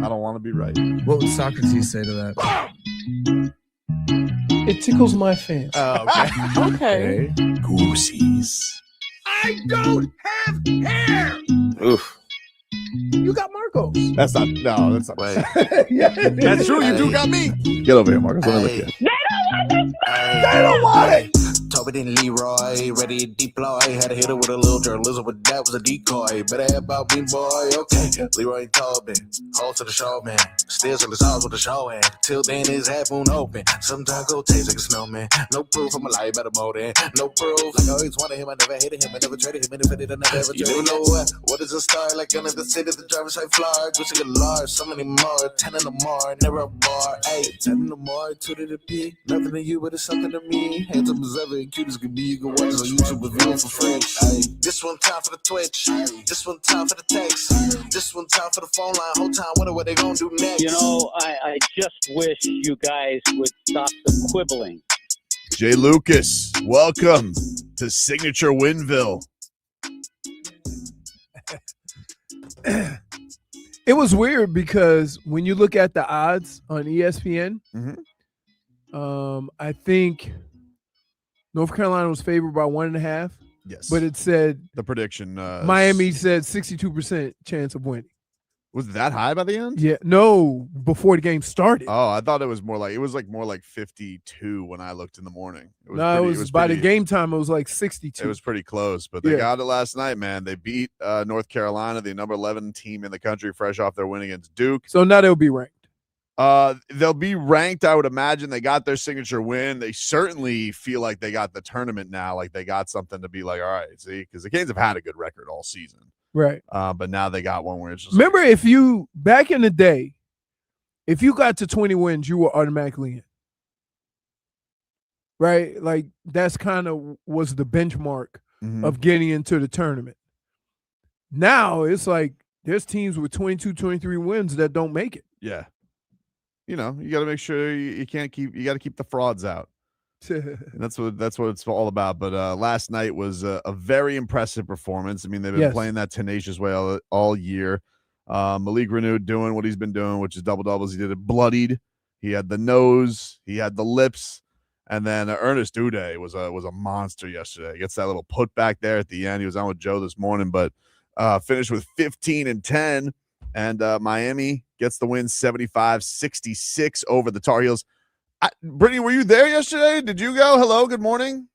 I don't want to be right. What would Socrates say to that? It tickles my fancy. Oh, okay. Okay. Goosies. I don't have hair. Oof. You got Marcos. That's not. Wait. Yeah. That's true. You do got me. Get over here, Marcus. Let me look at you. They don't want it. Tobin and Leroy, ready to deploy. Had to hit her with a little journalism, but that was a decoy. Better have about me, boy. Okay, Leroy and Tobin, hold to the show, man. Still in the sauce with the show, and till then his half moon open. Sometimes go taste like a snowman. No proof, I'm a lie about a motor. No proof, like I always wanted him. I never hated him. I never traded him. And if I did, I never ever traded him. You know what is a star? Like under the city, the driver's side floor. Gucci get large, so many more. 10 in the more, never a bar. Hey, 10 in the more, 2 to the P. Nothing to you, but it's something to me. Handsome as ever, and cute as can be. You can watch it on YouTube with viewing for free. Ay, this one time for the Twitch. This one time for the text. This one time for the phone line. Whole time wonder what they gonna do next. You know, I just wish you guys would stop the quibbling. Jay Lucas, welcome to Signature Winville. It was weird because when you look at the odds on ESPN, I think North Carolina was favored by 1.5. Yes, but it said the prediction. Miami said 62% chance of winning. Was it that high by the end? Yeah, no, before the game started. Oh, I thought it was more like 52 when I looked in the morning. It was by the game time. It was like 62. It was pretty close, but they got it last night, man. They beat North Carolina, the number 11 team in the country, fresh off their win against Duke. So now they'll be ranked. They'll be ranked. I would imagine they got their signature win. They certainly feel like they got the tournament now. Like they got something to be like, all right, see, because the Canes have had a good record all season. Right. But now they got one where it's just remember if you back in the day, if you got to 20 wins, you were automatically in. Right? Like that's kind of was the benchmark of getting into the tournament. Now it's like there's teams with 22, 23 wins that don't make it. Yeah. You know, you got to make sure you got to keep the frauds out. And that's what it's all about. But last night was a very impressive performance. I mean, they've been playing that tenacious way all year. Malik Renew doing what he's been doing, which is double-doubles. He did it bloodied. He had the nose. He had the lips. And then Ernest Uday was a monster yesterday. He gets that little put back there at the end. He was on with Joe this morning, but finished with 15 and 10. And Miami gets the win 75-66 over the Tar Heels. Brittney, were you there yesterday? Did you go? Hello, good morning.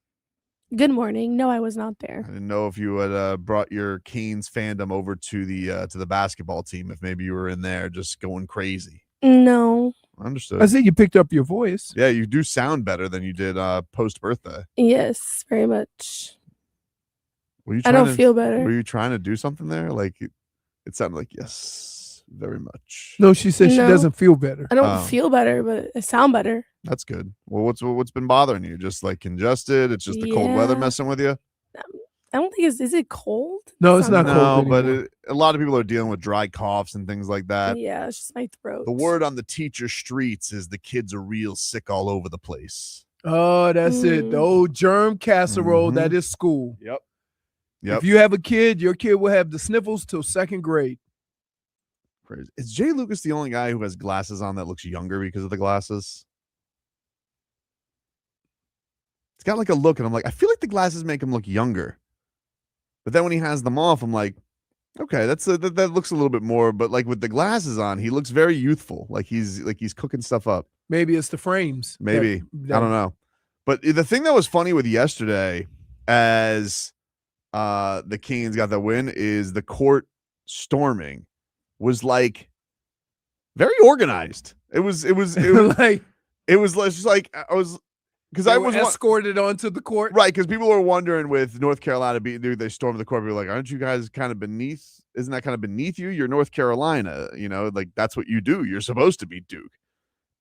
Good morning. No, I was not there. I didn't know if you had brought your Canes fandom over to the basketball team. If maybe you were in there just going crazy. No. Understood. I see you picked up your voice. Yeah, you do sound better than you did post birthday. Yes, very much. I don't feel better. Were you trying to do something there? Like it sounded like yes, very much. No, she said she doesn't feel better. I don't feel better, but I sound better. That's good. Well, what's been bothering you? Just like congested? It's just the cold weather messing with you? I don't think is it cold? No, it's not cold but a lot of people are dealing with dry coughs and things like that. Yeah, it's just my throat. The word on the teacher streets is the kids are real sick all over the place. Oh, that's it. The old germ casserole that is school. Yep. If you have a kid, your kid will have the sniffles till second grade. Crazy. Is Jay Lucas the only guy who has glasses on that looks younger because of the glasses? It's got like a look, and I'm like, I feel like the glasses make him look younger. But then when he has them off, I'm like, okay, that looks a little bit more. But like with the glasses on, he looks very youthful. Like he's cooking stuff up. Maybe it's the frames. Maybe. I don't know. But the thing that was funny with yesterday, as the Canes got the win, is the court storming was like very organized. It was like it was just like I was. Because I was escorted onto the court, right? Because people are wondering with North Carolina beating Duke, they stormed the court. People are like, aren't you guys kind of beneath? Isn't that kind of beneath you? You're North Carolina, you know, like that's what you do. You're supposed to beat Duke,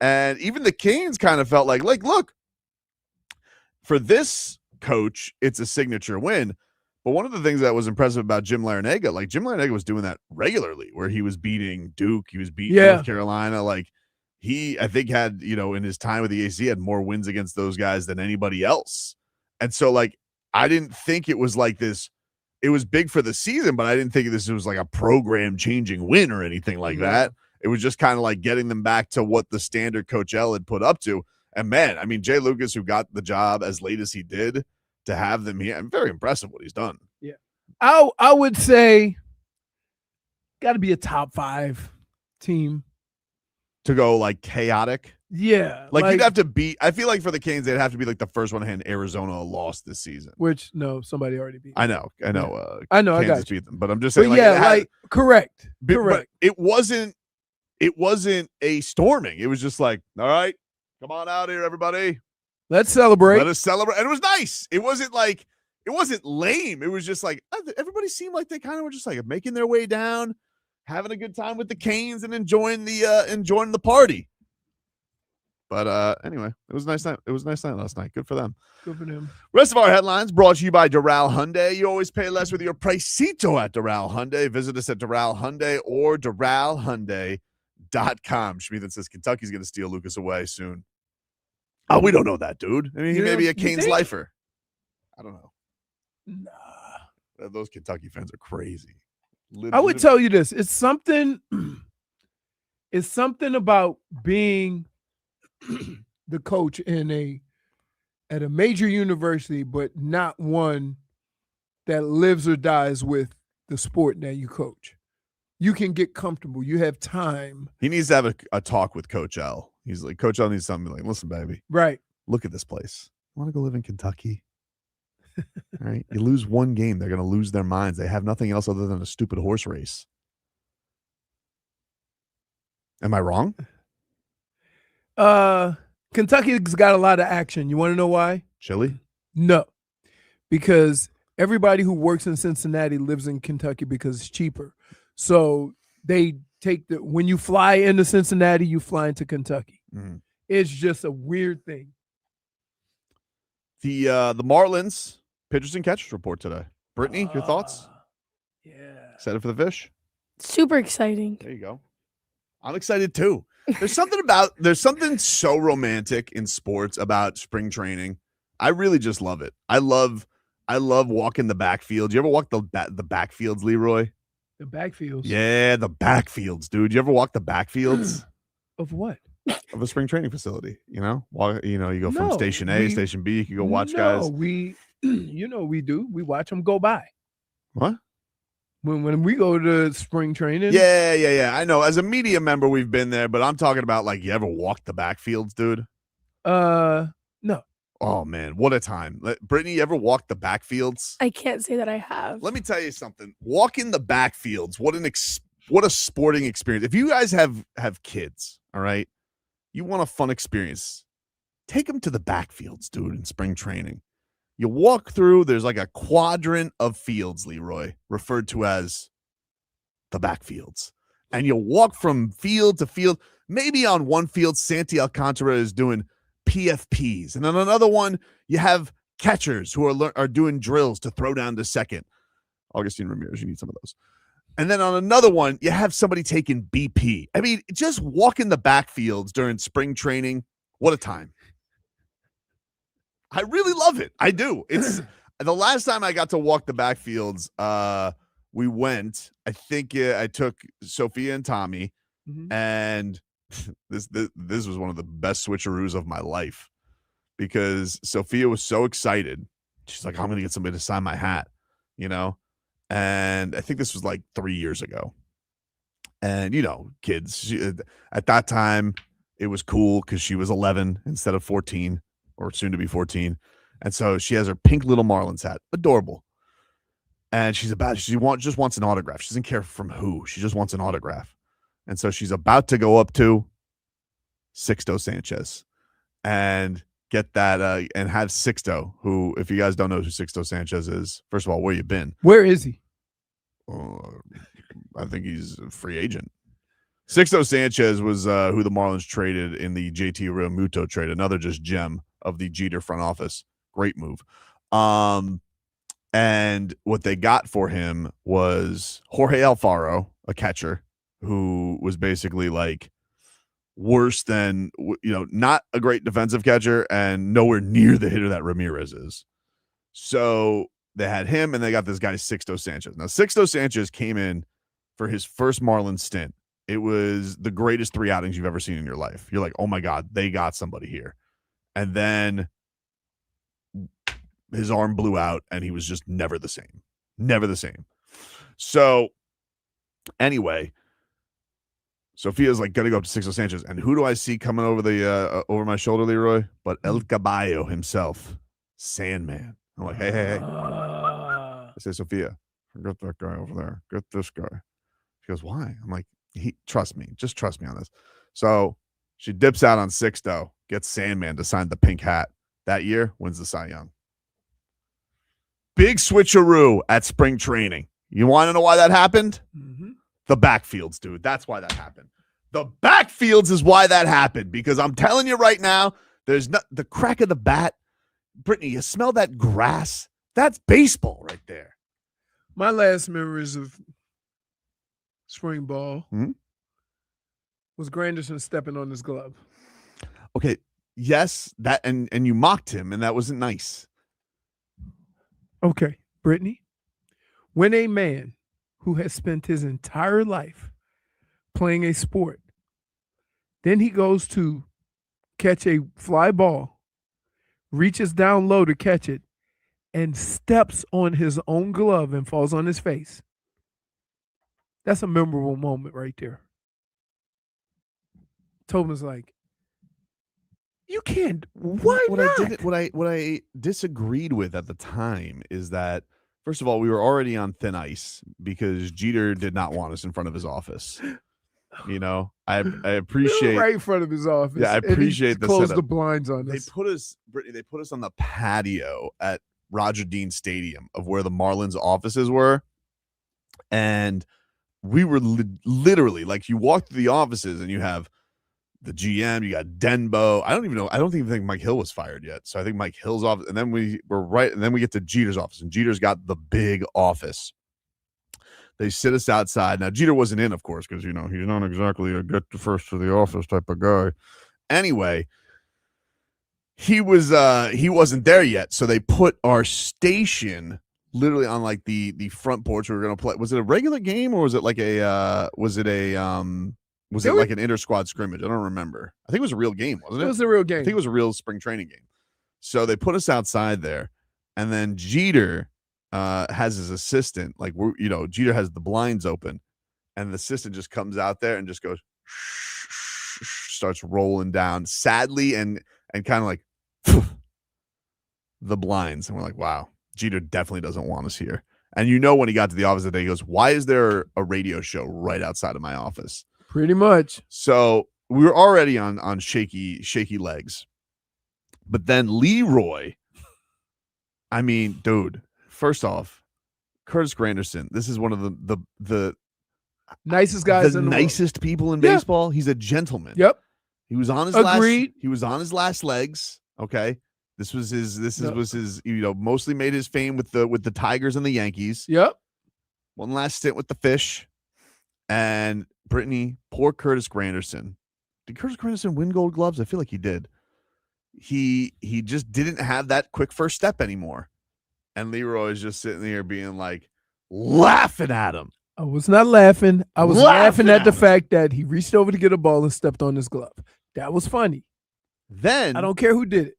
and even the Canes kind of felt like, look, for this coach, it's a signature win. But one of the things that was impressive about Jim Larrañaga, like Jim Larrañaga was doing that regularly, where he was beating Duke, he was beating North Carolina, like. He, I think, had, you know, in his time with the AC, had more wins against those guys than anybody else. And so, like, I didn't think it was like this. It was big for the season, but I didn't think this was like a program-changing win or anything like that. It was just kind of like getting them back to what the standard Coach L had put up to. And man, I mean, Jay Lucas, who got the job as late as he did, to have them here, I'm very impressive what he's done. Yeah. I would say got to be a top 5 team. To go like chaotic. Yeah. Like you'd have to beat, I feel like for the Canes, they'd have to be like the first one to hand Arizona a loss this season. Which, no, somebody already beat them. I know. Yeah. Kansas I got beat them, but I'm just saying. But correct. But it wasn't a storming. It was just like, all right, come on out here, everybody. Let's celebrate. Let us celebrate. And it was nice. It wasn't lame. It was just like, everybody seemed like they kind of were just like making their way down, having a good time with the Canes and enjoying the party. But anyway, it was a nice night. It was a nice night last night. Good for them. Good for them. Rest of our headlines brought to you by Doral Hyundai. You always pay less with your Pricito at Doral Hyundai. Visit us at Doral Hyundai or DoralHyundai.com. Schmieden says Kentucky's going to steal Lucas away soon. Oh, we don't know that, dude. I mean, he may be a Canes lifer. I don't know. Nah. Those Kentucky fans are crazy. I would tell you this. It's something about being the coach at a major university, but not one that lives or dies with the sport that you coach. You can get comfortable. You have time. He needs to have a talk with Coach L. He's like, Coach L needs something like, listen, baby. Right. Look at this place. Want to go live in Kentucky? All right. You lose one game, they're going to lose their minds. They have nothing else other than a stupid horse race. Am I wrong? Kentucky's got a lot of action. You want to know why? Chili? No. Because everybody who works in Cincinnati lives in Kentucky because it's cheaper. So they take when you fly into Cincinnati, you fly into Kentucky. Mm-hmm. It's just a weird thing. The Marlins pitchers and catchers report today. Brittney, your thoughts? Yeah. Excited for the fish? Super exciting. There you go. I'm excited too. There's something so romantic in sports about spring training. I really just love it. I love walking the backfield. You ever walk the backfields, Leroy? The backfields? Yeah, the backfields, dude. You ever walk the backfields? Of what? Of a spring training facility, you go from station A, station B, you can go watch guys. We do. We watch them go by. What? When we go to spring training. Yeah. I know. As a media member, we've been there, but I'm talking about like, you ever walked the backfields, dude? No. Oh man, what a time. Brittney, you ever walked the backfields? I can't say that I have. Let me tell you something. Walking the backfields, what a sporting experience. If you guys have kids, all right, you want a fun experience, take them to the backfields, dude, in spring training. You walk through, there's like a quadrant of fields, Leroy, referred to as the backfields. And you walk from field to field. Maybe on one field, Santi Alcantara is doing PFPs. And on another one, you have catchers who are doing drills to throw down to second. Augustine Ramirez, you need some of those. And then on another one, you have somebody taking BP. I mean, just walking the backfields during spring training, what a time. I really love it. I do. It's the last time I got to walk the backfields, we went, I think I took Sophia and Tommy, and this was one of the best switcheroos of my life because Sophia was so excited. She's like, I'm going to get somebody to sign my hat, and I think this was like 3 years ago. And, kids, at that time, it was cool because she was 11 instead of 14 or soon to be 14. And so she has her pink little Marlins hat. Adorable. And she just wants an autograph. She doesn't care from who. She just wants an autograph. And so she's about to go up to Sixto Sanchez and get that and have Sixto, who, if you guys don't know who Sixto Sanchez is, first of all, where you been? Where is he? I think he's a free agent. Sixto Sanchez was who the Marlins traded in the JT Realmuto trade, another just gem of the Jeter front office. Great move. And what they got for him was Jorge Alfaro, a catcher, who was basically like worse than, not a great defensive catcher and nowhere near the hitter that Ramirez is. So they had him and they got this guy, Sixto Sanchez. Now, Sixto Sanchez came in for his first Marlins stint It was the greatest 3 outings you've ever seen in your life. You're like, oh my God, they got somebody here. And then his arm blew out and he was just never the same. Never the same. So anyway, Sophia's like gonna go up to Sixto Sanchez. And who do I see coming over the over my shoulder, Leroy? But El Caballo himself, Sandman. I'm like, hey. I say, Sophia, forget that guy over there. Get this guy. She goes, why? I'm like, trust me. Just trust me on this. So she dips out on Sixto, gets Sandman to sign the pink hat. That year, wins the Cy Young. Big switcheroo at spring training. You want to know why that happened? Mm-hmm. The backfields, dude. That's why that happened. The backfields is why that happened. Because I'm telling you right now, there's not the crack of the bat. Brittney, you smell that grass? That's baseball right there. My last memories of spring ball was Granderson stepping on his glove. Okay, yes, that and you mocked him, and that wasn't nice. Okay, Brittney, when a man who has spent his entire life playing a sport, then he goes to catch a fly ball, reaches down low to catch it, and steps on his own glove and falls on his face. That's a memorable moment right there. Tobin's like, you can't. Why not? What I disagreed with at the time is that, first of all, we were already on thin ice because Jeter did not want us in front of his office. You know, I appreciate right in front of his office. Yeah, I appreciate the close setup. the blinds on us. Brittney, they put us on the patio at Roger Dean Stadium of where the Marlins offices were, and we were literally like, you walk through the offices and you have the GM, you got Denbo. I don't even think Mike Hill was fired yet. So I think Mike Hill's office, and then we get to Jeter's office, and Jeter's got the big office. They sit us outside. Now, Jeter wasn't in, of course, because, he's not exactly a get first to the office type of guy. Anyway, he wasn't there yet. So they put our station literally on like the front porch. We were going to play. Was it a regular game or was it like like an inter-squad scrimmage? I don't remember. I think it was a real game, wasn't it? It was a real game. I think it was a real spring training game. So they put us outside there, and then Jeter has his assistant, like, Jeter has the blinds open, and the assistant just comes out there and just goes, starts rolling down sadly and kind of like the blinds. And we're like, wow, Jeter definitely doesn't want us here. And when he got to the office that day, he goes, why is there a radio show right outside of my office? Pretty much. So we were already on shaky legs. But then Leroy, I mean, dude, first off, Curtis Granderson, this is one of the nicest guys the in the nicest world. people in baseball. He's a gentleman. Yep. He was on his last legs. Okay. This was his mostly made his fame with the Tigers and the Yankees. Yep. One last stint with the Fish. And Brittney, poor Curtis Granderson. Did Curtis Granderson win Gold Gloves? I feel like he did. He just didn't have that quick first step anymore. And Leroy is just sitting there being like, laughing at him. I was not laughing. I was laughing at the fact that he reached over to get a ball and stepped on his glove. That was funny. Then I don't care who did it.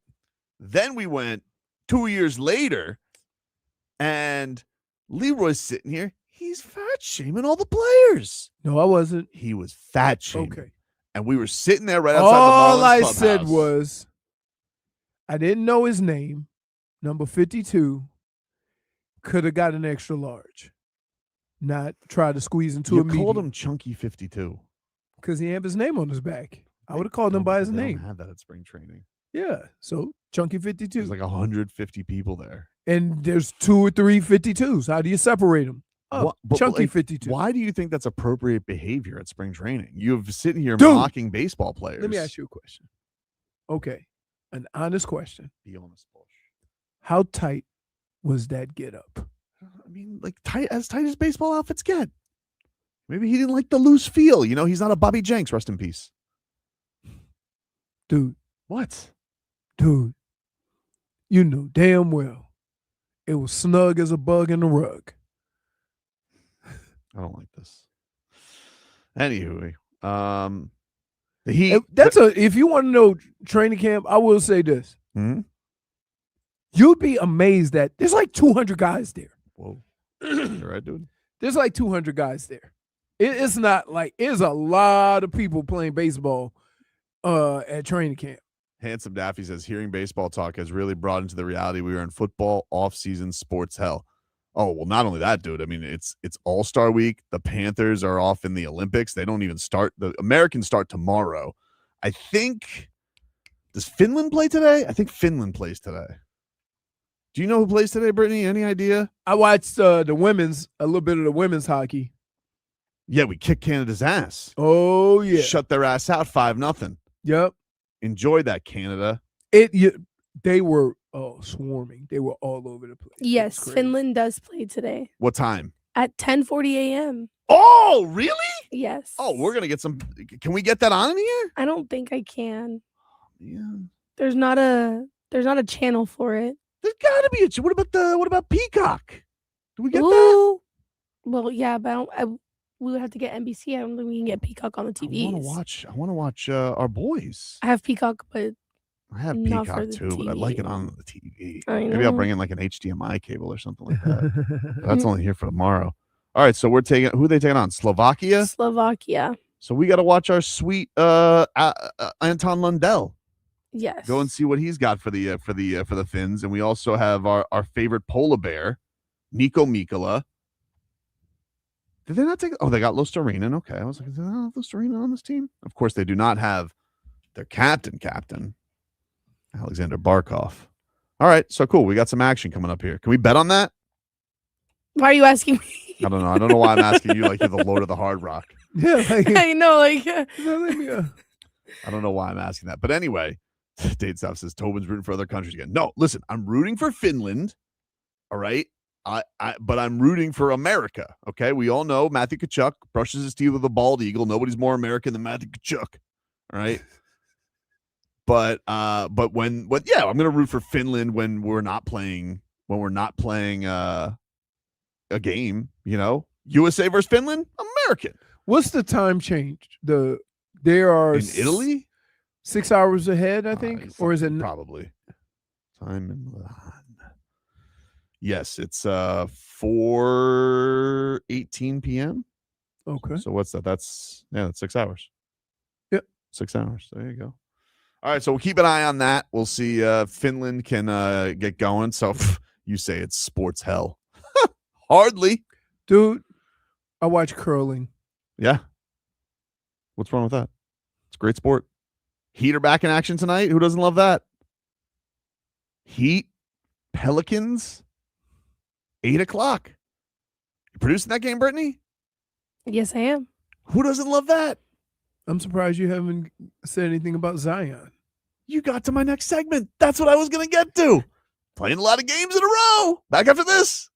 Then we went 2 years later, and Leroy's sitting here. He's fat shaming all the players. No, I wasn't. He was fat shaming. Okay. And we were sitting there right outside all the Marlins I clubhouse. said was, I didn't know his name. Number 52 could have got an extra large. Not try to squeeze into a medium. You called him Chunky 52. Because he had his name on his back. I would have called him by his name. They don't have that at spring training. Yeah. So Chunky 52. There's like 150 people there. And there's 2 or 3 52s. How do you separate them? Oh, Chunky 52. Why do you think that's appropriate behavior at spring training? You're sitting here Dude, mocking baseball players. Let me ask you a question. Okay. An honest question. Be honest, Bush. How tight was that get up? I mean, like as tight as baseball outfits get. Maybe he didn't like the loose feel. He's not a Bobby Jenks. Rest in peace. Dude. What? Dude. You know damn well it was snug as a bug in the rug. I don't like this. Anyway, if you want to know training camp, I will say this. Hmm? You'd be amazed that there's like 200 guys there. Whoa. You're right, dude. There's like 200 guys there. It's not like there's a lot of people playing baseball at training camp. Handsome Daffy says hearing baseball talk has really brought into the reality we are in football off-season sports hell. Oh, well, not only that, dude. I mean, it's All-Star week. The Panthers are off in the Olympics. They don't even start. The Americans start tomorrow. I think, does Finland play today? I think Finland plays today. Do you know who plays today, Brittney? Any idea? I watched a little bit of the women's hockey. Yeah, we kicked Canada's ass. Oh, yeah. Shut their ass out 5-0. Yep. Enjoyed that, Canada. They were swarming. They were all over the place. Yes, Finland does play today What time? at 10:40 a.m. Oh, really? Yes. Oh, we're going to get some. Can we get that on in here? I don't think I can. Yeah. There's not a channel for it. There's got to be a. What about Peacock? Do we get that? Ooh. Well, yeah, but we would have to get NBC. I don't think we can get Peacock on the TV. I want to watch our boys. I have Peacock, but I have not for Peacock the too, but I like it TV. on the TV. I Maybe I'll know. bring in like an HDMI cable or something like that. That's only here for tomorrow. All right, so who are they taking on? Slovakia. So we got to watch our sweet Anton Lundell. Yes. Go and see what he's got for the Finns, and we also have our favorite polar bear, Nico Mikkola. Did they not take? Oh, they got Luostarinen. Okay, I was like, do they not have Luostarinen on this team? Of course, they do not have their captain, Alexander Barkov. All right, so cool. We got some action coming up here. Can we bet on that? Why are you asking me? I don't know. I don't know why I'm asking you like you're the Lord of the Hard Rock. Yeah, I know, like. I don't know why I'm asking that. But anyway, Date Stuff says Tobin's rooting for other countries again. No, listen, I'm rooting for Finland. All right. But I'm rooting for America. Okay. We all know Matthew Tkachuk brushes his teeth with a bald eagle. Nobody's more American than Matthew Tkachuk. All right. But I'm gonna root for Finland when we're not playing a game, USA versus Finland, American. What's the time change? There are in Italy 6 hours ahead, I think, or is it probably time in Milan? Yes, it's 4:18 p.m. Okay. So what's that? That's 6 hours. Yep. 6 hours. There you go. All right, so we'll keep an eye on that. We'll see Finland can get going. So you say it's sports hell. Hardly. Dude, I watch curling. Yeah. What's wrong with that? It's a great sport. Heat are back in action tonight. Who doesn't love that? Heat, Pelicans, 8:00. You producing that game, Brittney? Yes, I am. Who doesn't love that? I'm surprised you haven't said anything about Zion. You got to my next segment. That's what I was going to get to. Playing a lot of games in a row. Back after this.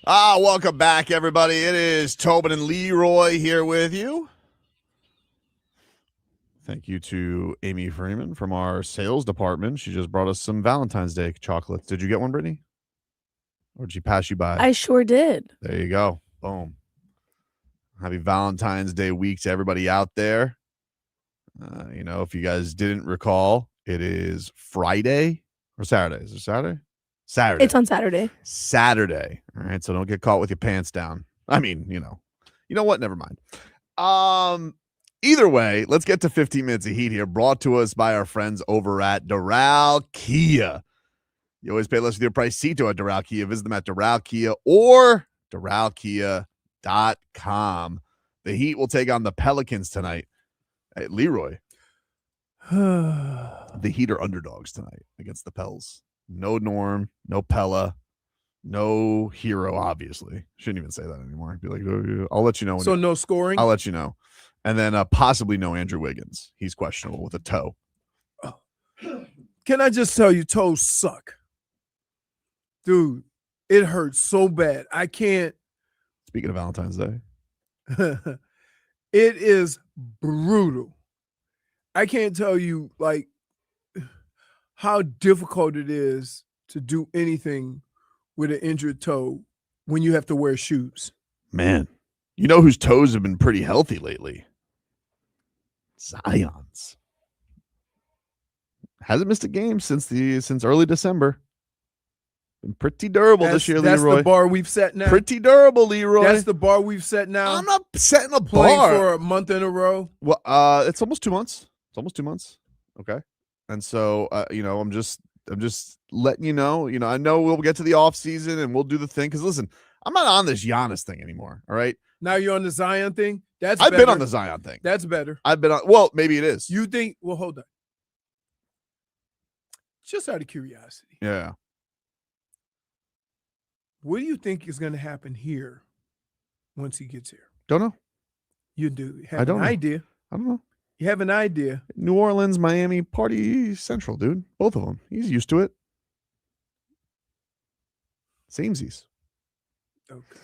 Welcome back, everybody. It is Tobin and Leroy here with you. Thank you to Amy Freeman from our sales department. She just brought us some Valentine's Day chocolates. Did you get one, Brittney? Or did she pass you by? I sure did. There you go. Boom. Happy Valentine's Day week to everybody out there. If you guys didn't recall, it is Friday or Saturday. Is it Saturday? Saturday. It's on Saturday. Saturday. All right. So don't get caught with your pants down. I mean, you know what? Never mind. Either way, let's get to 15 minutes of heat here, brought to us by our friends over at Doral Kia. You always pay less with your price seat at Doral Kia. Visit them at Doral Kia or DoralKia.com. The Heat will take on the Pelicans tonight. Hey, Leroy. The Heat are underdogs tonight against the Pels. No Norm, no Pella, no Hero, obviously. Shouldn't even say that anymore. I'd be like, I'll let you know. So no scoring? I'll let you know. And then possibly no Andrew Wiggins. He's questionable with a toe. Oh. Can I just tell you, toes suck. Dude, it hurts so bad. I can't. Speaking of Valentine's Day. It is brutal. I can't tell you, like, how difficult it is to do anything with an injured toe when you have to wear shoes. Man, you know whose toes have been pretty healthy lately? Zion's. Hasn't missed a game since early December. Been pretty durable this year, Leroy. Leroy. That's the bar we've set now. Pretty durable, Leroy. That's the bar we've set now. I'm not setting a Playing bar for a month in a row. Well, it's almost 2 months. It's almost 2 months. Okay. And so, I'm just letting you know, I know we'll get to the offseason and we'll do the thing. Because listen, I'm not on this Giannis thing anymore. All right. Now you're on the Zion thing. I've been on the Zion thing. That's better. I've been on. Well, maybe it is. You think? Well, hold on. Just out of curiosity. Yeah. What do you think is going to happen here once he gets here? Don't know. You do. I don't know. Idea. I don't know. You have an idea. New Orleans, Miami, party central, dude. Both of them. He's used to it. Samesies. Okay.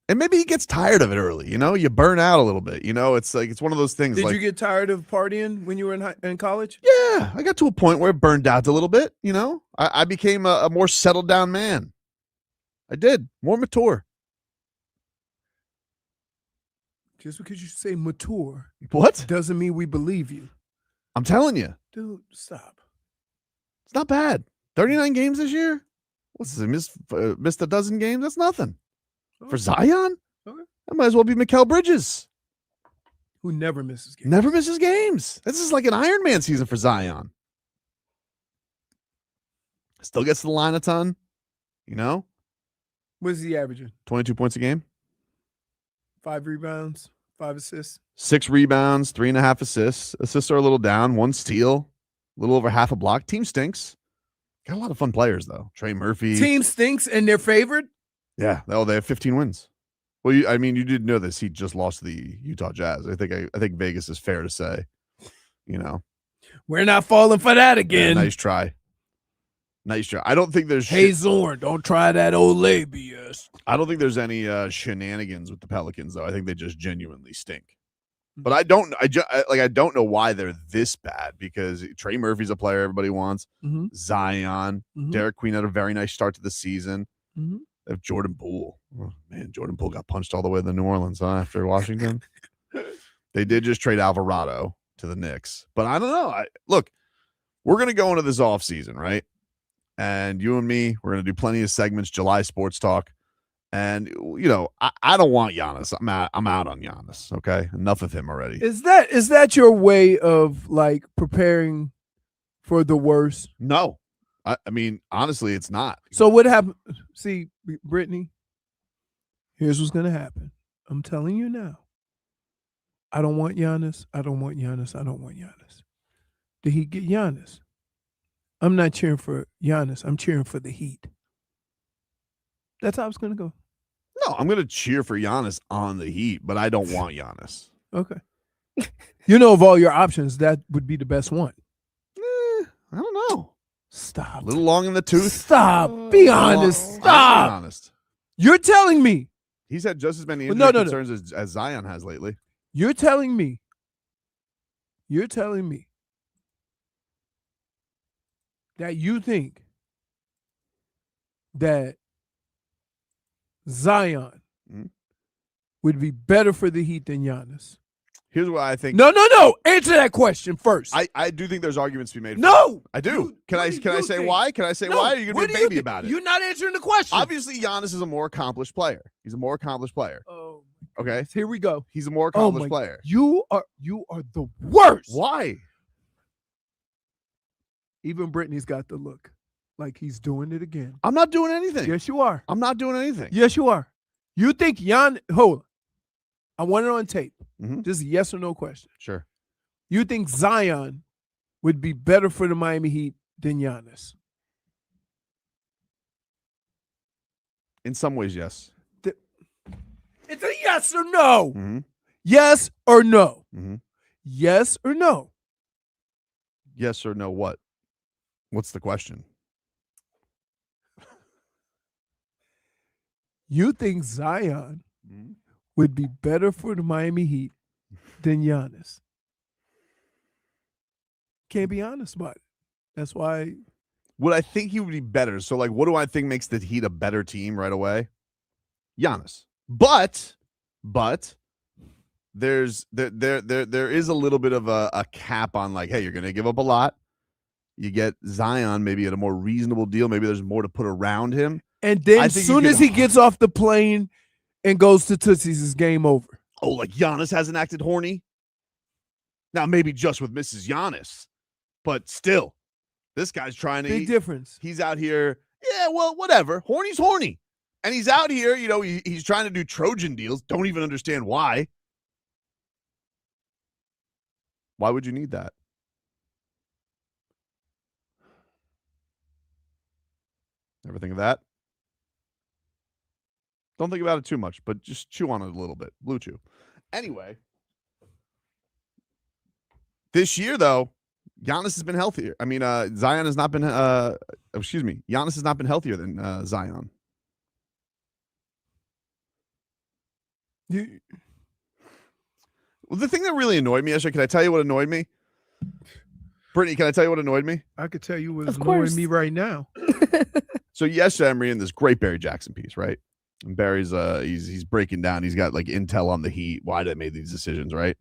And maybe he gets tired of it early. You burn out a little bit. It's like it's one of those things. Did you get tired of partying when you were in college? Yeah, I got to a point where it burned out a little bit. I became a more settled down man. I did. More mature. Just because you say mature, what doesn't mean we believe you. I'm telling you, dude. Stop. It's not bad. 39 games this year. What's this? Missed a dozen games. That's nothing. For Zion, I might as well be Mikal Bridges, who never misses games. Never misses games. This is like an Iron Man season for Zion. Still gets to the line a ton. What is he averaging? 22 points a game. 5 rebounds, 5 assists. 6 rebounds, 3.5 assists. Assists are a little down. 1 steal, a little over half a block. Team stinks. Got a lot of fun players though. Trey Murphy. Team stinks and they're favored. Yeah. Oh, they have 15 wins. Well, you did know this. He just lost to the Utah Jazz. I think Vegas is fair to say. We're not falling for that again. Yeah, nice try. I don't think there's. Hey Zorn, don't try that Olay BS. I don't think there's any shenanigans with the Pelicans though. I think they just genuinely stink. But I don't know why they're this bad because Trey Murphy's a player everybody wants. Mm-hmm. Zion, Derek Queen had a very nice start to the season. Mm-hmm. They have Jordan Poole. Oh, man, Jordan Poole got punched all the way to New Orleans after Washington. They did just trade Alvarado to the Knicks. But I don't know. Look, we're going to go into this offseason, right? And you and me, we're going to do plenty of segments, July Sports Talk. And, I don't want Giannis. I'm out on Giannis, okay? Enough of him already. Is that your way of, like, preparing for the worst? No. I mean, honestly, it's not. So what happened? See, Brittney, here's what's going to happen. I'm telling you now. I don't want Giannis. I don't want Giannis. I don't want Giannis. Did he get Giannis? I'm not cheering for Giannis. I'm cheering for the Heat. That's how it's going to go. No, I'm going to cheer for Giannis on the Heat, but I don't want Giannis. Okay. Of all your options, that would be the best one. I don't know. Stop. A little long in the tooth. Stop. Be honest. I'm being Stop. honest. You're telling me. He's had just as many injury No. concerns as Zion has lately. You're telling me that you think that Zion would be better for the Heat than Giannis? Here's what I think. No. Answer that question first. I do think there's arguments to be made. No. I do. Can I say why? Can I say why? Are you going to be a baby about it? You're not answering the question. Obviously, Giannis is a more accomplished player. He's a more accomplished player. Oh, okay. Here we go. He's a more accomplished player. You are the worst. Why? Even Brittney's got the look like he's doing it again. I'm not doing anything. Yes, you are. I'm not doing anything. Yes, you are. You think hold on. I want it on tape. Mm-hmm. Just a yes or no question. Sure. You think Zion would be better for the Miami Heat than Giannis? In some ways, yes. It's a yes or no. Mm-hmm. Yes or no. Mm-hmm. Yes or no. Yes or no what? What's the question? You think Zion would be better for the Miami Heat than Giannis? Can't be honest about it. That's why. Would I think he would be better? So, like, what do I think makes the Heat a better team right away? Giannis. But there is a little bit of a cap on, like, hey, you're going to give up a lot. You get Zion maybe at a more reasonable deal. Maybe there's more to put around him. And then as soon as he gets off the plane and goes to Tootsie's, it's game over. Oh, like Giannis hasn't acted horny? Now, maybe just with Mrs. Giannis, but still, this guy's trying to. Big difference. He's out here. Yeah, well, whatever. Horny's horny. And he's out here, he's trying to do Trojan deals. Don't even understand why. Why would you need that? Ever think of that? Don't think about it too much, but just chew on it a little bit. Blue chew. Anyway, this year, though, Giannis has been healthier. I mean, Zion has not been, Giannis has not been healthier than Zion. Well, the thing that really annoyed me yesterday, can I tell you what annoyed me? Brittney, can I tell you what annoyed me? I could tell you what's annoying me right now. So yesterday I'm reading this great Barry Jackson piece, right? And Barry's he's breaking down. He's got like intel on the Heat, why they made these decisions, right?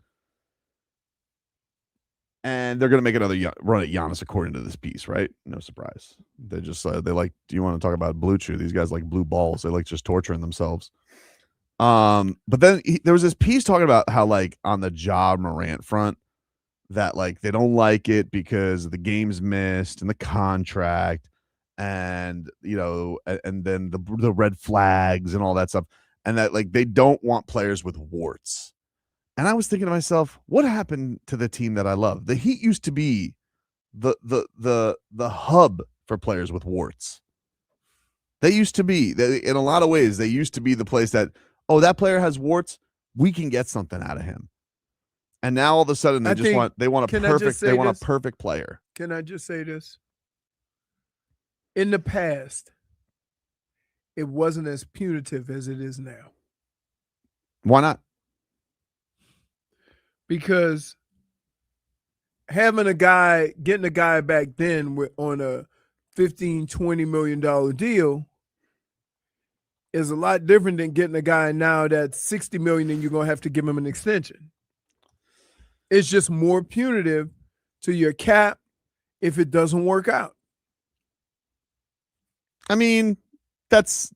And they're going to make another run at Giannis according to this piece, right? No surprise. They just they like, do you want to talk about blue chew? These guys like blue balls. They like just torturing themselves. But then there was this piece talking about how, like, on the Ja Morant front, that like they don't like it because the games missed and the contract, and and then the red flags and all that stuff, and that like they don't want players with warts. And I was thinking to myself, what happened to the team that I love? The Heat used to be the hub for players with warts. They used to be, in a lot of ways, they used to be the place that, oh, that player has warts, we can get something out of him. And now all of a sudden they want a perfect player. Can I just say this? In the past, it wasn't as punitive as it is now. Why not? Because getting a guy back then on a $15-20 million deal is a lot different than getting a guy now that's $60 million and you're going to have to give him an extension. It's just more punitive to your cap if it doesn't work out. I mean, that's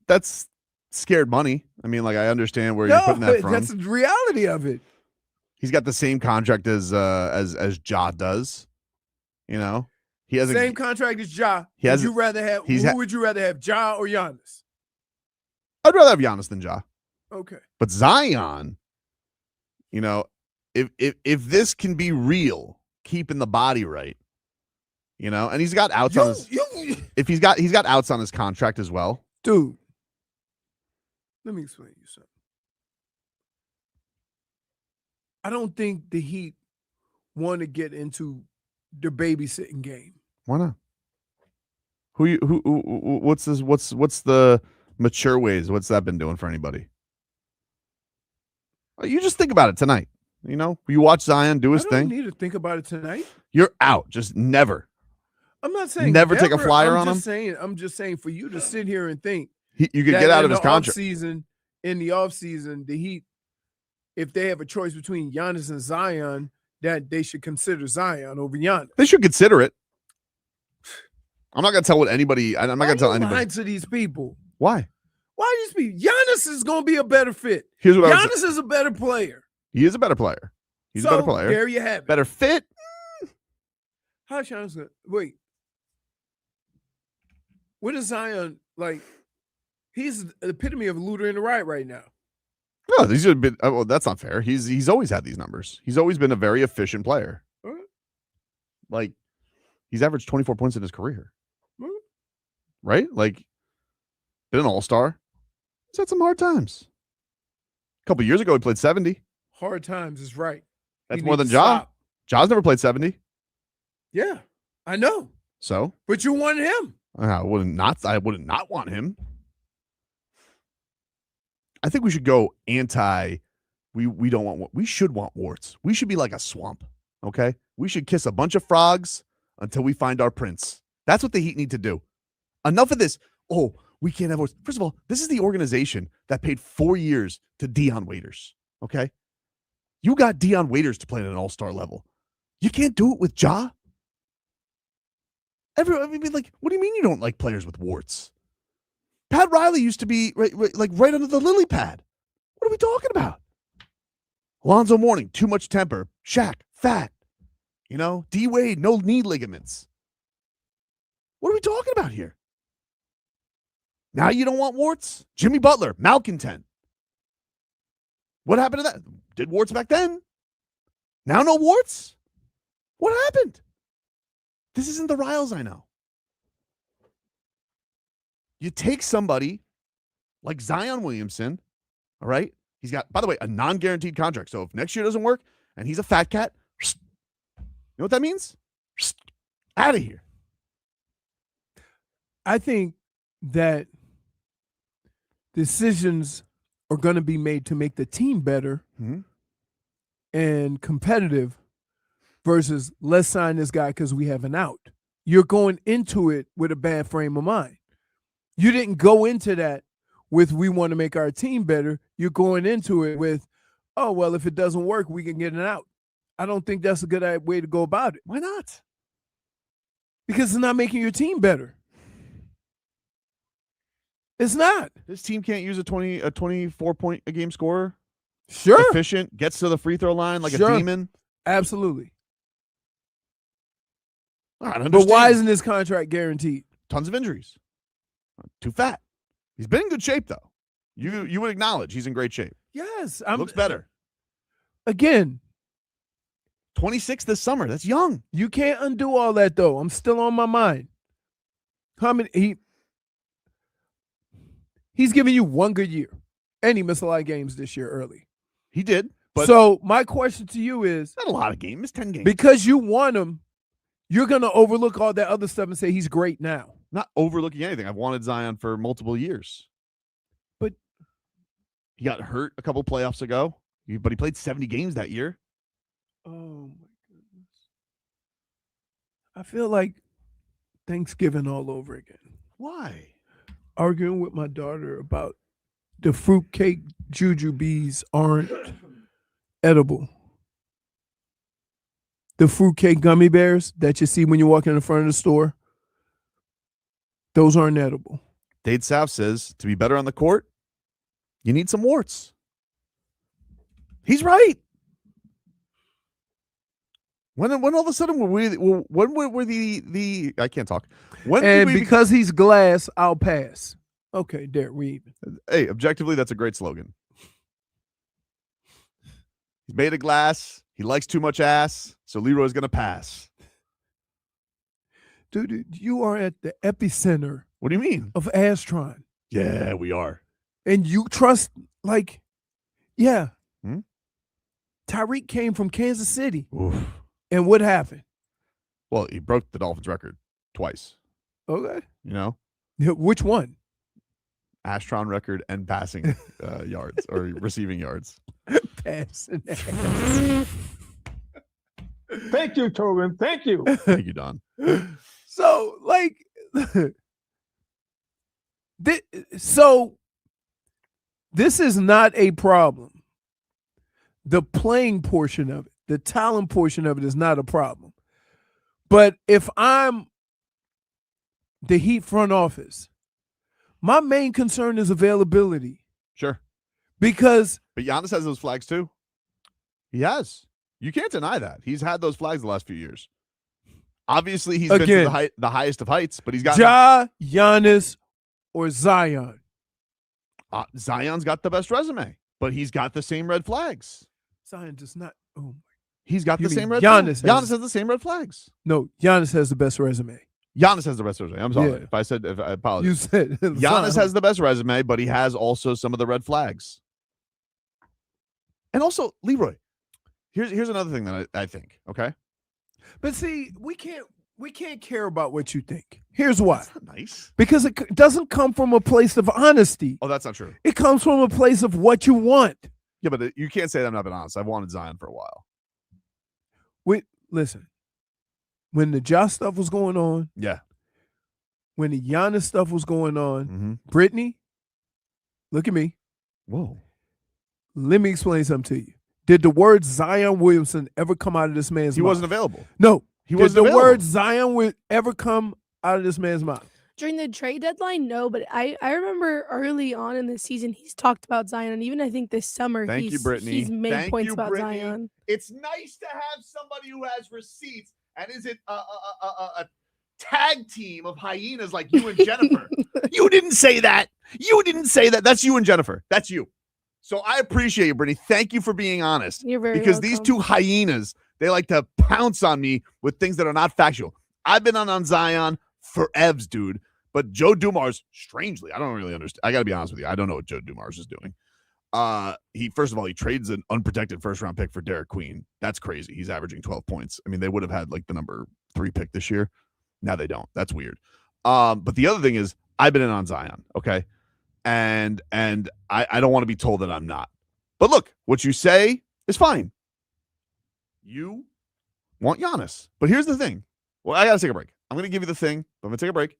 scared money. I mean, like, I understand where you're putting that from. That's the reality of it. He's got the same contract as Ja does. He has same contract as Ja. Who would you rather have, Ja or Giannis? I'd rather have Giannis than Ja. Okay. But Zion, if this can be real, keeping the body right, and he's got outs on his he's got outs on his contract as well. Dude, let me explain to you something. I don't think the Heat want to get into the babysitting game. Why not? What's this? What's the mature ways? What's that been doing for anybody? You just think about it tonight. You know, you watch Zion do his thing. I don't need to think about it tonight. You're out. Just never. I'm not saying never take a flyer on him. I'm just saying for you to sit here and think you could get out of his contract. In the offseason, the Heat, if they have a choice between Giannis and Zion, that they should consider Zion over Giannis. They should consider it. I'm not gonna tell what anybody. I'm not gonna tell anybody. Lying to these people. Why? Why these people? Giannis is gonna be a better fit. Here's what Giannis is a better player. He is a better player. He's a better player. There you have it. Better fit. How's Giannis? Wait. What is Zion like? He's the epitome of a looter in the right now. No, these are a bit. Well, that's not fair. He's always had these numbers. He's always been a very efficient player. Like he's averaged 24 points in his career. Right? Like been an all-star. He's had some hard times. A couple years ago, he played 70. Hard times is right. That's more than Ja. Ja's never played 70. Yeah, I know. So, but you wanted him. I would not want him. I think we should go anti. We don't want. We should want warts. We should be like a swamp. Okay. We should kiss a bunch of frogs until we find our prince. That's what the Heat need to do. Enough of this. Oh, we can't have warts. First of all, this is the organization that paid 4 years to Dion Waiters. Okay. You got Dion Waiters to play at an all-star level. You can't do it with Ja. Like, what do you mean you don't like players with warts? Pat Riley used to be right under the lily pad. What are we talking about? Alonzo Mourning, too much temper. Shaq, fat. You know, D Wade, no knee ligaments. What are we talking about here? Now you don't want warts? Jimmy Butler, malcontent. What happened to that? Did warts back then? Now no warts? What happened? This isn't the Riles I know. You take somebody like Zion Williamson, all right? He's got, by the way, a non-guaranteed contract. So if next year doesn't work and he's a fat cat, you know what that means? Out of here. I think that decisions are going to be made to make the team better and competitive versus let's sign this guy because we have an out. You're going into it with a bad frame of mind. You didn't go into that with we want to make our team better. You're going into it with, oh, well, if it doesn't work, we can get an out. I don't think that's a good way to go about it. Why not? Because it's not making your team better. It's not. This team can't use a 24-point a game scorer. Sure. Efficient, gets to the free throw line like a demon. Absolutely. But why isn't this contract guaranteed? Tons of injuries. Too fat. He's been in good shape, though. You would acknowledge he's in great shape. Yes. Looks better. Again. 26 this summer. That's young. You can't undo all that, though. I'm still on my mind. How many? He's giving you one good year. And he missed a lot of games this year early. He did. But so my question to you is. Not a lot of games. 10 games. Because you want him, you're going to overlook all that other stuff and say he's great now. Not overlooking anything. I've wanted Zion for multiple years. But he got hurt a couple playoffs ago. But he played 70 games that year. Oh, my goodness. I feel like Thanksgiving all over again. Why? Arguing with my daughter about the fruitcake jujubes aren't edible. The fruitcake gummy bears that you see when you walk in the front of the store, those aren't edible. Dade South says to be better on the court, you need some warts. He's right. When all of a sudden when were the I can't talk. Because he's glass, I'll pass. Okay, there we even. Hey, objectively, that's a great slogan. He's made of glass. He likes too much ass, so Leroy's gonna pass. Dude, you are at the epicenter. What do you mean? Of Astron. Yeah, we are. And you trust, Tyreek came from Kansas City. Oof. And what happened? Well, he broke the Dolphins record twice. Okay. You know, Which one? Astron record and passing yards or receiving yards. Passing. Thank you, Tobin. Thank you. Thank you, Don. So, like, so this is not a problem. The playing portion of it, the talent portion of it is not a problem. But if I'm the Heat front office, my main concern is availability. Sure. But Giannis has those flags too. He has. You can't deny that. He's had those flags the last few years. Obviously, he's been to the highest of heights, but he's got Giannis, or Zion. Zion's got the best resume, but he's got the same red flags. Zion does not. Oh, he's got the same red flags. Giannis has the same red flags. No, Giannis has the best resume. Giannis has the best resume. I'm sorry if I apologize. You said Giannis has the best resume, but he has also some of the red flags. And also, Leroy, here's another thing that I think. Okay, but see, we can't care about what you think. Here's why. That's not nice. Because it doesn't come from a place of honesty. Oh, that's not true. It comes from a place of what you want. Yeah, but you can't say that I'm not being honest. I've wanted Zion for a while. Listen. When the Josh stuff was going on, when the Giannis stuff was going on, Brittney, look at me. Whoa. Let me explain something to you. Did the word Zion Williamson ever come out of this man's mouth? He wasn't available. No. He wasn't available. Did the word Zion would ever come out of this man's mouth? During the trade deadline, no, but I remember early on in the season, he's talked about Zion, and even I think this summer, he's made points about Zion. It's nice to have somebody who has receipts and isn't a tag team of hyenas like you and Jennifer. You didn't say that. You didn't say that. That's you and Jennifer. That's you. So I appreciate you, Brittney. Thank you for being honest. You're very because welcome. These two hyenas, they like to pounce on me with things that are not factual. I've been on Zion for evs, dude. But Joe Dumars, strangely, I don't really understand. I got to be honest with you. I don't know what Joe Dumars is doing. First of all, he trades an unprotected first-round pick for Derek Queen. That's crazy. He's averaging 12 points. I mean, they would have had like the number 3 pick this year. Now they don't. That's weird. But the other thing is, I've been in on Zion, okay? And I don't want to be told that I'm not. But look, what you say is fine. You want Giannis. But here's the thing. Well, I got to take a break. I'm going to give you the thing. I'm going to take a break.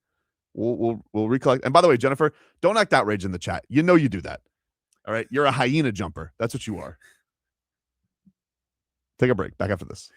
We'll recollect. And by the way, Jennifer, don't act outraged in the chat. You know you do that. All right? You're a hyena jumper. That's what you are. Take a break. Back after this.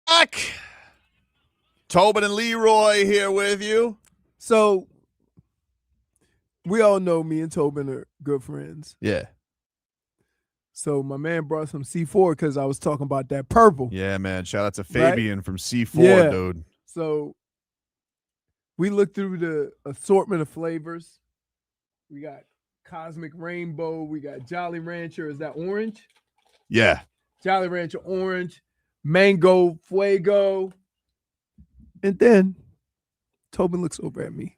Back. Tobin and Leroy here with you. So we all know me and Tobin are good friends. Yeah. So my man brought some C4 because I was talking about that purple. Yeah, man. Shout out to Fabian from C4, dude. So we looked through the assortment of flavors. We got Cosmic Rainbow. We got Jolly Rancher. Is that orange? Yeah. Jolly Rancher orange. Mango Fuego. And then Tobin looks over at me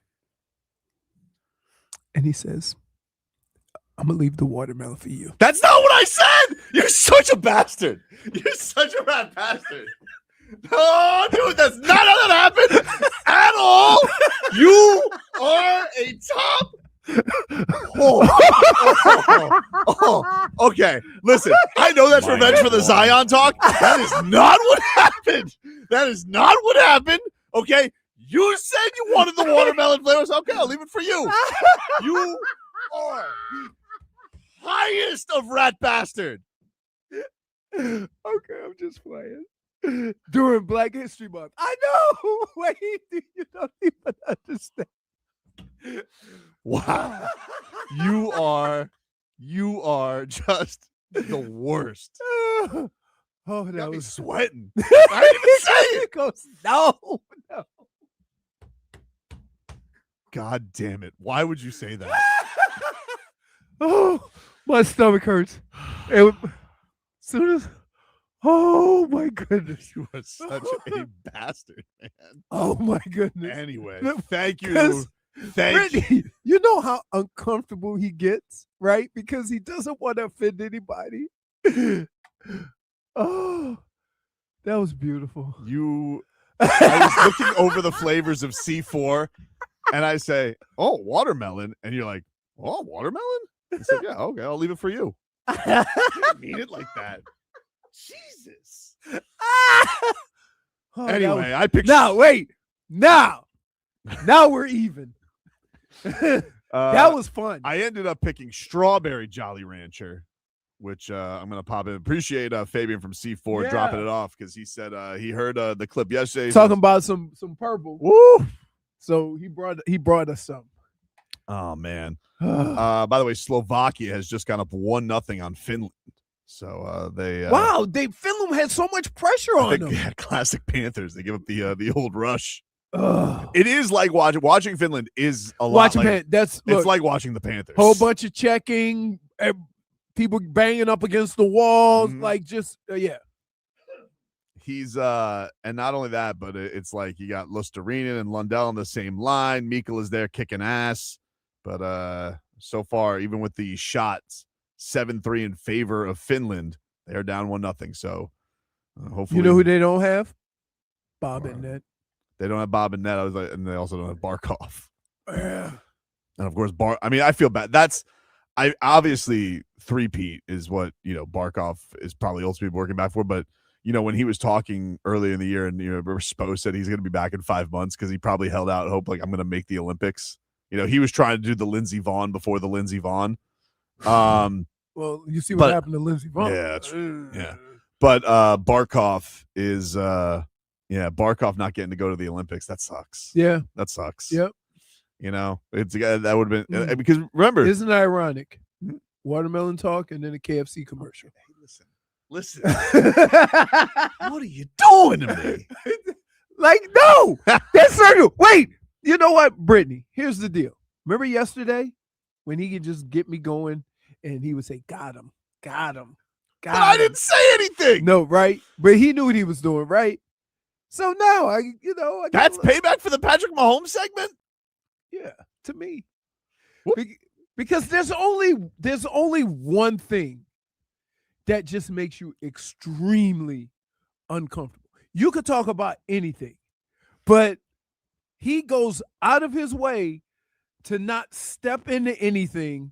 and he says, I'm going to leave the watermelon for you. That's not what I said. You're such a bastard. You're such a rat bastard. No, dude, that's not how that happened at all. You are a top. Okay. Listen, I know that's revenge for the Zion talk. That is not what happened. That is not what happened. Okay. You said you wanted the watermelon flavors. Okay, I'll leave it for you. You are the highest of rat bastard. Okay, I'm just playing. During Black History Month. I know. Wait, you don't even understand. Wow. You are just the worst. Oh, that was was sweating. I didn't even say it. Goes, no. God damn it. Why would you say that? Oh, my stomach hurts. As soon as, oh my goodness. You are such a bastard, man. Oh my goodness. Anyway, thank you. Brittney, you know how uncomfortable he gets, right? Because he doesn't want to offend anybody. Oh, that was beautiful. I was looking over the flavors of C4 and I say, oh, watermelon. And you're like, oh, watermelon? I said, yeah, okay, I'll leave it for you. I didn't mean it like that. Jesus. Oh, anyway, I picked. Now, wait. Now we're even. That was fun. I ended up picking strawberry Jolly Rancher, which I'm going to pop in. Appreciate Fabian from C4 dropping it off because he said he heard the clip yesterday. Talking about some purple. Woo! So he brought us some. Oh, man. By the way, Slovakia has just gone up 1-0 on Finland. So Finland had so much pressure on them. Yeah, classic Panthers. They give up the old rush. It is like watching Finland is a lot. It's like watching the Panthers. Whole bunch of checking, people banging up against the walls, like just yeah. He's and not only that, but it's like you got Lusterinen and Lundell on the same line. Mikkel is there kicking ass, but so far, even with the shots, 7-3 in favor of Finland, they're down 1-0. So hopefully, you know who they don't have? Bob and Ned. They don't have Bob and Ned. I was like, and they also don't have Barkov. Yeah. And of course, I feel bad. Obviously 3-peat is what, Barkov is probably ultimately working back for. But, when he was talking earlier in the year and, Spo said he's going to be back in 5 months because he probably held out hope, like, I'm going to make the Olympics. He was trying to do the Lindsey Vonn before the Lindsey Vonn. Well, you see what happened to Lindsey Vonn. Yeah, yeah. But Barkov is Barkov not getting to go to the Olympics. That sucks. Yeah. That sucks. Yep. It's that would have been because remember, isn't it ironic? Watermelon talk and then a KFC commercial. Hey, listen. What are you doing to me? Like, no, that's certain. Wait, you know what, Brittney? Here's the deal. Remember yesterday when he could just get me going and he would say, got him. I didn't say anything. No, right? But he knew what he was doing, right? So now I that's payback for the Patrick Mahomes segment. Yeah, to me, because there's only one thing that just makes you extremely uncomfortable. You could talk about anything, but he goes out of his way to not step into anything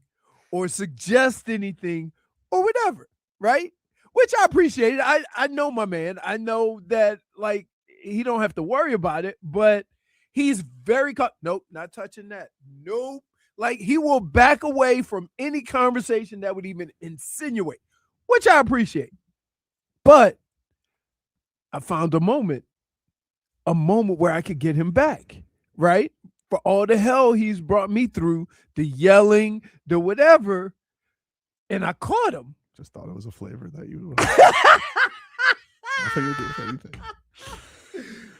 or suggest anything or whatever, right? Which I appreciate. I know my man. I know that, like, he don't have to worry about it, but he's very nope, not touching that. Nope. Like, he will back away from any conversation that would even insinuate, which I appreciate. But I found a moment where I could get him back, right? For all the hell he's brought me through, the yelling, the whatever, and I caught him. Just thought it was a flavor that you nothing to do with anything.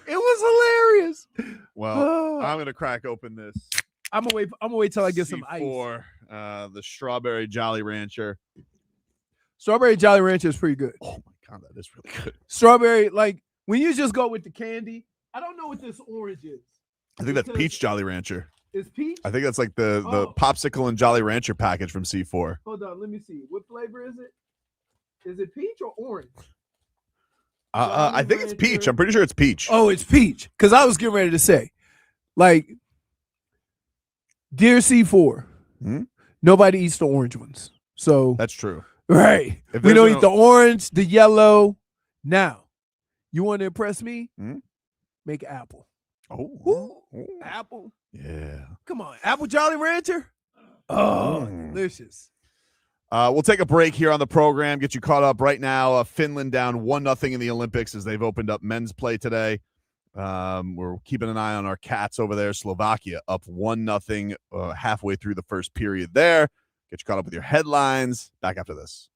It was hilarious. Well, I'm gonna crack open this. I'm gonna wait till I get some ice. The strawberry Jolly Rancher. Strawberry Jolly Rancher is pretty good. Oh my god, that is really good. Strawberry, like when you just go with the candy. I don't know what this orange is. I think that's peach Jolly Rancher. Is peach? I think that's like the popsicle and Jolly Rancher package from C4. Hold on, let me see. What flavor is it? Is it peach or orange? I think it's peach. I'm pretty sure it's peach. Oh, it's peach. Because I was getting ready to say, like, dear C4, nobody eats the orange ones. So that's true. Right. We don't eat the orange, the yellow. Now, you want to impress me? Make apple. Oh. Apple. Yeah. Come on. Apple Jolly Rancher? Oh, delicious. We'll take a break here on the program, get you caught up right now. Finland down 1-0 in the Olympics as they've opened up men's play today. We're keeping an eye on our cats over there. Slovakia up 1-0 halfway through the first period there. Get you caught up with your headlines. Back after this.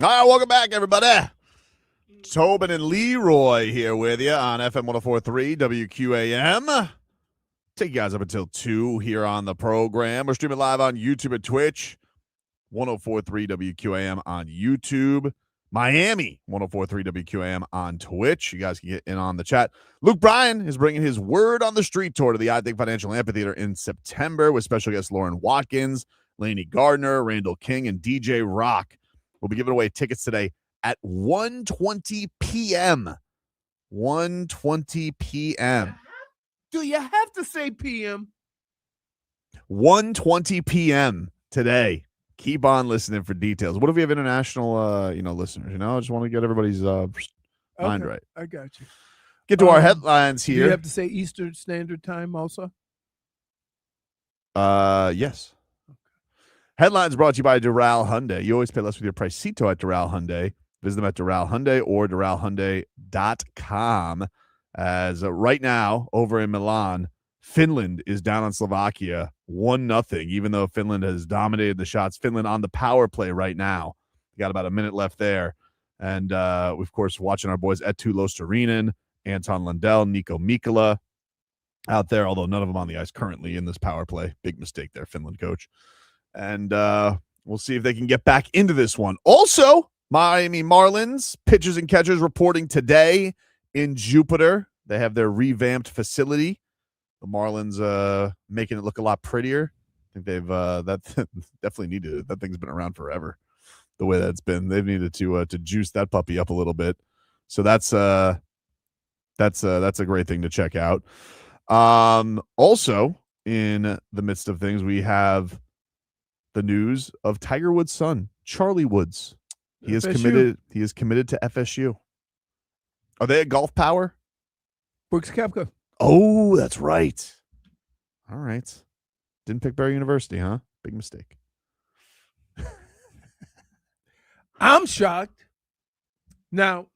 All right, welcome back, everybody. Tobin and Leroy here with you on FM 104.3 WQAM. Take you guys up until 2 here on the program. We're streaming live on YouTube and Twitch. 104.3 WQAM on YouTube. Miami, 104.3 WQAM on Twitch. You guys can get in on the chat. Luke Bryan is bringing his Word on the Street tour to the I Think Financial Amphitheater in September with special guests Lauren Watkins, Laney Gardner, Randall King, and DJ Rock. We'll be giving away tickets today at 1:20 p.m. 1:20 p.m. Do you have to say p.m.? 1:20 p.m. today. Keep on listening for details. What if we have international, listeners? I just want to get everybody's mind right. I got you. Get to our headlines here. Do you have to say Eastern Standard Time also? Yes. Okay. Headlines brought to you by Doral Hyundai. You always pay less with your Pricito at Doral Hyundai. Visit them at Doral Hyundai or DoralHyundai.com. As right now, over in Milan, Finland is down on Slovakia 1-0, even though Finland has dominated the shots. Finland on the power play right now. Got about a minute left there. And, of course, watching our boys Eetu Luostarinen, Anton Lundell, Nico Mikkola out there, although none of them on the ice currently in this power play. Big mistake there, Finland coach. And we'll see if they can get back into this one. Also, Miami Marlins pitchers and catchers reporting today in Jupiter. They have their revamped facility. The Marlins making it look a lot prettier. I think they've that definitely needed it. That thing's been around forever. The way that's been, they've needed to juice that puppy up a little bit. So that's a great thing to check out. Also, in the midst of things, we have the news of Tiger Woods' son, Charlie Woods. He is committed. He is committed to FSU. Are they at Golf Power? Brooks Koepka. Oh, that's right. All right. Didn't pick Barry University, huh? Big mistake. I'm shocked. Now,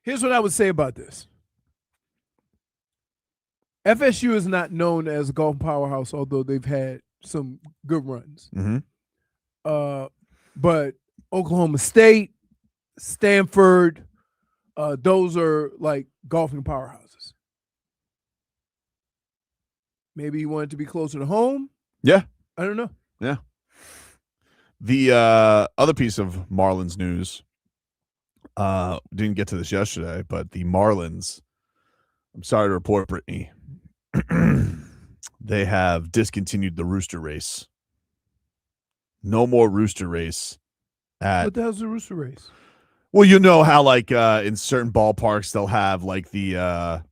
here's what I would say about this. FSU is not known as a golf powerhouse, although they've had some good runs. Mm-hmm. But Oklahoma State, Stanford, those are like golfing powerhouses. Maybe he wanted to be closer to home. Yeah. I don't know. Yeah. The other piece of Marlins news, didn't get to this yesterday, but the Marlins, I'm sorry to report, Brittney, they have discontinued the rooster race. No more rooster race. What the hell's the rooster race? Well, you know how like in certain ballparks they'll have like the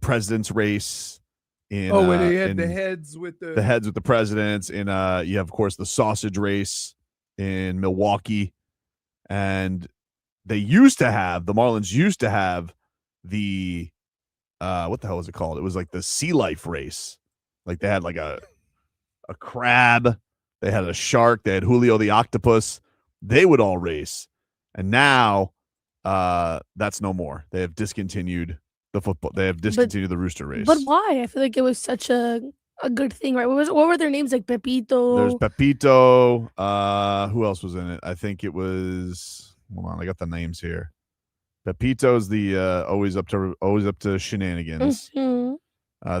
president's race. Where they had the heads with the presidents. In you have of course the sausage race in Milwaukee, and the Marlins used to have the what the hell was it called? It was like the sea life race. Like they had like a crab, they had a shark, they had Julio the octopus. They would all race, and now that's no more. They have discontinued the football. They have discontinued the rooster race. But why? I feel like it was such a good thing, right? What were their names? Like Pepito. There's Pepito. Who else was in it? I think it was. Hold on, I got the names here. Pepito's the always up to shenanigans. Mm-hmm.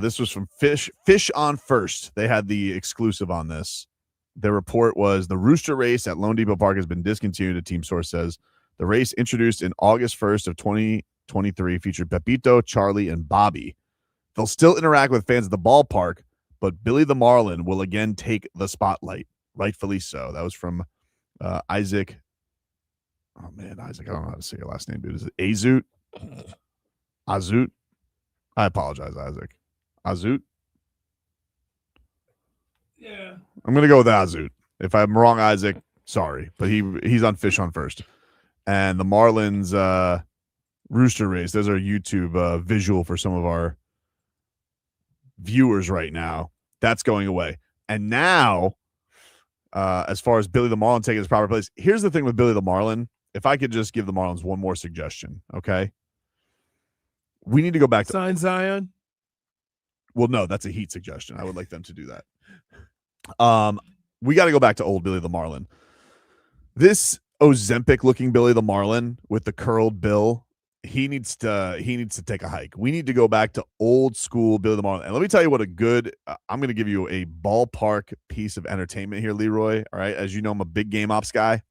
This was from Fish on First. They had the exclusive on this. Their report was the rooster race at Lone Depot Park has been discontinued. A team source says the race introduced in August 1st of 2023 featured Pepito, Charlie, and Bobby. They'll still interact with fans at the ballpark, but Billy the Marlin will again take the spotlight, rightfully so. That was from Isaac. Oh man, Isaac, I don't know how to say your last name, dude. Is it Azut? Azut? I apologize, Isaac. Azut? Yeah. I'm gonna go with Azut. If I'm wrong, Isaac, sorry, but he's on Fish on First, and the Marlins rooster race. There's our YouTube visual for some of our viewers right now. That's going away, and now, as far as Billy the Marlin taking his proper place, here's the thing with Billy the Marlin. If I could just give the Marlins one more suggestion, okay? We need to go back to sign Zion. Well, no, that's a Heat suggestion. I would like them to do that. We got to go back to old Billy the Marlin. This Ozempic looking Billy the Marlin with the curled bill, he needs to take a hike. We need to go back to old school Billy the Marlin. And let me tell you what a good I'm going to give you a ballpark piece of entertainment here, Leroy. All right, as you know, I'm a big game ops guy.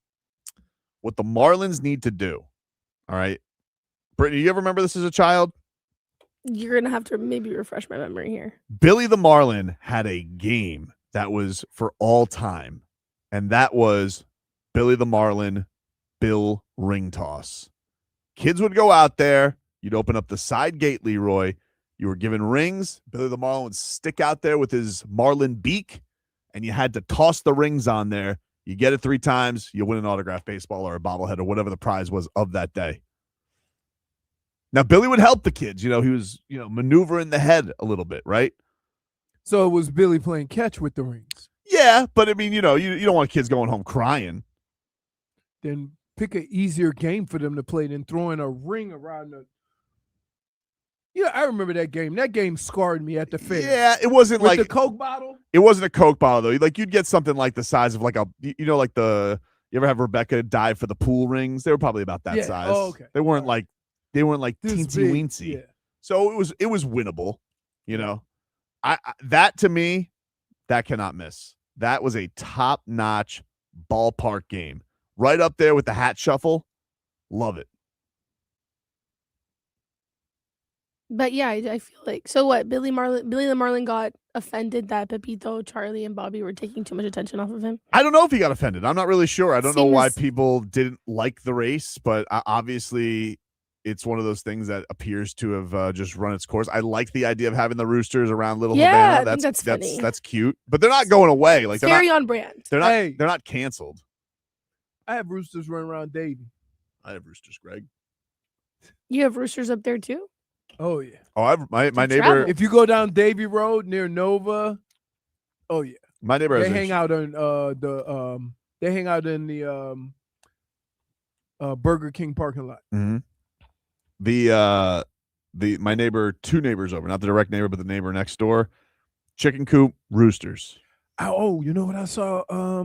What the Marlins need to do, all right, Brittney, you ever remember this as a child? You're gonna have to maybe refresh my memory here. Billy the Marlin had a game that was for all time, and that was Billy the Marlin Bill ring toss. Kids would go out there. You'd open up the side gate, Leroy. You were given rings. Billy the Marlin would stick out there with his Marlin beak, and you had to toss the rings on there. You get it 3 times, you win an autographed baseball or a bobblehead or whatever the prize was of that day. Now, Billy would help the kids. He was, maneuvering the head a little bit, right? So it was Billy playing catch with the rings. Yeah, but I mean, you don't want kids going home crying. Then pick an easier game for them to play than throwing a ring around the. I remember that game. That game scarred me at the fair. Yeah, it wasn't with like the Coke bottle. It wasn't a Coke bottle though. Like you'd get something like the size of like you ever have Rebecca dive for the pool rings? They were probably about that size. Oh, okay. They weren't like teensy weensy. Yeah. So it was winnable. That to me, that cannot miss. That was a top-notch ballpark game. Right up there with the hat shuffle. Love it. But yeah, I feel like so. What Billy the Marlin got offended that Pepito, Charlie, and Bobby were taking too much attention off of him. I don't know if he got offended. I'm not really sure. I don't know why people didn't like the race, but obviously it's one of those things that appears to have just run its course. I like the idea of having the roosters around Little Havana. That's funny. That's cute, but they're not going away. Like they're very not on brand. They're not canceled. I have roosters running around Davie. I have roosters, Greg. You have roosters up there too? Oh yeah. Oh, I have my neighbor. Travel. If you go down Davie Road near Nova, oh yeah. My neighbor. They hang out in the Burger King parking lot. Mm-hmm. My neighbor, 2 neighbors over, not the direct neighbor, but the neighbor next door, chicken coop, roosters. Oh, you know what I saw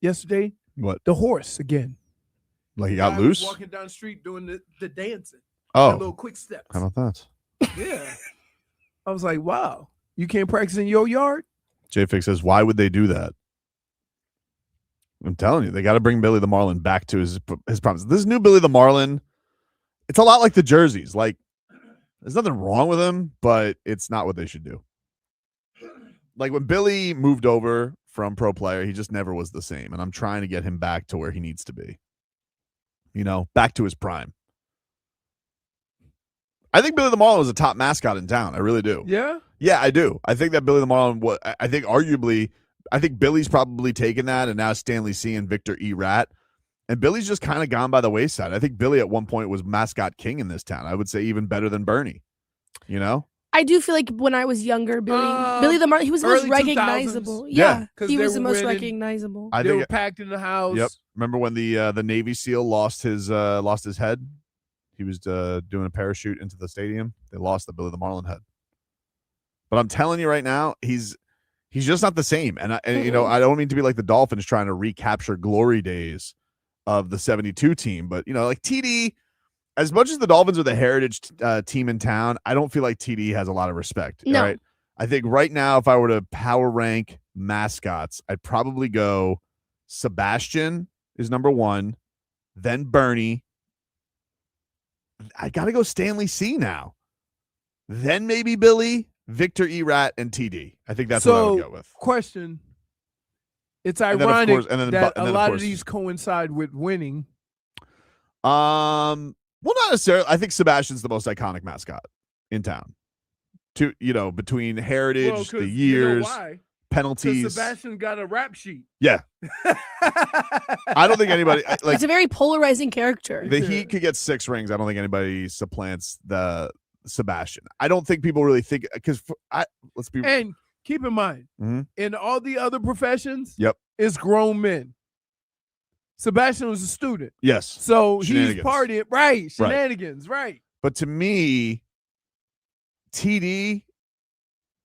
yesterday? What? The horse again. Like he got loose? Walking down the street doing the dancing. Oh. Little quick steps. How about that? Yeah. I was like, wow, you can't practice in your yard? JFig says, why would they do that? I'm telling you, they got to bring Billy the Marlin back to his promise. This new Billy the Marlin, it's a lot like the jerseys. Like, there's nothing wrong with him, but it's not what they should do. Like when Billy moved over from pro player, he just never was the same. And I'm trying to get him back to where he needs to be. Back to his prime. I think Billy the Marlin was a top mascot in town. I really do. Yeah? Yeah, I do. I think that Billy the Marlin, I think Billy's probably taken that, and now Stanley C. and Victor E. Rat. And Billy's just kind of gone by the wayside. I think Billy at one point was mascot king in this town. I would say even better than Bernie. I do feel like when I was younger, Billy the Marlin, he was the most recognizable. 2000s. Yeah, he they was the were most winning. recognizable. They were packed in the house. Yep. Remember when the Navy SEAL lost his head? He was doing a parachute into the stadium. They lost the Billy the Marlin head. But I'm telling you right now, he's just not the same. And I don't mean to be like the Dolphins trying to recapture glory days of the 72 team, but like TD, as much as the Dolphins are the heritage team in town, I don't feel like TD has a lot of respect. No. Right? I think right now, if I were to power rank mascots, I'd probably go Sebastian is number 1, then Bernie. I got to go Stanley C now. Then maybe Billy, Victor E. Rat, and TD. I think that's what I would go with. Question. It's ironic that a lot of these coincide with winning. Well, not necessarily. I think Sebastian's the most iconic mascot in town. Between heritage, the years, penalties. Sebastian got a rap sheet. Yeah. I don't think anybody it's a very polarizing character. The Heat could get 6 rings. I don't think anybody supplants the Sebastian. I don't think people really think let's be. And keep in mind, in all the other professions, yep, it's grown men. Sebastian was a student. Yes. So he's partying. Right. Shenanigans. Right. But to me, TD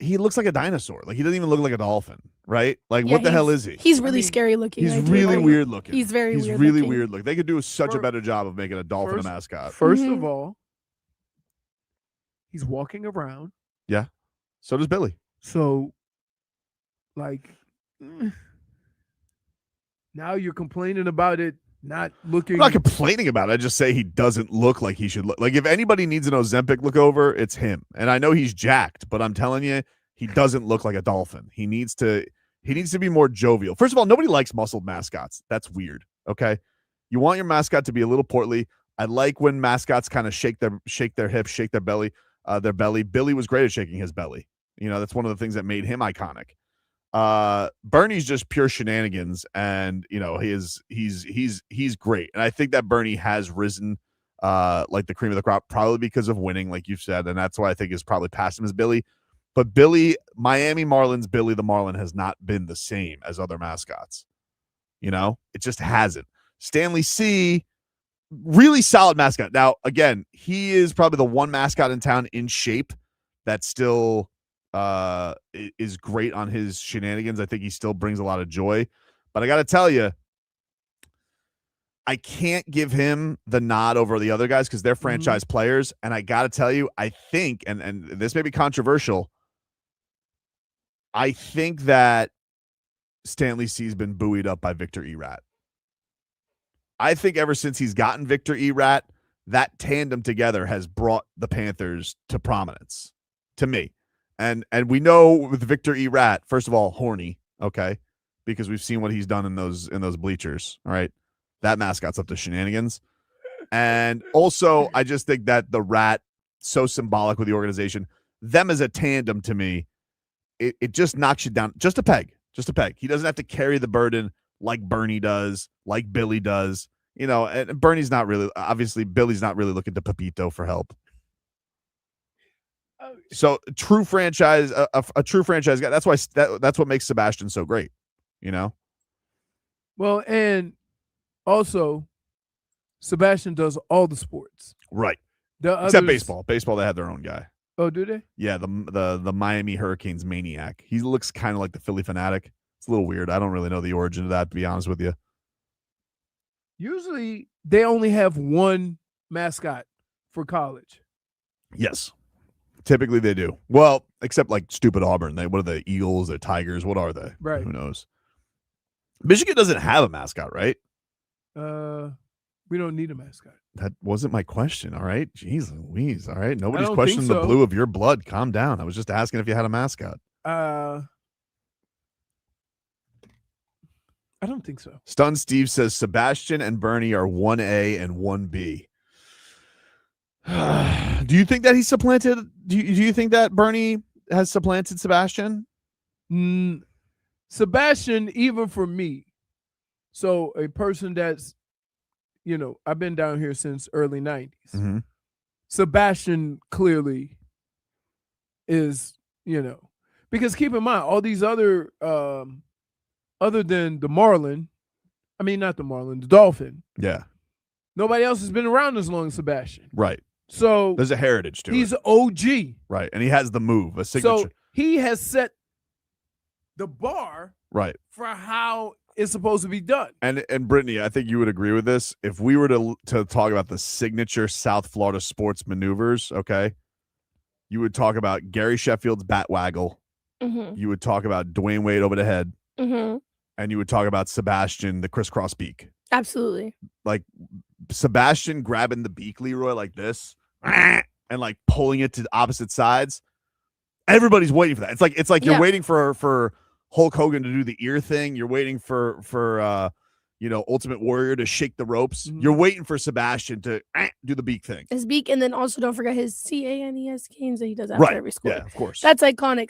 he looks like a dinosaur. Like he doesn't even look like a dolphin, right? Like what the hell is he? He's really scary looking. He's really weird looking. He's very He's weird really looking. weird looking. They could do such a better job of making a dolphin a mascot. First of all, he's walking around. Yeah. So does Billy. So, like, now you're complaining about it not looking. I'm not complaining about it. I just say he doesn't look like he should look. Like if anybody needs an Ozempic look over, it's him. And I know he's jacked, but I'm telling you, he doesn't look like a dolphin. He needs to be more jovial. First of all, nobody likes muscled mascots. That's weird. Okay. You want your mascot to be a little portly. I like when mascots kind of shake their hips, shake their belly. Billy was great at shaking his belly. You know, that's one of the things that made him iconic. Bernie's just pure shenanigans, and you know, he's great. And I think that Bernie has risen like the cream of the crop, probably because of winning, like you've said, and that's why I think is probably past him as Billy. But Miami Marlins Billy the Marlin has not been the same as other mascots. You know, it just hasn't. Stanley C, really solid mascot. Now, again, he is probably the one mascot in town in shape that still is great on his shenanigans. I think he still brings a lot of joy. But I got to tell you, I can't give him the nod over the other guys because they're franchise players. And I got to tell you, I think, and this may be controversial, I think that Stanley C's been buoyed up by Victor Erat. I think ever since he's gotten Victor Erat, that tandem together has brought the Panthers to prominence, to me. And we know with Victor Erat, first of all, horny, okay, because we've seen what he's done in those bleachers, all right? That mascot's up to shenanigans. And also, I just think that the Rat, so symbolic with the organization, them as a tandem to me, it just knocks you down just a peg. He doesn't have to carry the burden like Bernie does, like Billy does. You know, and Bernie's not really, obviously, Billy's not really looking to Pepito for help. So a true franchise guy. That's why that's what makes Sebastian so great. You know. Well, and also, Sebastian does all the sports. Right. Except baseball. Baseball, they had their own guy. Oh, do they? Yeah, the Miami Hurricanes maniac. He looks kind of like the Philly Fanatic. It's a little weird. I don't really know the origin of that, to be honest with you. Usually, they only have one mascot for college. Yes. Typically, they do. Well, except like stupid Auburn. What are the Eagles? They're Tigers. What are they? Right. Who knows? Michigan doesn't have a mascot, right? We don't need a mascot. That wasn't my question, all right? Jeez Louise, all right? Nobody's I questioning the blue of your blood. Calm down. I was just asking if you had a mascot. I don't think so. Stun Steve says Sebastian and Bernie are 1A and 1B. Do you think that he supplanted? Do you think that Bernie has supplanted Sebastian? Sebastian, even for me, so a person that's, you know, I've been down here since early 90s. Mm-hmm. Sebastian clearly is, you know, because keep in mind, all these other than the Marlin, I mean, not the Marlin, the Dolphin. Yeah. Nobody else has been around as long as Sebastian. Right. So there's a heritage to it. He's OG. Right. And he has the move, a signature. So he has set the bar right for how it's supposed to be done. And Brittney, I think you would agree with this. If we were to talk about the signature South Florida sports maneuvers, okay, you would talk about Gary Sheffield's bat waggle. Mm-hmm. You would talk about Dwayne Wade over the head. Mm-hmm. And you would talk about Sebastian, the crisscross beak. Absolutely. Like Sebastian grabbing the beak, Leroy, like this, and like pulling it to the opposite sides. Everybody's waiting for that. It's like you're waiting for Hulk Hogan to do the ear thing. You're waiting for Ultimate Warrior to shake the ropes. Mm-hmm. You're waiting for Sebastian to do the beak thing. His beak, and then also don't forget his CANES games that he does after every score. Yeah, of course. That's iconic.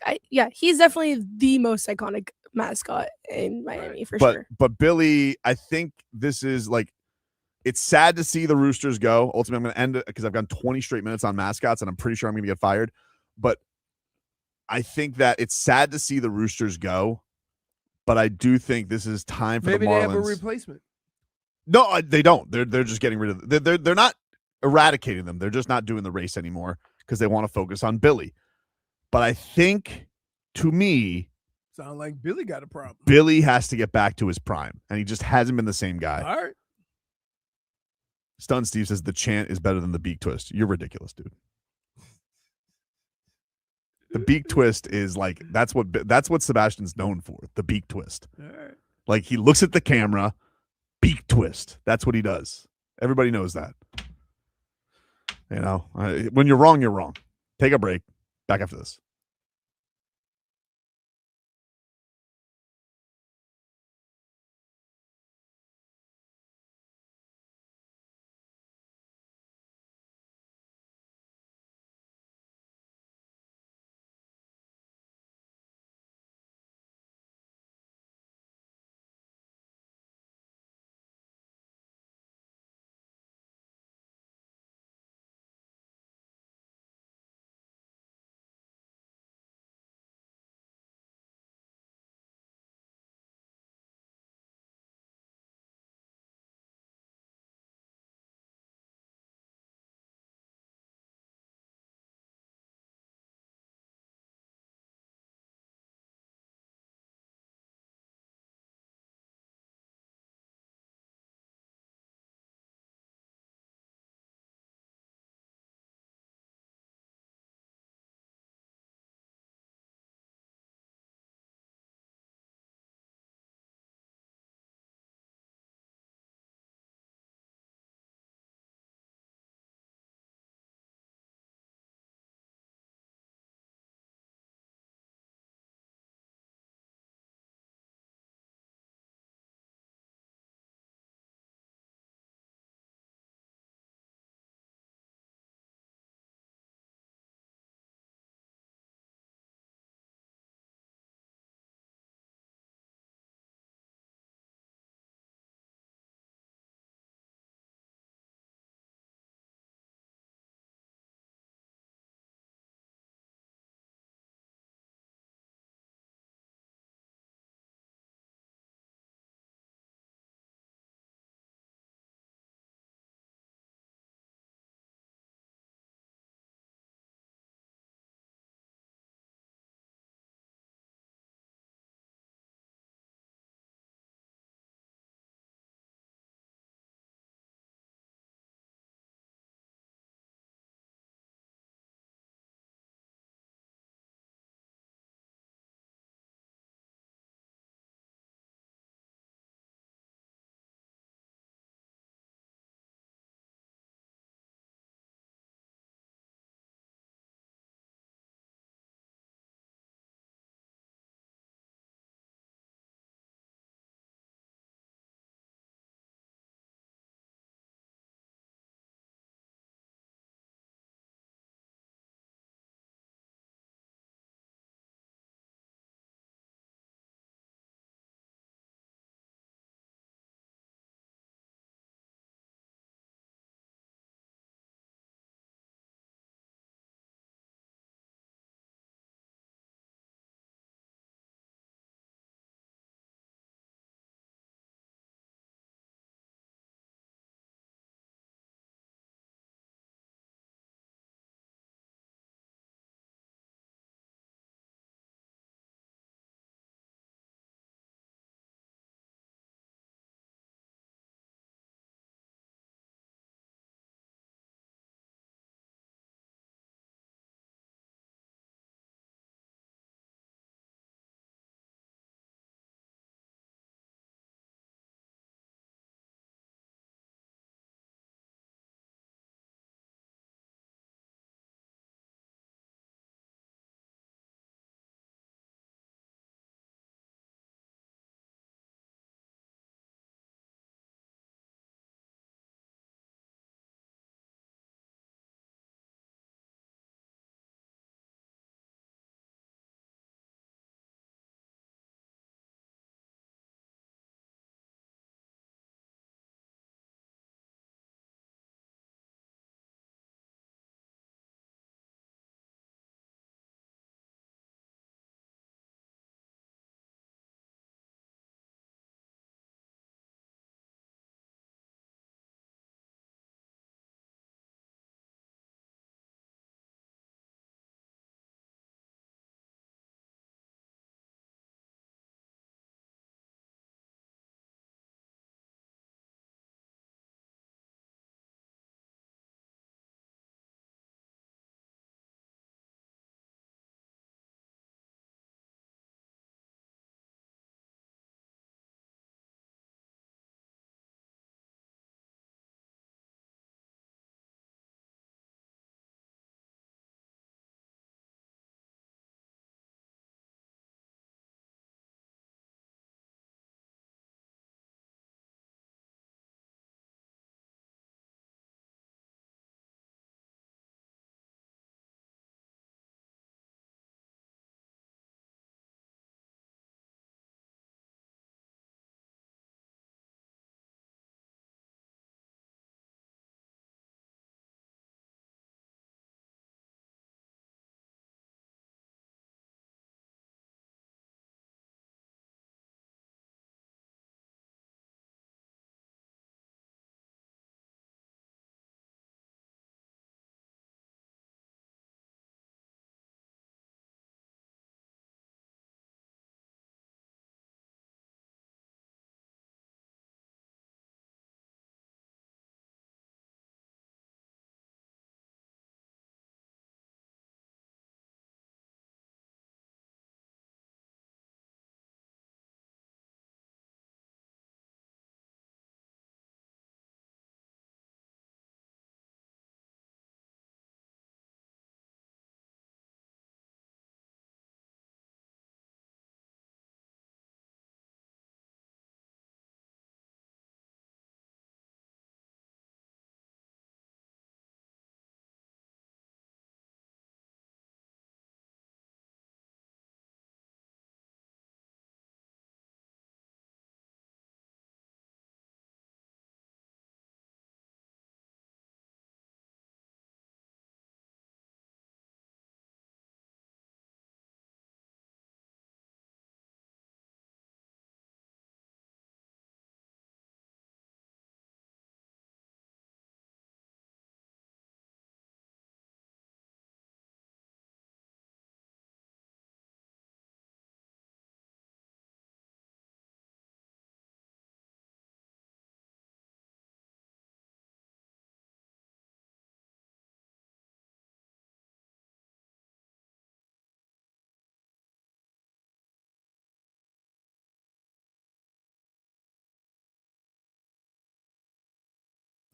He's definitely the most iconic mascot in Miami for sure. But Billy, I think this is like, it's sad to see the Roosters go. Ultimately, I'm going to end it because I've gone 20 straight minutes on mascots, and I'm pretty sure I'm going to get fired. But I think that it's sad to see the Roosters go, but I do think this is time for the Marlins. Maybe they have a replacement. No, they don't. They're just getting rid of them. They're not eradicating them. They're just not doing the race anymore because they want to focus on Billy. But I think to me, sound like Billy got a problem. Billy has to get back to his prime, and he just hasn't been the same guy. All right. Stun Steve says the chant is better than the beak twist. You're ridiculous, dude. The beak twist is like that's what Sebastian's known for. The beak twist. All right. Like he looks at the camera, beak twist. That's what he does. Everybody knows that. You know, when you're wrong, you're wrong. Take a break. Back after this.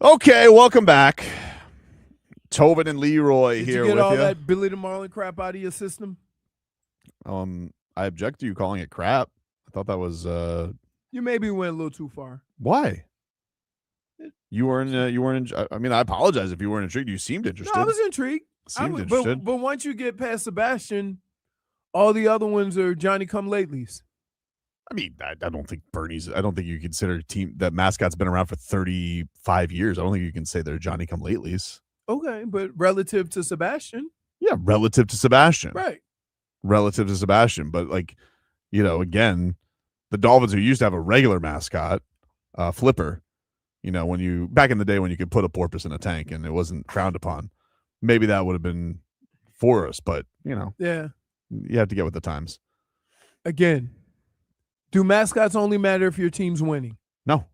Okay, welcome back. Tobin and Leroy Did here you get with all you. that Billy the Marlin crap out of your system? I object to you calling it crap. I thought that was You maybe went a little too far. Why? You weren't I mean, I apologize if you weren't intrigued. You seemed interested. No, I was intrigued. Interested. But once you get past Sebastian, all the other ones are Johnny come latelys. I mean, I don't think I don't think you consider a team that mascot's been around for 35 years. I don't think you can say they're Johnny come latelys. Okay, but relative to Sebastian. Yeah, relative to Sebastian. Right. Relative to Sebastian. But again, the Dolphins who used to have a regular mascot, Flipper, back in the day when you could put a porpoise in a tank and it wasn't frowned upon, maybe that would have been for us, but yeah, you have to get with the times. Again, do mascots only matter if your team's winning? No,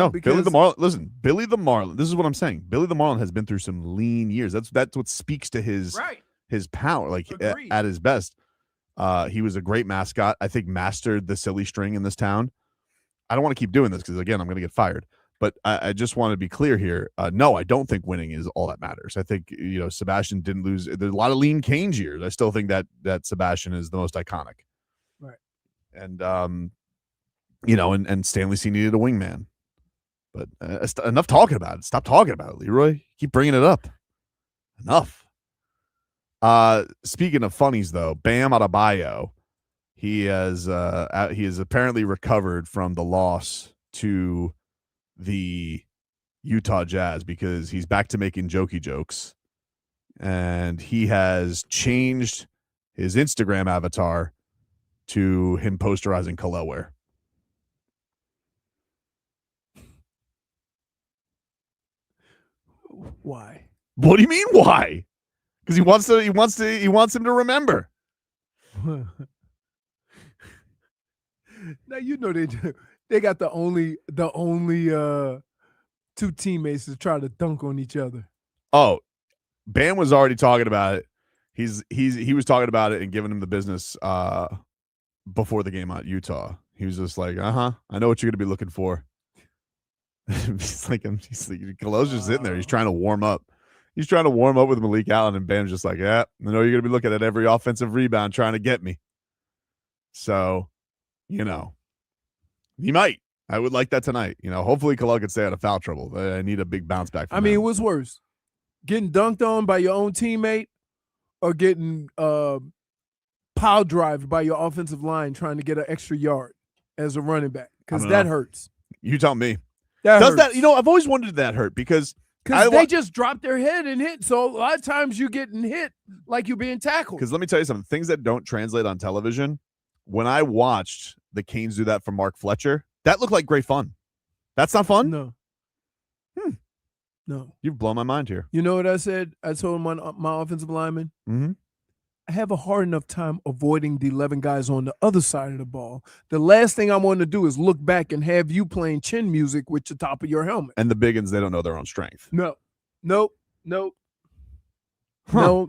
because Billy the Marlin. Listen, Billy the Marlin. This is what I'm saying. Billy the Marlin has been through some lean years. That's what speaks to his power. At his best, he was a great mascot. I think mastered the silly string in this town. I don't want to keep doing this because again, I'm going to get fired. But I just want to be clear here. No, I don't think winning is all that matters. I think Sebastian didn't lose. There's a lot of lean Canes years. I still think that Sebastian is the most iconic. Right. And and Stanley C needed a wingman. But enough talking about it. Stop talking about it, Leroy. Keep bringing it up. Enough. Speaking of funnies, though, Bam Adebayo, he has apparently recovered from the loss to the Utah Jazz because he's back to making jokey jokes, and he has changed his Instagram avatar to him posterizing Kel'el Ware. Why? What do you mean why? Because he wants him to remember. Now they got the only two teammates to try to dunk on each other. Oh, Bam was already talking about it. He was talking about it and giving him the business before the game at Utah. He was just like, I know what you're gonna be looking for. he's like Kel'el's just sitting there. He's trying to warm up. He's trying to warm up with Malik Allen, and Bam's just like, yeah, I know you're gonna be looking at every offensive rebound trying to get me. So, he might. I would like that tonight. Hopefully Kel'el could stay out of foul trouble. I need a big bounce back. It was worse, getting dunked on by your own teammate or getting pile drived by your offensive line trying to get an extra yard as a running back, because that hurts. You tell me. Does that? I've always wondered if that hurt because they just drop their head and hit. So a lot of times you're getting hit like you're being tackled. Because let me tell you something. Things that don't translate on television. When I watched the Canes do that for Mark Fletcher, that looked like great fun. That's not fun? No. No. You've blown my mind here. You know what I said? I told my offensive lineman, I have a hard enough time avoiding the 11 guys on the other side of the ball. The last thing I want to do is look back and have you playing chin music with the top of your helmet. And the biggins, they don't know their own strength. No. Nope. No,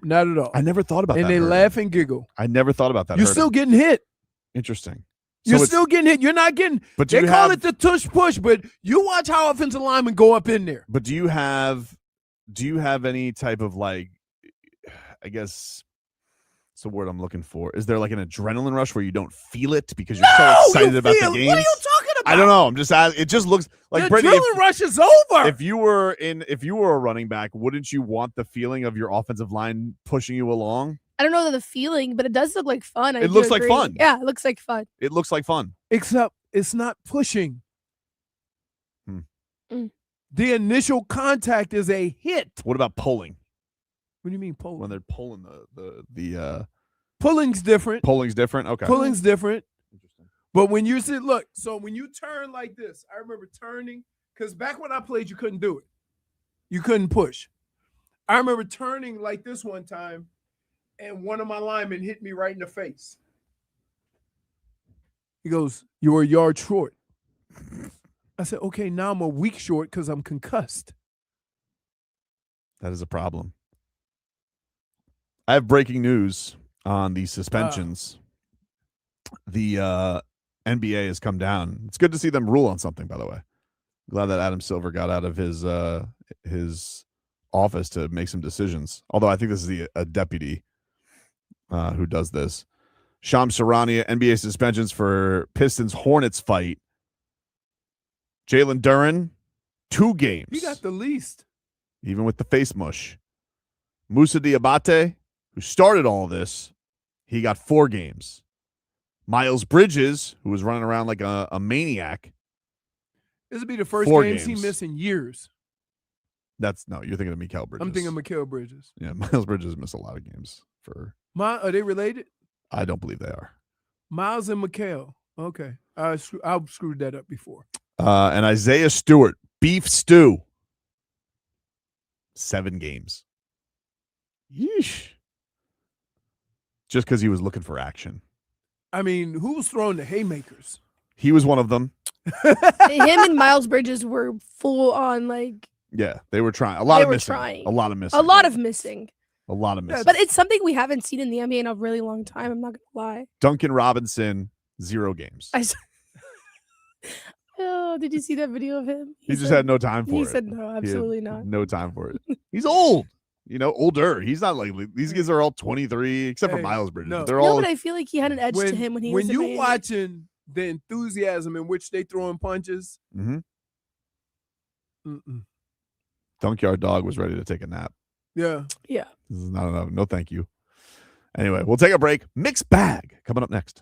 not at all. I never thought about that. And they laugh and giggle. I never thought about that. You're still getting hit. Interesting. You're still getting hit. You're not getting. But they call it the tush push, but you watch how offensive linemen go up in there. But do you have any type of I guess it's the word I'm looking for. Is there like an adrenaline rush where you don't feel it because you're so excited about the game? What are you talking about? I don't know. I'm just asking. It just looks like the adrenaline rush is over. If you were a running back, wouldn't you want the feeling of your offensive line pushing you along? I don't know the feeling, but it does look like fun. It looks like fun. Yeah, it looks like fun. It looks like fun. Except it's not pushing. The initial contact is a hit. What about pulling? What do you mean pulling? When they're pulling the pulling's different. Pulling's different. Okay. Pulling's different. Interesting. But when you sit, look, so when you turn like this, I remember turning, because back when I played, you couldn't do it. You couldn't push. I remember turning like this one time, and one of my linemen hit me right in the face. He goes, "You were a yard short." I said, "Okay, now I'm a week short because I'm concussed." That is a problem. I have breaking news on the suspensions. The NBA has come down. It's good to see them rule on something, by the way. Glad that Adam Silver got out of his office to make some decisions. Although I think this is a deputy who does this. Shams Charania, NBA suspensions for Pistons Hornets fight. Jalen Duren, 2 games. He got the least. Even with the face mush. Moussa Diabate, who started all this, he got 4 games. Miles Bridges, who was running around like a maniac. This will be the first 4 games he games. missed in years. No, you're thinking of Mikal Bridges. I'm thinking of Mikal Bridges. Yeah, Miles Bridges missed a lot of games. Are they related? I don't believe they are. Miles and Mikal. Okay. I screwed that up before. And Isaiah Stewart, beef stew. 7 games. Yeesh. Just because he was looking for action. I mean, who was throwing the haymakers? He was one of them. Him and Miles Bridges were full on like. Yeah, they were trying. A lot of missing. Trying. A lot of missing. A lot of missing. A lot of missing. But it's something we haven't seen in the NBA in a really long time. I'm not going to lie. Duncan Robinson, 0 games. Oh, did you see that video of him? He just had no time for it. He said no, absolutely not. No time for it. He's old. Older. He's not like these guys are all 23, except for Miles Bridges. No. They're all. But I feel like he had an edge to him when he was. When you watching the enthusiasm in which they throwing punches. Dunkyard Dog was ready to take a nap. Yeah. Yeah. This is not enough. No, thank you. Anyway, we'll take a break. Mixed bag coming up next.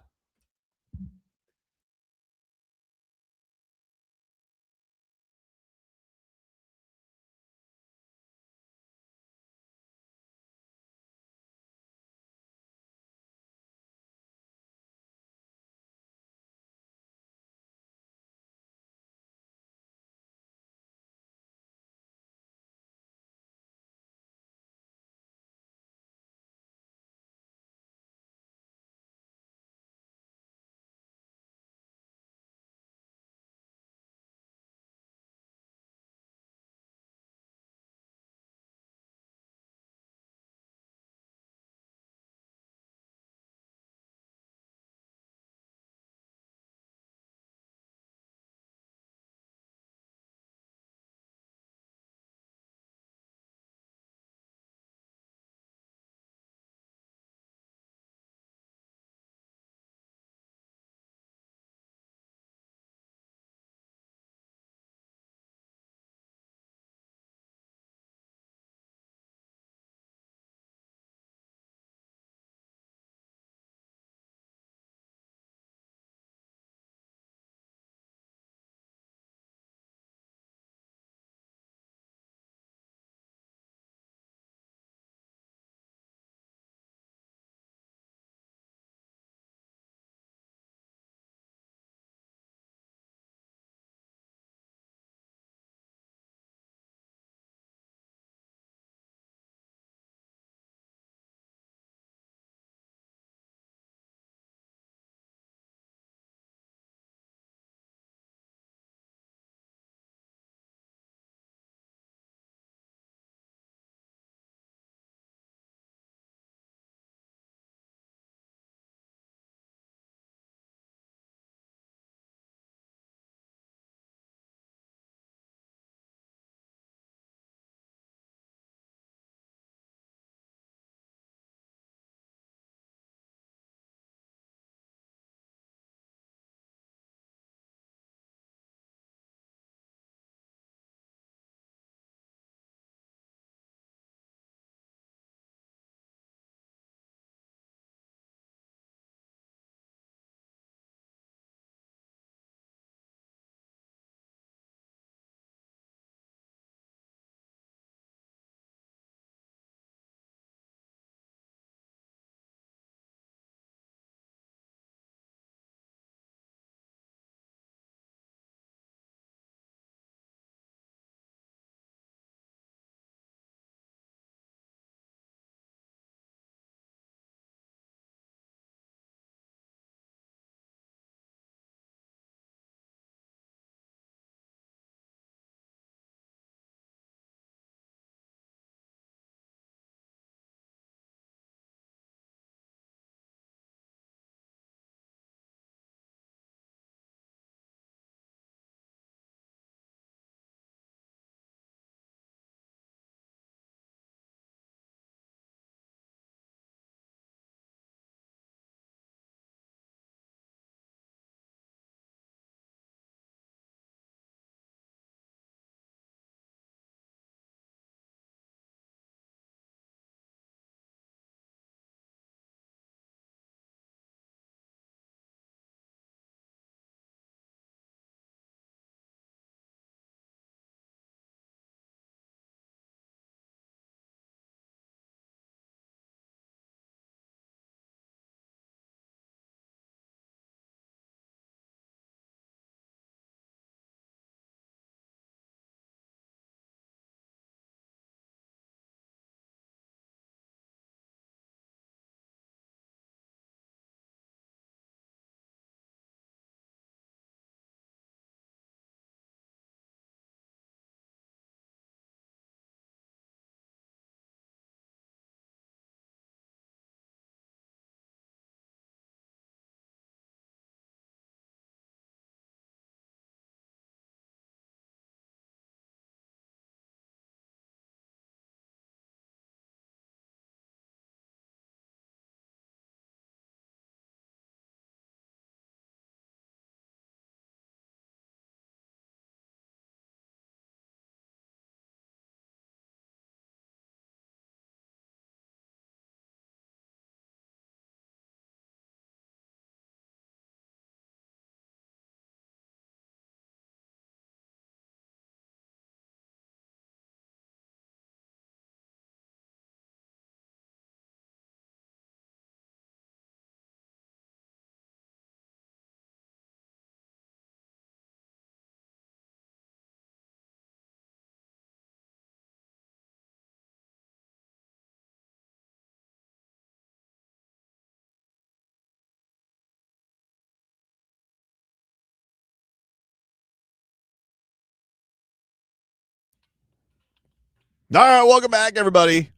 All right, welcome back, everybody.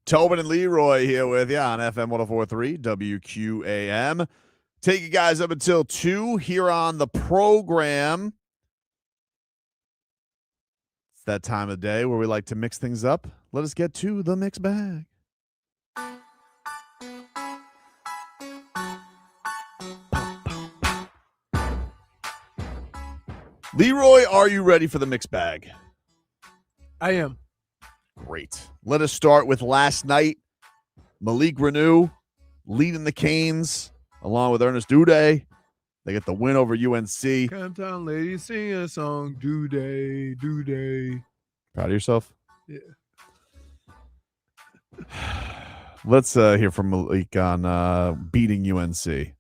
Tobin and Leroy here with you on FM 104.3 WQAM. Take you guys up until 2 here on the program. It's that time of day where we like to mix things up. Let us get to the mix bag. Leroy, are you ready for the mix bag? I am. Great. Let us start with last night. Malik Renew leading the Canes along with Ernest Uday. They get the win over UNC. Come down, ladies, sing a song. Do day, do day. Proud of yourself? Yeah. Let's hear from Malik on beating UNC.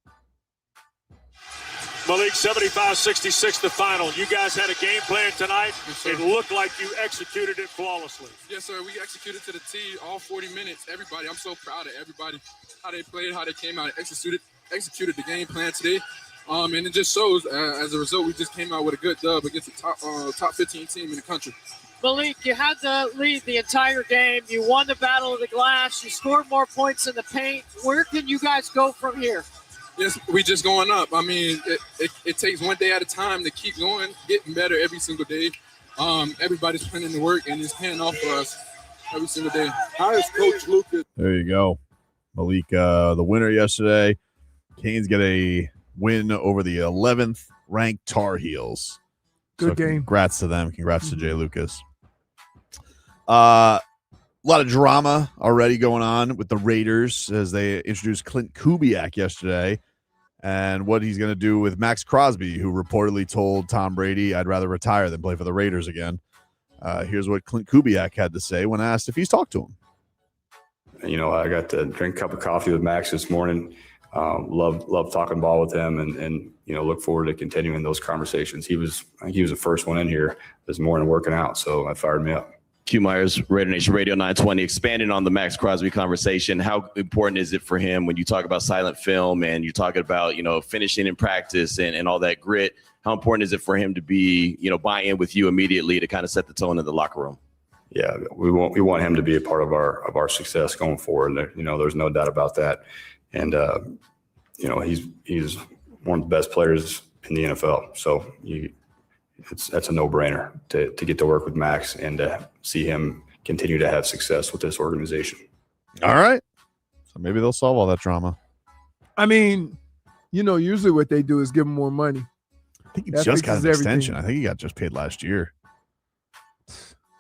Malik, 75-66 the final. You guys had a game plan tonight. Yes, it looked like you executed it flawlessly. Yes, sir. We executed to the T all 40 minutes. Everybody, I'm so proud of everybody, how they played, how they came out and executed the game plan today. And it just shows, as a result, we just came out with a good dub against the top 15 team in the country. Malik, you had the lead the entire game. You won the battle of the glass. You scored more points in the paint. Where can you guys go from here? Yes, we just going up. I mean, it takes one day at a time to keep going, getting better every single day. Everybody's putting in the work, and it's paying off for us every single day. How is Coach Lucas? There you go. Malik, the winner yesterday. Canes get a win over the 11th ranked Tar Heels. Good game. Congrats to them. Congrats to Jay Lucas. A lot of drama already going on with the Raiders as they introduced Klint Kubiak yesterday and what he's going to do with Maxx Crosby, who reportedly told Tom Brady, I'd rather retire than play for the Raiders again. Here's what Klint Kubiak had to say when asked if he's talked to him. You know, I got to drink a cup of coffee with Max this morning. Love talking ball with him and you know, look forward to continuing those conversations. I think he was the first one in here this morning working out, so I fired me up. Q Myers, Raider Nation Radio 920, expanding on the Maxx Crosby conversation. How important is it for him when you talk about silent film and you're talking about, you know, finishing in practice and all that grit? How important is it for him to be, you know, buy in with you immediately to kind of set the tone in the locker room? Yeah, we want him to be a part of our success going forward. There, you know, there's no doubt about that. And you know, he's one of the best players in the NFL. So that's a no-brainer to get to work with Max and to see him continue to have success with this organization. All right. So maybe they'll solve all that drama. I mean, you know, usually what they do is give him more money. I think he just got an extension. I think he got just paid last year.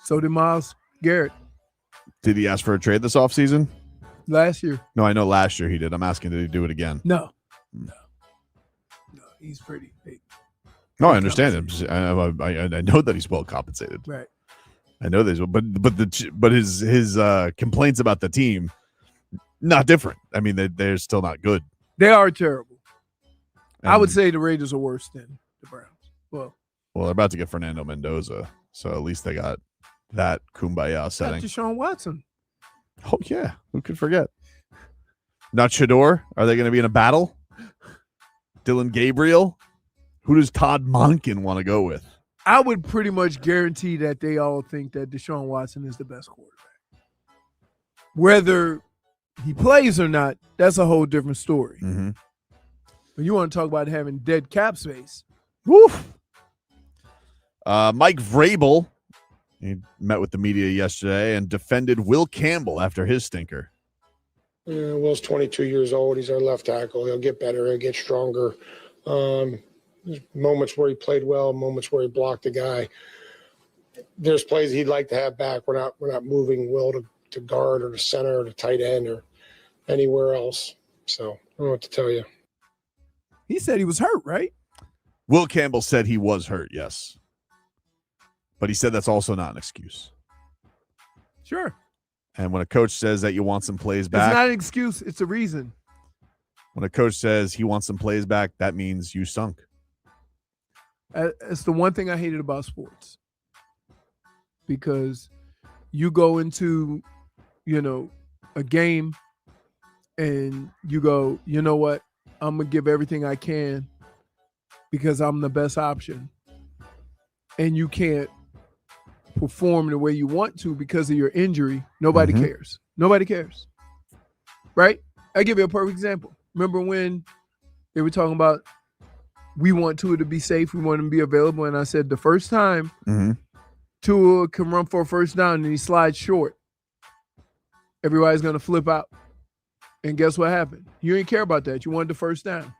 So did Myles Garrett. Did he ask for a trade this offseason? Last year. No, I know last year he did. I'm asking, did he do it again? No. He's pretty big. No, I understand him. I know that he's well compensated. Right. I know this, but his complaints about the team, not different. I mean, they're still not good. They are terrible. I would say the Raiders are worse than the Browns. Well, they're about to get Fernando Mendoza, so at least they got that kumbaya setting. Deshaun Watson. Oh yeah, who could forget? Not Shador. Are they going to be in a battle? Dylan Gabriel. Who does Todd Monken want to go with? I would pretty much guarantee that they all think that Deshaun Watson is the best quarterback. Whether he plays or not, that's a whole different story. Mm-hmm. But you want to talk about having dead cap space. Woof. Mike Vrabel, he met with the media yesterday and defended Will Campbell after his stinker. Yeah, Will's 22 years old. He's our left tackle. He'll get better. He'll get stronger. There's moments where he played well, moments where he blocked a guy. There's plays he'd like to have back. We're not moving Will to guard or to center or to tight end or anywhere else. So I don't know what to tell you. He said he was hurt, right? Will Campbell said he was hurt, yes. But he said that's also not an excuse. Sure. And when a coach says that you want some plays back. It's not an excuse. It's a reason. When a coach says he wants some plays back, that means you stunk. It's the one thing I hated about sports. Because you go into, you know, a game and you go, you know what? I'm going to give everything I can because I'm the best option. And you can't perform the way you want to because of your injury, nobody cares. Nobody cares. Right? I'll give you a perfect example. Remember when they were talking about we want Tua to be safe, we want him to be available, and I said the first time Tua can run for a first down and he slides short, everybody's going to flip out. And guess what happened? You didn't care about that. You wanted the first down.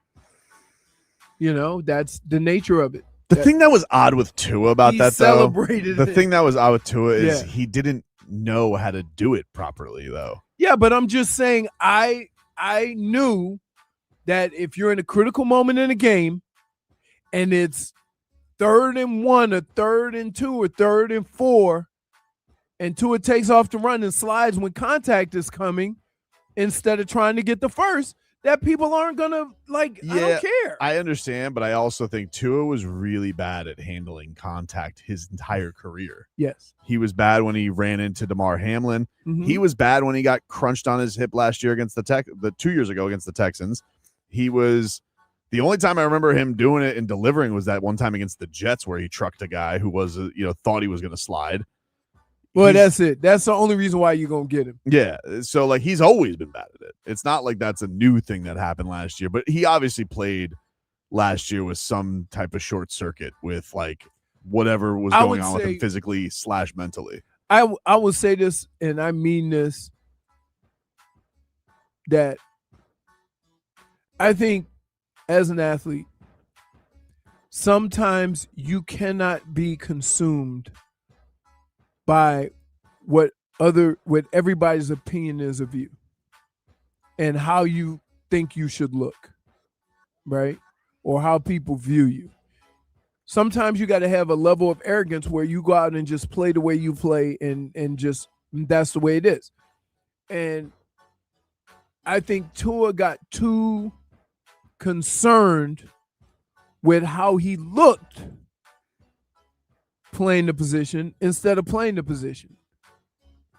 That's the nature of it. The thing that was odd with Tua about that, though, the thing that was odd with Tua is he didn't know how to do it properly, though. Yeah, but I'm just saying I knew that if you're in a critical moment in a game and it's 3rd and 1 or 3rd and 2 or 3rd and 4 and Tua takes off to run and slides when contact is coming instead of trying to get the first, that people aren't going to, I don't care. I understand, but I also think Tua was really bad at handling contact his entire career. Yes. He was bad when he ran into DeMar Hamlin. He was bad when he got crunched on his hip last year against the 2 years ago against the Texans. He was the only time I remember him doing it and delivering was that one time against the Jets where he trucked a guy who was, thought he was going to slide. Well, that's it. That's the only reason why you're going to get him. Yeah. So, he's always been bad at it. It's not like that's a new thing that happened last year, but he obviously played last year with some type of short circuit with, whatever was going on with him physically / mentally. I will say this, and I mean this, that I think as an athlete, sometimes you cannot be consumed by what everybody's opinion is of you and how you think you should look, right? Or how people view you. Sometimes you got to have a level of arrogance where you go out and just play the way you play and just that's the way it is. And I think Tua got too concerned with how he looked playing the position instead of playing the position.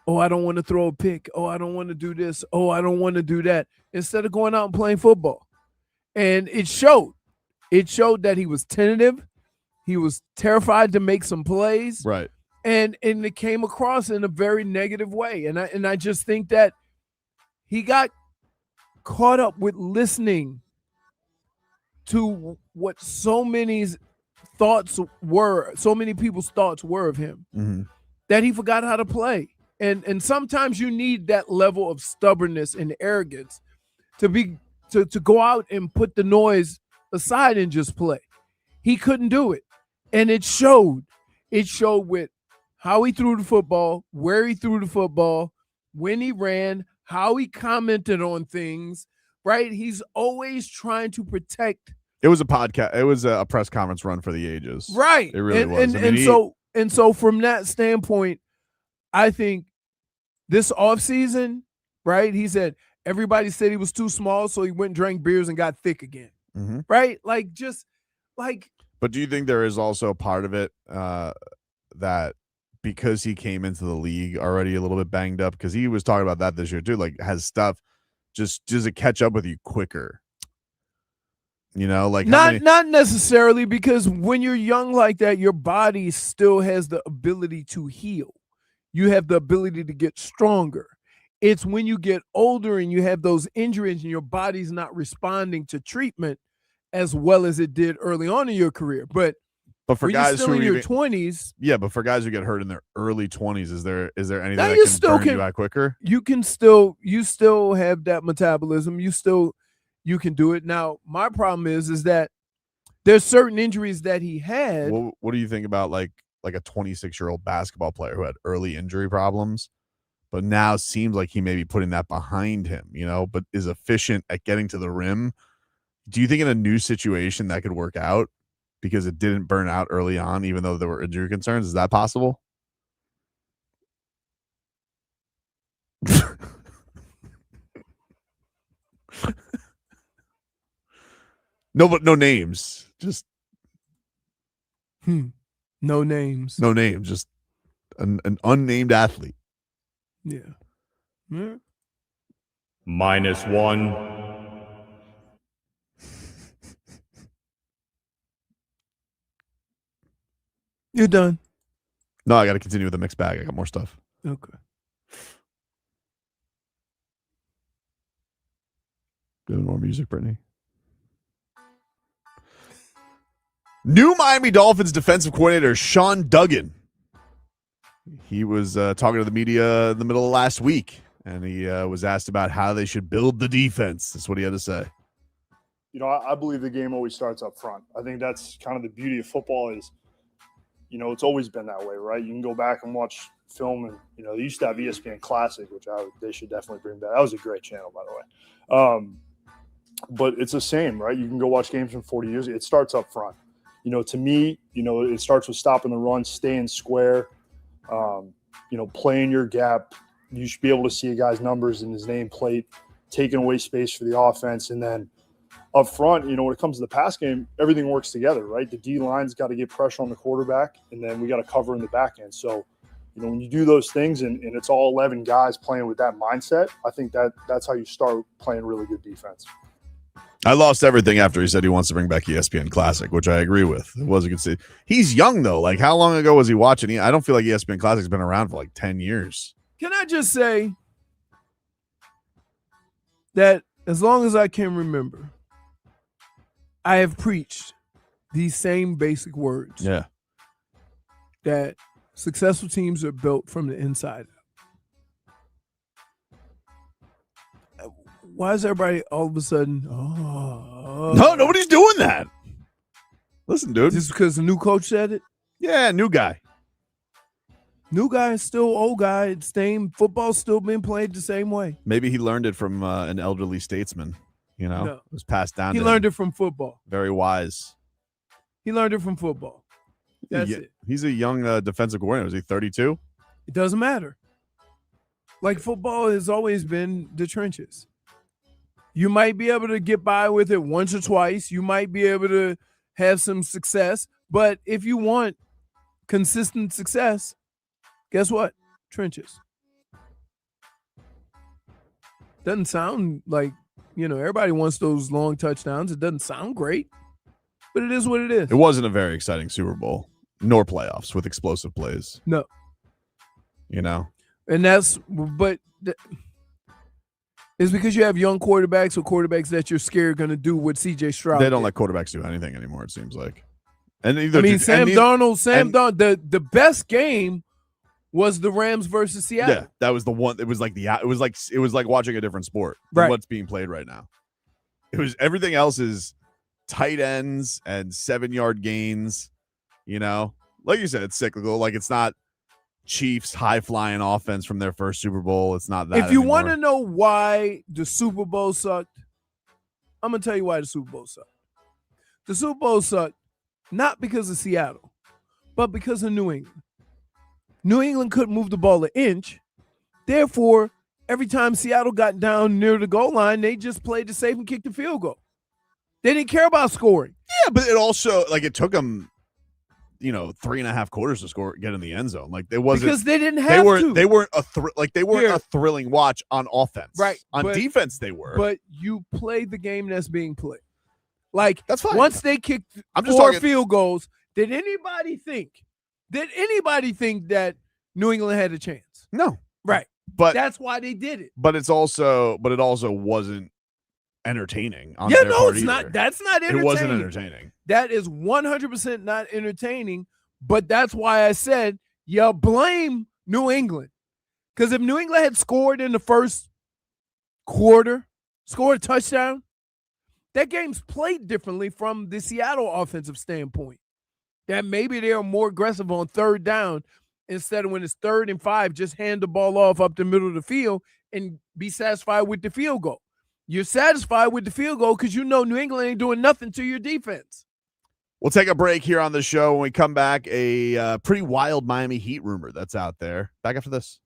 Oh, I don't want to throw a pick. Oh, I don't want to do this. Oh, I don't want to do that. Instead of going out and playing football. And it showed. It showed that he was tentative. He was terrified to make some plays. Right. And it came across in a very negative way. And I just think that he got caught up with listening to what so many people's thoughts were of him, that he forgot how to play. And sometimes you need that level of stubbornness and arrogance to go out and put the noise aside and just play. He couldn't do it. And it showed. It showed with how he threw the football, where he threw the football, when he ran, how he commented on things, right? He's always trying to protect. It was a podcast. It was a press conference run for the ages. Right. It really was. And so from that standpoint, I think this offseason, right, he said everybody said he was too small, so he went and drank beers and got thick again. Right? But do you think there is also a part of it that because he came into the league already a little bit banged up, because he was talking about that this year too, has stuff just does it catch up with you quicker? Not necessarily, because when you're young like that, your body still has the ability to heal. You have the ability to get stronger. It's when you get older and you have those injuries and your body's not responding to treatment as well as it did early on in your career. But for guys who are in your 20s, but for guys who get hurt in their early 20s, is there anything that can burn you out quicker? You still have that metabolism. You can do it. Now, my problem is that there's certain injuries that he had. What do you think about like a 26-year-old basketball player who had early injury problems, but now seems like he may be putting that behind him, but is efficient at getting to the rim? Do you think in a new situation that could work out because it didn't burn out early on, even though there were injury concerns? Is that possible? No, but no names. Just no names. No names. Just an unnamed athlete. Yeah. -1. You're done. No, I got to continue with the mixed bag. I got more stuff. Okay. Doing more music, Brittney. New Miami Dolphins defensive coordinator Sean Duggan. He was talking to the media in the middle of last week, and he was asked about how they should build the defense. That's what he had to say. I believe the game always starts up front. I think that's kind of the beauty of football is, it's always been that way, right? You can go back and watch film, and, they used to have ESPN Classic, which they should definitely bring back. That was a great channel, by the way. But it's the same, right? You can go watch games from 40 years. It starts up front. To me, it starts with stopping the run, staying square, playing your gap. You should be able to see a guy's numbers in his nameplate, taking away space for the offense. And then up front, when it comes to the pass game, everything works together, right? The D-line's got to get pressure on the quarterback, and then we got to cover in the back end. So, when you do those things and it's all 11 guys playing with that mindset, I think that's how you start playing really good defense. I lost everything after he said he wants to bring back ESPN Classic, which I agree with. It was a good see. He's young, though. Like, how long ago was he watching? I don't feel like ESPN Classic's been around for like 10 years. Can I just say that as long as I can remember, I have preached these same basic words. Yeah. That successful teams are built from the inside out. Why is everybody all of a sudden, No, nobody's doing that. Listen, dude. Just because the new coach said it? Yeah, new guy. New guy is still old guy. Same football's still being played the same way. Maybe he learned it from an elderly statesman. No. It was passed down. He learned it from football. Very wise. He learned it from football. That's it. He's a young defensive coordinator. Is he 32? It doesn't matter. Like, football has always been the trenches. You might be able to get by with it once or twice. You might be able to have some success. But if you want consistent success, guess what? Trenches. Doesn't sound like, everybody wants those long touchdowns. It doesn't sound great, but it is what it is. It wasn't a very exciting Super Bowl, nor playoffs with explosive plays. No. And it's because you have young quarterbacks or quarterbacks that you're scared are going to do what C.J. Stroud They don't did. let quarterbacks do anything anymore, it seems like. And Sam Darnold, the best game was the Rams versus Seattle. Yeah, that was the one. It was like watching a different sport than Right. what's being played right now. It was everything else is tight ends and 7-yard gains. Like you said, it's cyclical. Like, it's not Chiefs high flying offense from their first Super Bowl. It's not that. If you want to know why the Super Bowl sucked, I'm gonna tell you why the Super Bowl sucked. The Super Bowl sucked not because of Seattle, but because of New England. New England couldn't move the ball an inch. Therefore, every time Seattle got down near the goal line, they just played it safe and kicked the field goal. They didn't care about scoring. Yeah, but it also, it took them, 3.5 quarters to get in the end zone. Like, it wasn't because they didn't have to. They weren't a thrilling watch on offense. Right. On defense, they were. But you played the game that's being played. Like, that's fine. Once they kicked field goals, did anybody think that New England had a chance? No. Right. But that's why they did it. But it also wasn't entertaining on Yeah, their no, part it's either. not. That's not entertaining. It wasn't entertaining. That is 100% not entertaining. But that's why I said you blame New England. Because if New England had scored in the first quarter, scored a touchdown, that game's played differently from the Seattle offensive standpoint. That maybe they are more aggressive on third down instead of when it's 3rd and 5, just hand the ball off up the middle of the field and be satisfied with the field goal. You're satisfied with the field goal because New England ain't doing nothing to your defense. We'll take a break here on the show. When we come back, a pretty wild Miami Heat rumor that's out there. Back after this.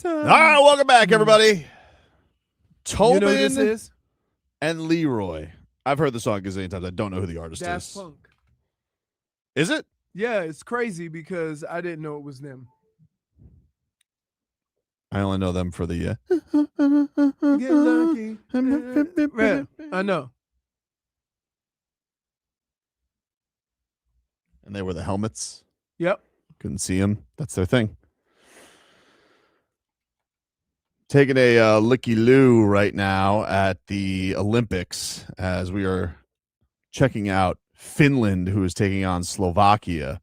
All right, welcome back, everybody. Tobin You know who this is? and Leroy. I've heard the song a gazillion times. I don't know who the artist Daft is. Punk. Is it? Yeah, it's crazy because I didn't know it was them. I only know them for the Get lucky. Yeah, I know. And they were the helmets. Yep. Couldn't see them. That's their thing. Taking a looky-loo right now at the Olympics as we are checking out Finland, who is taking on Slovakia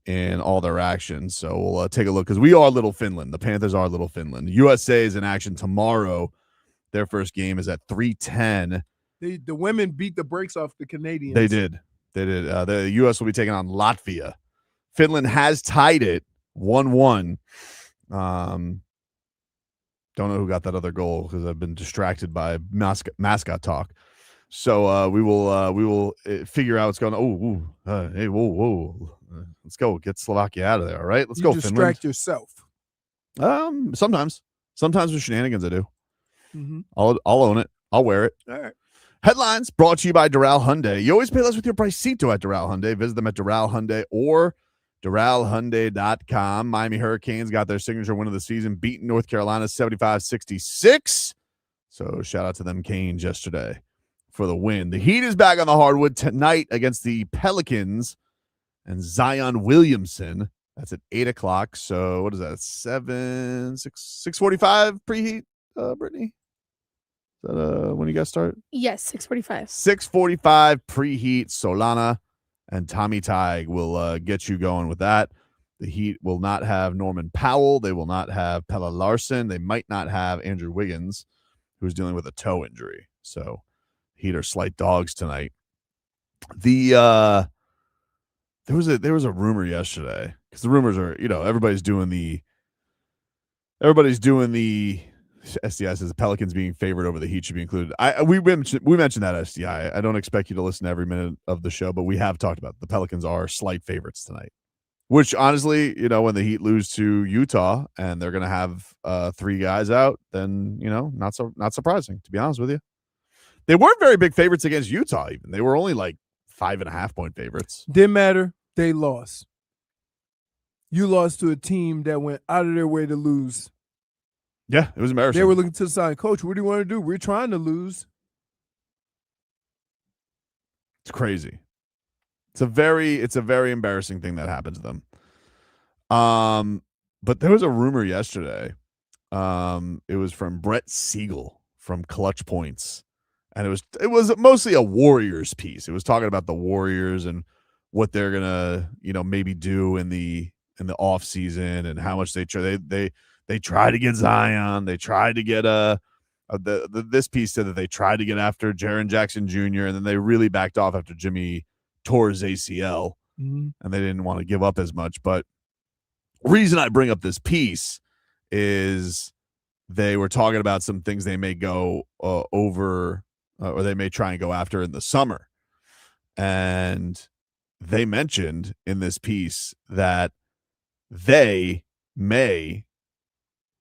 in all their actions. So we'll take a look because we are Little Finland. The Panthers are Little Finland. USA is in action tomorrow. Their first game is at 3:10. The women beat the brakes off the Canadians. They did. The U.S. will be taking on Latvia. Finland has tied it 1-1. Don't know who got that other goal because I've been distracted by mascot talk. So we will figure out what's going on. Hey, whoa. Let's go. Get Slovakia out of there. All right. Let's go, distract Finland. yourself. Sometimes with shenanigans I do. Mm-hmm. I'll own it. I'll wear it. All right. Headlines brought to you by Doral Hyundai. You always pay less with your Pricito at Doral Hyundai. Visit them at Doral Hyundai or DoralHyundai.com. Miami Hurricanes got their signature win of the season, beating North Carolina 75-66. So shout out to them Canes yesterday for the win. The Heat is back on the hardwood tonight against the Pelicans and Zion Williamson. That's at 8 o'clock. So what is that? 6:45 preheat, Brittney? Is that when you guys start? Yes, 6:45. 6:45 preheat. Solana and Tommy Tig will get you going with that. The Heat will not have Norman Powell. They will not have Pelle Larsson. They might not have Andrew Wiggins, who's dealing with a toe injury. So Heat are slight dogs tonight. There was a rumor yesterday because the rumors are, everybody's doing the SDI says the Pelicans being favored over the Heat should be included. We mentioned that SDI. I don't expect you to listen to every minute of the show, but we have talked about the Pelicans are slight favorites tonight. Which honestly, when the Heat lose to Utah and they're going to have 3 guys out, then not surprising, to be honest with you. They weren't very big favorites against Utah. Even they were only like 5.5 point favorites. Didn't matter. They lost. You lost to a team that went out of their way to lose. Yeah, it was embarrassing. They were looking to the side, Coach, what do you want to do? We're trying to lose. It's crazy. It's a very embarrassing thing that happened to them. But there was a rumor yesterday. It was from Brett Siegel from Clutch Points. And it was mostly a Warriors piece. It was talking about the Warriors and what they're gonna, maybe do in the offseason and how much they tried to get Zion. They tried to get this piece said that they tried to get after Jaren Jackson Jr. and then they really backed off after Jimmy tore his ACL, and they didn't want to give up as much. But reason I bring up this piece is they were talking about some things they may go over or they may try and go after in the summer. And they mentioned in this piece that they may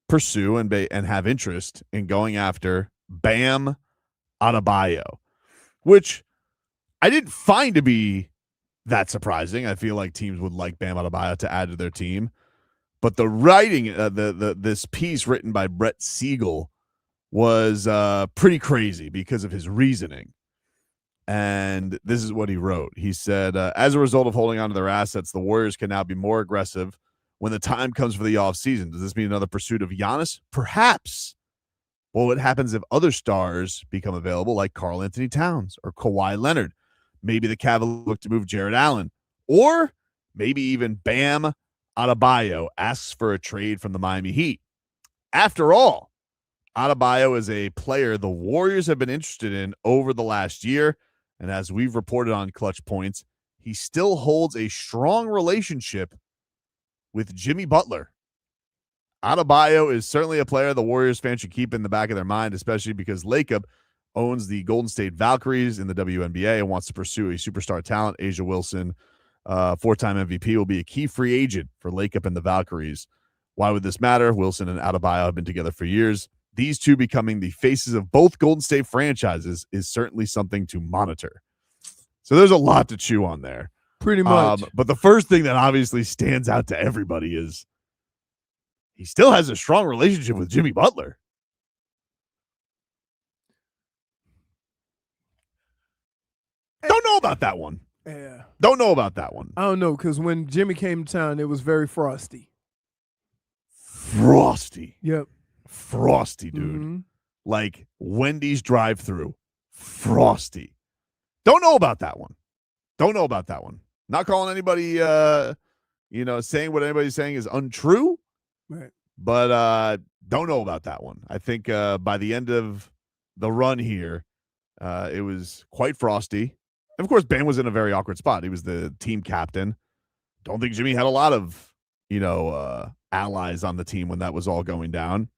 pursue and have interest in going after Bam Adebayo, which I didn't find to be that surprising. I feel like teams would like Bam Adebayo to add to their team. But the writing, this piece written by Brett Siegel was pretty crazy because of his reasoning. And this is what he wrote. He said, as a result of holding on to their assets, the Warriors can now be more aggressive when the time comes for the offseason. Does this mean another pursuit of Giannis? Perhaps. Well, what happens if other stars become available, like Karl Anthony Towns or Kawhi Leonard? Maybe the Cavaliers look to move Jared Allen. Or maybe even Bam Adebayo asks for a trade from the Miami Heat. After all, Adebayo is a player the Warriors have been interested in over the last year. And as we've reported on Clutch Points, he still holds a strong relationship with Jimmy Butler. Adebayo is certainly a player the Warriors fans should keep in the back of their mind, especially because Lacob owns the Golden State Valkyries in the WNBA and wants to pursue a superstar talent. Asia Wilson, 4-time MVP, will be a key free agent for Lacob and the Valkyries Why would this matter? Wilson and Adebayo have been together for years. These two becoming the faces of both Golden State franchises is certainly something to monitor. So there's a lot to chew on there. Pretty much. But the first thing that obviously stands out to everybody is he still has a strong relationship with Jimmy Butler. Don't know about that one. Yeah. Don't know about that one. I don't know, because when Jimmy came to town, it was very frosty. Frosty. Yep. Frosty, dude. Mm-hmm. Like Wendy's drive-thru. Frosty. Don't know about that one. Don't know about that one. Not calling anybody, saying what anybody's saying is untrue. Right. But don't know about that one. I think by the end of the run here, it was quite frosty. Of course, Bam was in a very awkward spot. He was the team captain. Don't think Jimmy had a lot of, allies on the team when that was all going down.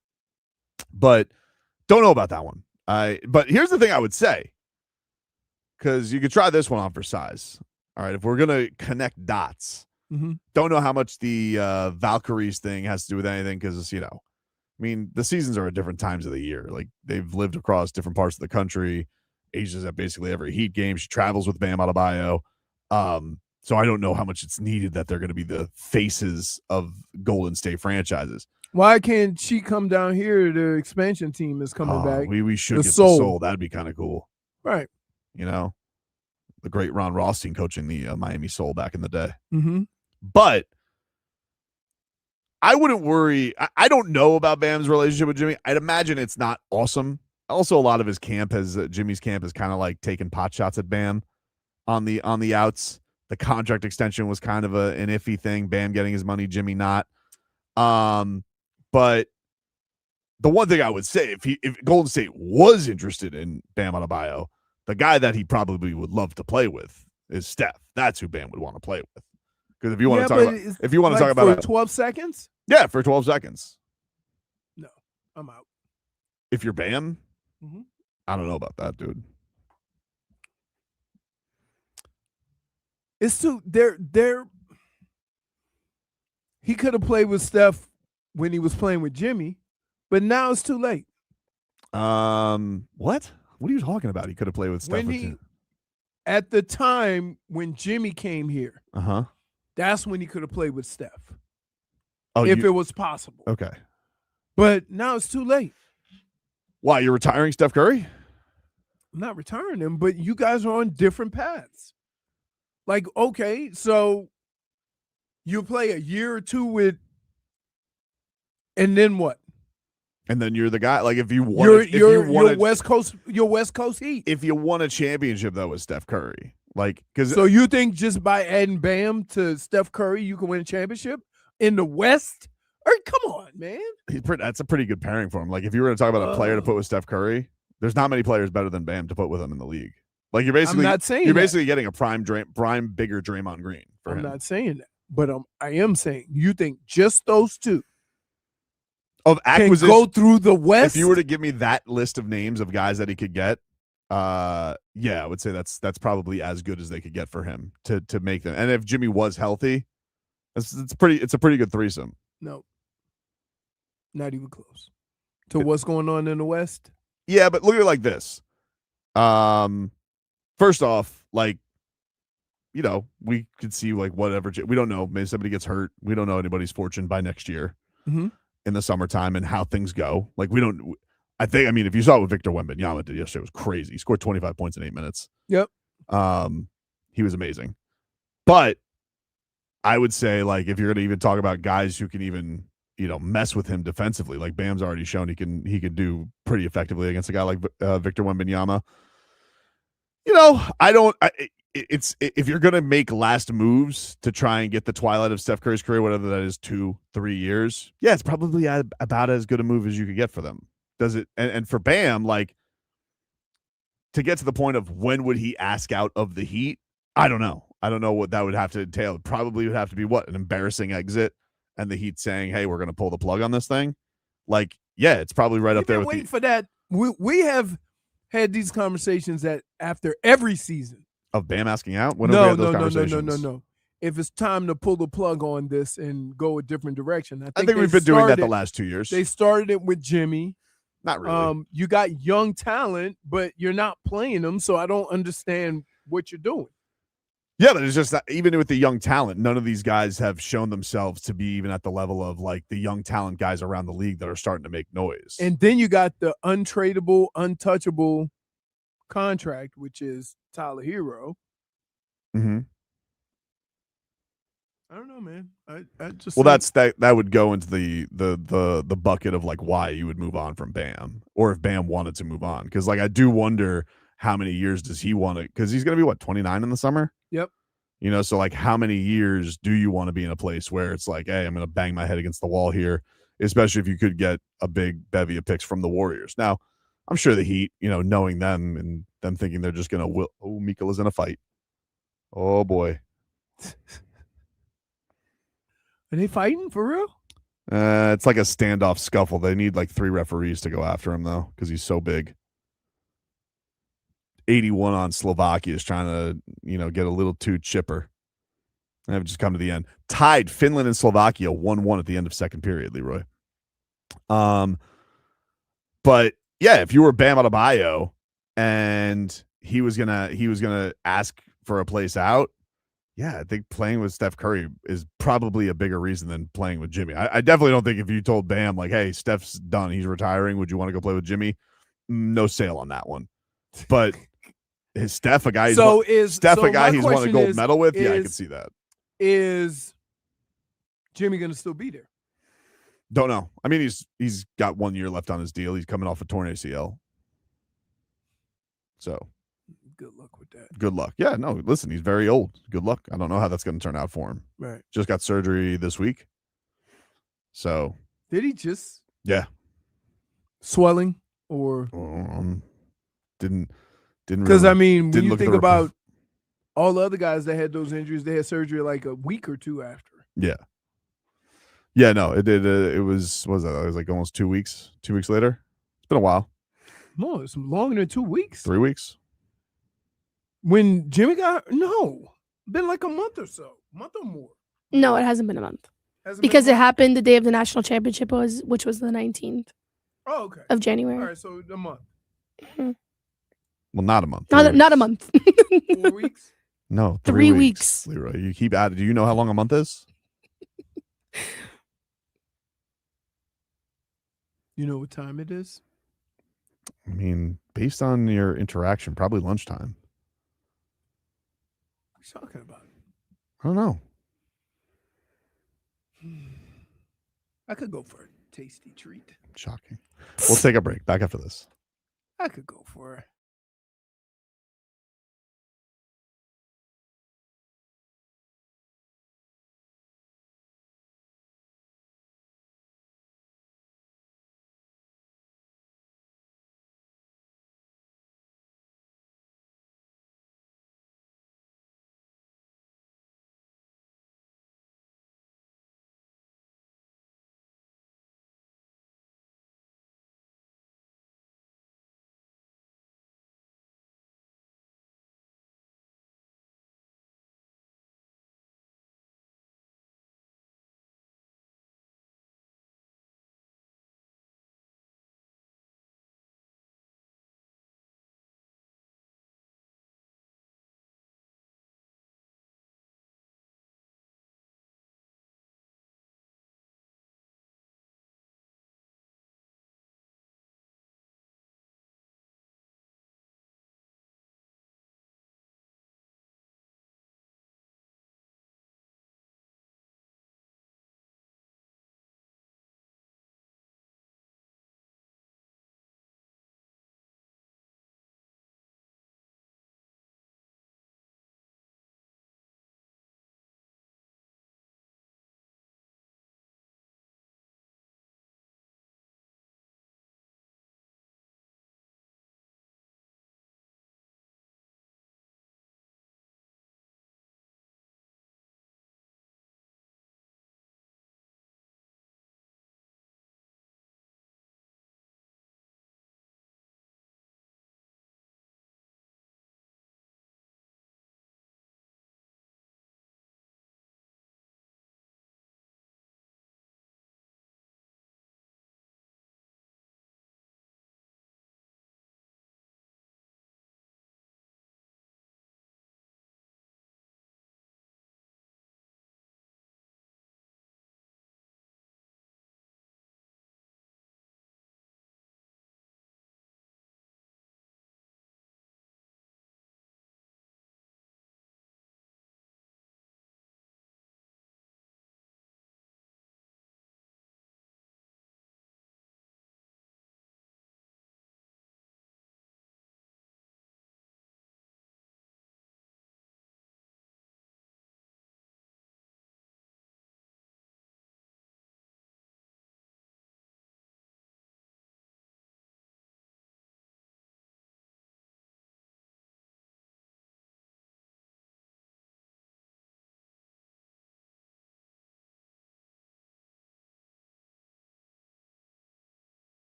But don't know about that one. But here's the thing I would say, because you could try this one on for size. All right, if we're going to connect dots, don't know how much the Valkyries thing has to do with anything because, the seasons are at different times of the year. Like, they've lived across different parts of the country. Asia's at basically every Heat game. She travels with Bam Adebayo. So I don't know how much it's needed that they're going to be the faces of Golden State franchises. Why can't she come down here? The expansion team is coming back. We should get the Soul. That'd be kind of cool. Right. The great Ron Rothstein coaching the Miami Soul back in the day. Mm-hmm. But I wouldn't worry. I don't know about Bam's relationship with Jimmy. I'd imagine it's not awesome. Also, a lot of his camp Jimmy's camp is kind of like taking pot shots at Bam on the outs. The contract extension was kind of an iffy thing. Bam getting his money, Jimmy not. But the one thing I would say, if Golden State was interested in Bam Adebayo, the guy that he probably would love to play with is Steph. That's who Bam would want to play with. Because if you want to talk about, for 12 seconds, yeah, for 12 seconds. No, I'm out. If you're Bam, mm-hmm. I don't know about that, dude. It's too they're he could have played with Steph when he was playing with Jimmy, but now it's too late. What? What are you talking about? He could have played with Steph. At the time when Jimmy came here, that's when he could have played with Steph. Oh, if it was possible. Okay. But now it's too late. Why, you're retiring Steph Curry? I'm not retiring him, but you guys are on different paths. Like, okay, so you play a year or two with, and then what? And then you're the guy. Like, if you want, your West Coast Heat. If you won a championship though with Steph Curry, so you think just by adding Bam to Steph Curry, you can win a championship in the West? Come on, man. That's a pretty good pairing for him. Like, if you were going to talk about a player to put with Steph Curry, there's not many players better than Bam to put with him in the league. Like, you're basically getting a prime bigger Draymond Green for him. I'm not saying that, but I am saying you think just those two of acquisition can go through the West. If you were to give me that list of names of guys that he could get, I would say that's probably as good as they could get for him to make them. And if Jimmy was healthy, it's a pretty good threesome. No, not even close to what's going on in the West. Yeah, but look at it like this. First off, we could see whatever. We don't know. Maybe somebody gets hurt. We don't know anybody's fortune by next year in the summertime and how things go. We don't. If you saw what Victor Wembanyama did yesterday, it was crazy. He scored 25 points in 8 minutes. Yep. He was amazing. But I would say, if you're going to even talk about guys who can even, mess with him defensively, like Bam's already shown he can do pretty effectively against a guy like Victor Wembanyama. If you're going to make last moves to try and get the twilight of Steph Curry's career, whatever that is, 2-3 years, yeah, it's probably about as good a move as you could get for them. Does it? And for Bam, to get to the point of when would he ask out of the Heat? I don't know. I don't know what that would have to entail. It probably would have to be an embarrassing exit and the Heat saying, hey, we're going to pull the plug on this thing. Yeah, it's probably right up there with waiting for that. We have had these conversations that after every season of Bam asking out. When have we had those conversations? No. if it's time to pull the plug on this and go a different direction. I think we've been doing that the last 2 years. They started it with Jimmy. Not really. You got young talent, but you're not playing them, so I don't understand what you're doing. Yeah, but it's just that even with the young talent, none of these guys have shown themselves to be even at the level of like the young talent guys around the league that are starting to make noise. And then you got the untradeable, untouchable contract, which is Tyler Hero. Mm-hmm. I don't know, man. I just that would go into the bucket of like why you would move on from Bam, or if Bam wanted to move on, because like I do wonder how many years does he want to, because he's going to be 29 in the summer. Yep. You know, so like how many years do you want to be in a place where it's like, hey, I'm going to bang my head against the wall here, especially if you could get a big bevy of picks from the Warriors. Now, I'm sure the Heat, you know, knowing them and them thinking they're just going to Mikala's in a fight. Oh boy. Are they fighting for real? It's like a standoff scuffle. They need like 3 referees to go after him though, because he's so big. 81 on Slovakia is trying to, you know, get a little too chipper. And have just come to the end. Tied Finland and Slovakia 1-1 at the end of second period, Leroy. But yeah, if you were Bam Adebayo and he was gonna ask for a place out, yeah, I think playing with Steph Curry is probably a bigger reason than playing with Jimmy. I definitely don't think if you told Bam like, hey, Steph's done, he's retiring, would you want to go play with Jimmy? No sale on that one. But is Steph a guy? He's won a gold medal with? Yeah, I can see that. Is Jimmy going to still be there? Don't know. I mean, he's got 1 year left on his deal. He's coming off a torn ACL. So, good luck with that. Good luck. Yeah, no, listen, he's very old. Good luck. I don't know how that's going to turn out for him. Right. Just got surgery this week. So. Did he just? Yeah. Swelling or? Didn't because really, I mean, when you think about all the other guys that had those injuries, they had surgery like a week or two after. Yeah. Yeah, no, it did. It was like almost 2 weeks. 2 weeks later. It's been a while. No, it's longer than 2 weeks. 3 weeks. When Jimmy been like a month or so, month or more. No, it hasn't been a month because it happened the day of the national championship which was the 19th. Oh, okay. Of January. All right, so a month. Mm-hmm. Well, not a month. Not a month. 4 weeks? No, 3 weeks. Leroy, you keep adding. Do you know how long a month is? You know what time it is? I mean, based on your interaction, probably lunchtime. What are you talking about? I don't know. I could go for a tasty treat. Shocking. We'll take a break. Back after this. I could go for it.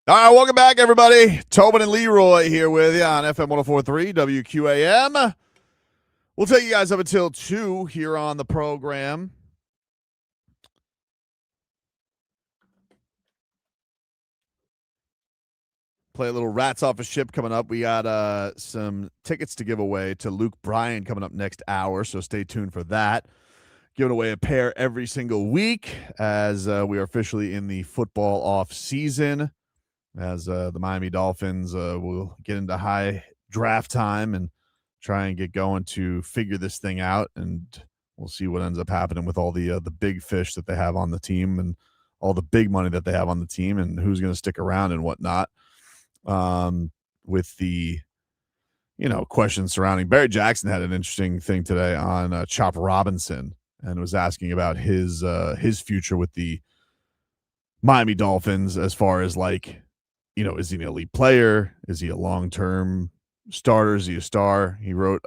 All right, welcome back, everybody. Tobin and Leroy here with you on FM 104.3 WQAM. We'll take you guys up until 2 here on the program. Play a little Rats Off a Ship coming up. We got some tickets to give away to Luke Bryan coming up next hour, so stay tuned for that. Giving away a pair every single week as we are officially in the football off season. As the Miami Dolphins will get into high draft time and try and get going to figure this thing out, and we'll see what ends up happening with all the big fish that they have on the team and all the big money that they have on the team and who's going to stick around and whatnot. With the questions surrounding Barry Jackson had an interesting thing today on Chop Robinson and was asking about his future with the Miami Dolphins as far as is he an elite player? Is he a long-term starter? Is he a star? He wrote,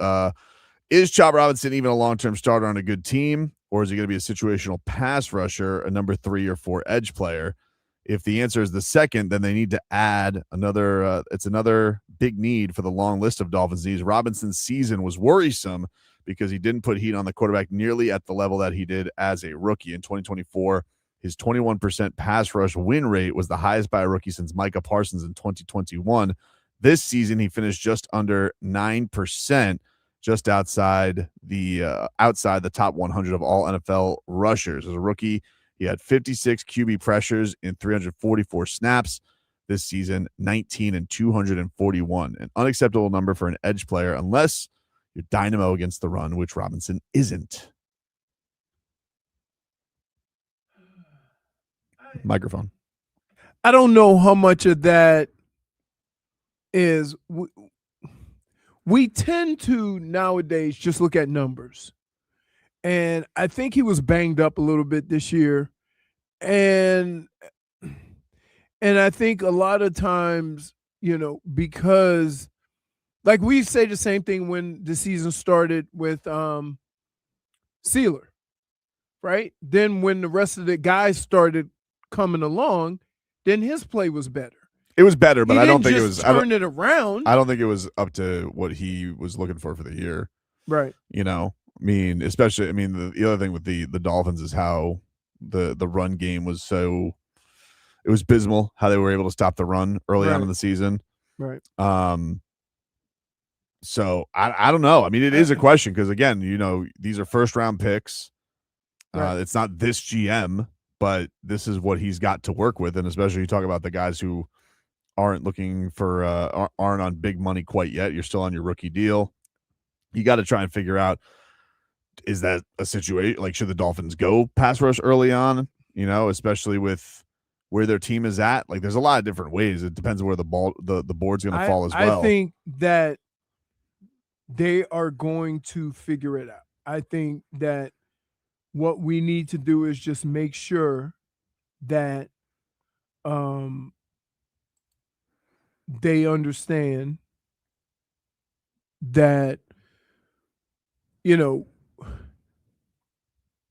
is Chop Robinson even a long-term starter on a good team, or is he going to be a situational pass rusher, a number 3 or 4 edge player? If the answer is the second, then they need to add another it's another big need for the long list of Dolphins needs. Robinson's season was worrisome because he didn't put heat on the quarterback nearly at the level that he did as a rookie in 2024. His 21% pass rush win rate was the highest by a rookie since Micah Parsons in 2021. This season, he finished just under 9%, just outside the top 100 of all NFL rushers. As a rookie, he had 56 QB pressures in 344 snaps. This season, 19 and 241. An unacceptable number for an edge player unless you're dynamo against the run, which Robinson isn't. Microphone. I don't know how much of that is. We tend to nowadays just look at numbers. And I think he was banged up a little bit this year. And I think a lot of times, because like we say the same thing when the season started with Sealer, right? Then when the rest of the guys started coming along, then his play was better. It was better, but I don't think it was turn it around. I don't think it was up to what he was looking for the year. Right. Especially the other thing with the Dolphins is how the run game was it was abysmal how they were able to stop the run early on in the season. Right. So I don't know. It is a question because again, these are first round picks. Right. It's not this GM, but this is what he's got to work with. And especially you talk about the guys who aren't looking for aren't on big money quite yet. You're still on your rookie deal. You got to try and figure out, is that a situation? Should the Dolphins go pass rush early on, especially with where their team is at? There's a lot of different ways. It depends on where the board's going to fall as well. I think that they are going to figure it out. I think that what we need to do is just make sure that they understand that,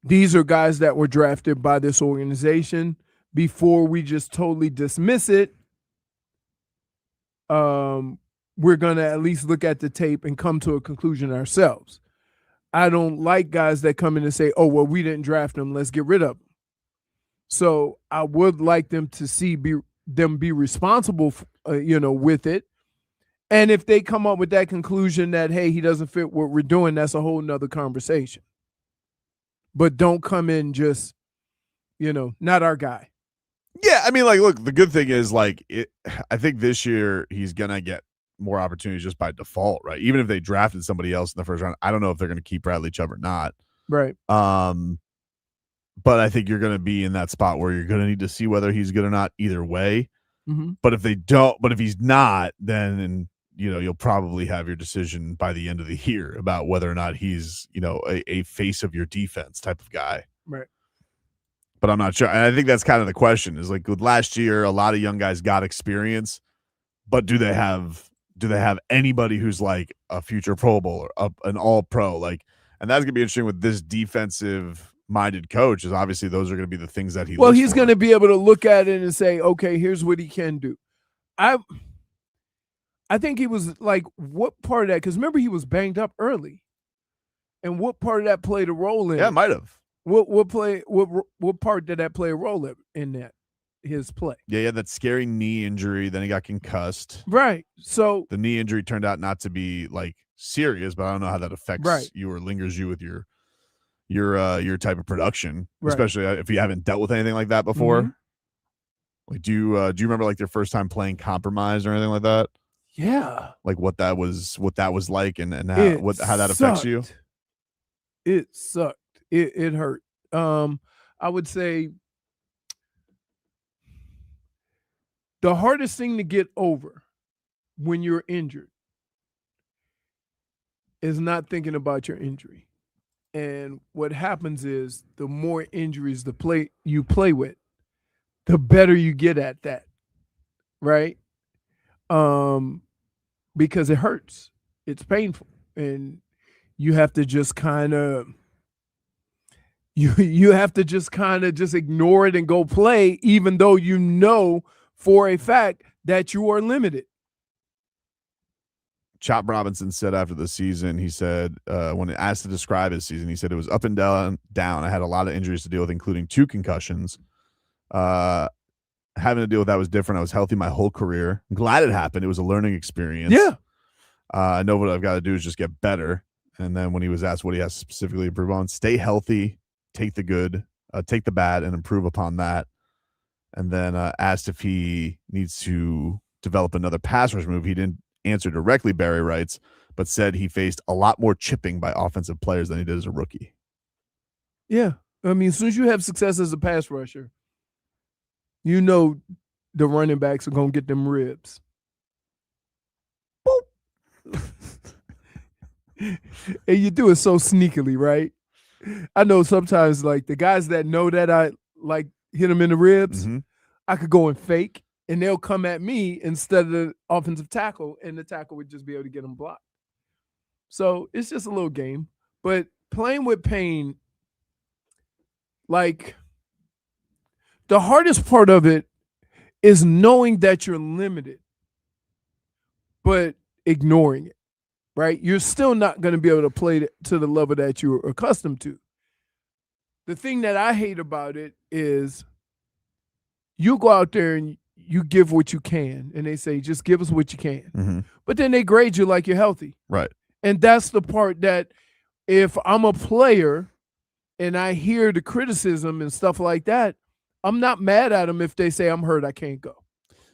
these are guys that were drafted by this organization. Before we just totally dismiss it, we're going to at least look at the tape and come to a conclusion ourselves. I don't like guys that come in and say, oh, well, we didn't draft them, let's get rid of them. So I would like them to see them be responsible, with it. And if they come up with that conclusion that, hey, he doesn't fit what we're doing, that's a whole nother conversation. But don't come in just, not our guy. Yeah, look, the good thing is, I think this year he's going to get more opportunities just by default, right? Even if they drafted somebody else in the first round, I don't know if they're going to keep Bradley Chubb or not. Right. But I think you're going to be in that spot where you're going to need to see whether he's good or not either way. Mm-hmm. But if he's not, then you'll probably have your decision by the end of the year about whether or not he's, a face of your defense type of guy. Right. But I'm not sure. And I think that's kind of the question is with last year, a lot of young guys got experience, but do they have anybody who's like a future Pro Bowl or an all pro? And that's going to be interesting with this defensive minded coach is obviously those are going to be the things that he's going to be able to look at it and say, okay, here's what he can do. I think he was like, what part of that? Because remember, he was banged up early, and what part of that played a role in? Yeah, it might have. What part did that play a role in that his play? Yeah, he had that scary knee injury. Then he got concussed. Right. So the knee injury turned out not to be like serious, but I don't know how that affects you or lingers you with your type of production, especially if you haven't dealt with anything like that before. Mm-hmm. Like, do you remember like your first time playing compromised or anything like that? Yeah. Like what that was like and how that affects you? It sucked. It hurt. I would say the hardest thing to get over when you're injured is not thinking about your injury. And what happens is the more injuries you play with, the better you get at that. Right? Because it hurts. It's painful. And you have to just kind of you have to just kind of just ignore it and go play, even though you know for a fact that you are limited. Chop Robinson said after the season, he said, when asked to describe his season, he said it was up and down. I had a lot of injuries to deal with, including 2 concussions. Having to deal with that was different. I was healthy my whole career. I'm glad it happened. It was a learning experience. Yeah. I know what I've got to do is just get better. And then when he was asked what he has specifically to improve on, stay healthy, take the good, take the bad, and improve upon that. And then asked if he needs to develop another pass rush move. He didn't answer directly, Barry writes, but said he faced a lot more chipping by offensive players than he did as a rookie. Yeah. I mean, as soon as you have success as a pass rusher, you know the running backs are going to get them ribs. Boop. And you do it so sneakily, right? I know sometimes, like, the guys that know that I, like, hit them in the ribs, I could go and fake, and they'll come at me instead of the offensive tackle, and the tackle would just be able to get them blocked. So it's just a little game. But playing with pain, like, the hardest part of it is knowing that you're limited, but ignoring it, right? You're still not going to be able to play to the level that you're accustomed to. The thing that I hate about it is you go out there and you give what you can, and they say, just give us what you can. Mm-hmm. But then they grade you like you're healthy. Right. And that's the part that if I'm a player and I hear the criticism and stuff like that, I'm not mad at them if they say I'm hurt, I can't go.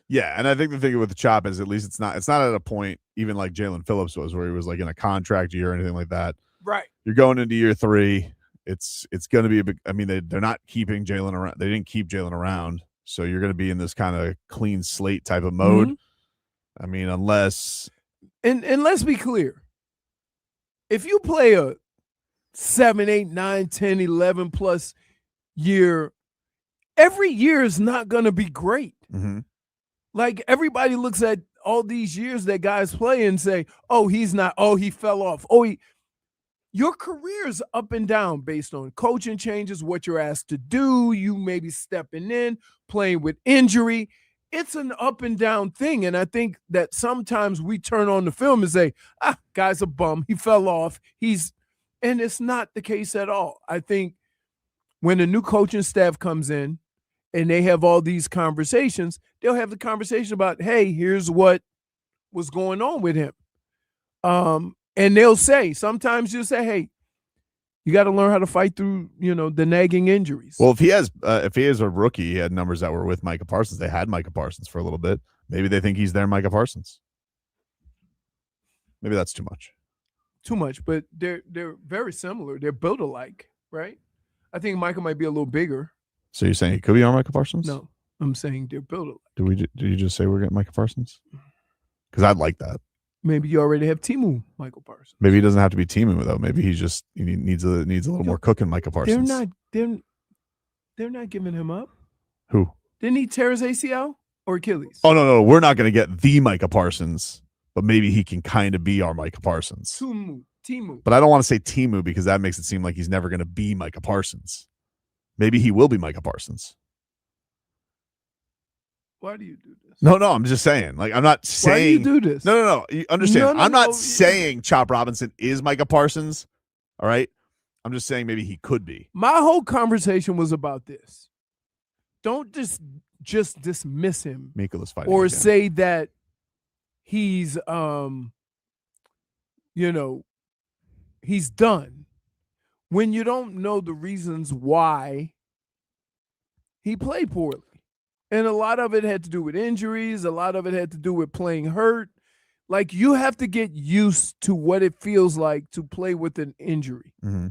Yeah, and I think the thing with the Chop is at least it's not at a point even like Jalen Phillips was where he was like in a contract year or anything like that. Right. You're going into year 3. It's going to be a big. I mean, they're not keeping Jalen around. They didn't keep Jalen around, so you're going to be in this kind of clean slate type of mode. I mean, unless and let's be clear, if you play a 7, 8, 9, 10, 11 plus year, every year is not going to be great. Like, everybody looks at all these years that guys play and say, oh, he's not, oh, he fell off. Your career is up and down based on coaching changes, what you're asked to do, you maybe stepping in, playing with injury. It's an up and down thing. And I think that sometimes we turn on the film and say, guy's a bum. He fell off. And it's not the case at all. I think when a new coaching staff comes in and they have all these conversations, they'll have the conversation about, hey, here's what was going on with him. And they'll say, sometimes you'll say, hey, you got to learn how to fight through, the nagging injuries. Well, if he is a rookie, he had numbers that were with Micah Parsons. They had Micah Parsons for a little bit. Maybe they think he's their Micah Parsons. Maybe that's too much. Too much, but they're very similar. They're built alike, right? I think Micah might be a little bigger. So you're saying he could be our Micah Parsons? No, I'm saying they're built alike. Did you just say we're getting Micah Parsons? Because I'd like that. Maybe you already have Timu Michael Parsons. Maybe he doesn't have to be Timu though. Maybe he needs a little more cooking Micah Parsons. They're not giving him up. Who? Didn't he tear his ACL or Achilles? Oh no, we're not going to get the Micah Parsons, but maybe he can kind of be our Micah Parsons. Timu. But I don't want to say Timu because that makes it seem like he's never going to be Micah Parsons. Maybe he will be Micah Parsons. Why do you do this? No, I'm just saying. Like, I'm not saying. Why do you do this? No. You understand? No, I'm not no. saying Chop Robinson is Micah Parsons. All right. I'm just saying maybe he could be. My whole conversation was about this. Don't just dismiss him Mikal is fighting or again. say that he's he's done when you don't know the reasons why he played poorly. And a lot of it had to do with injuries. A lot of it had to do with playing hurt. Like, you have to get used to what it feels like to play with an injury. Mm-hmm.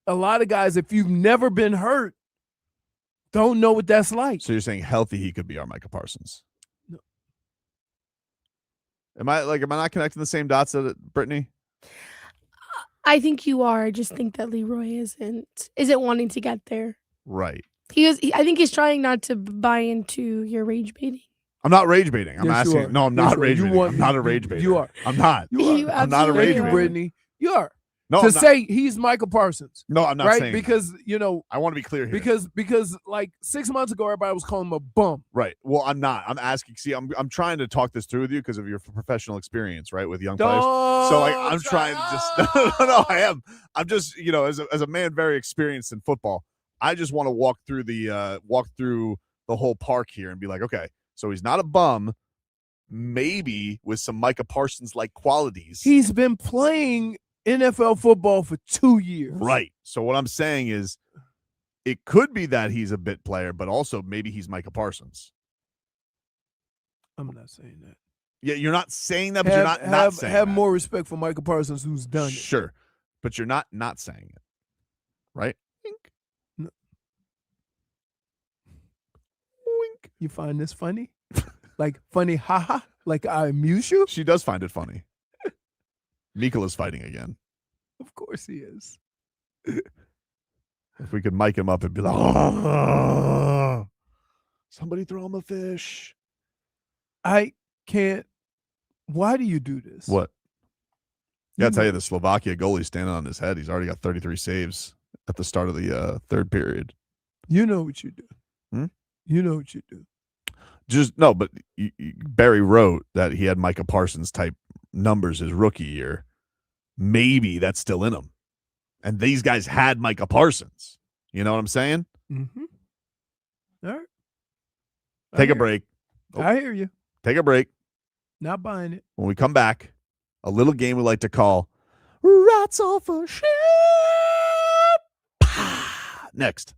A lot of guys, if you've never been hurt, don't know what that's like. So you're saying healthy, he could be our Micah Parsons? No. Am I not connecting the same dots, Brittney? I think you are. I just think that Leroy isn't wanting to get there. Right. I think he's trying not to buy into your rage baiting. I'm not rage baiting. I'm Yes, you asking. are. No, I'm Yes, not you are. rage You baiting. want- I'm not a rage baiter. you are. I'm not. You I'm not a rage Thank you, baiter. Brittany. You are. No, to I'm not. say he's Michael Parsons. No, I'm not right? saying Because, I want to be clear here. Because like 6 months ago, everybody was calling him a bum. Right. Well, I'm not. I'm asking. See, I'm trying to talk this through with you because of your professional experience, right, with young players. So like, I'm trying to just. No, I am. I'm just, as a man very experienced in football, I just want to walk through the whole park here and be like, okay, so he's not a bum, maybe with some Micah Parsons like qualities. He's been playing NFL football for 2 years. Right. So what I'm saying is, it could be that he's a bit player, but also maybe he's Micah Parsons. I'm not saying that. Yeah, you're not saying that, but you're not saying have that. more respect for Michael Parsons, who's done it. Sure, but you're not saying it, right? No. Wink. You find this funny? Like funny, haha? Like I amuse you? She does find it funny. Mikal is fighting again. Of course he is. If we could mic him up and be like, oh, somebody throw him a fish. I can't. Why do you do this? What? Yeah, I'll tell you, the Slovakia goalie's standing on his head. He's already got 33 saves at the start of the third period. You know what you do. Hmm? You know what you do. But Barry wrote that he had Micah Parsons type numbers his rookie year. Maybe that's still in him. And these guys had Micah Parsons. You know what I'm saying? Mm-hmm. All right. Take a break. I hear you. Take a break. Not buying it. When we come back, a little game we like to call Rats Off a Ship. Next.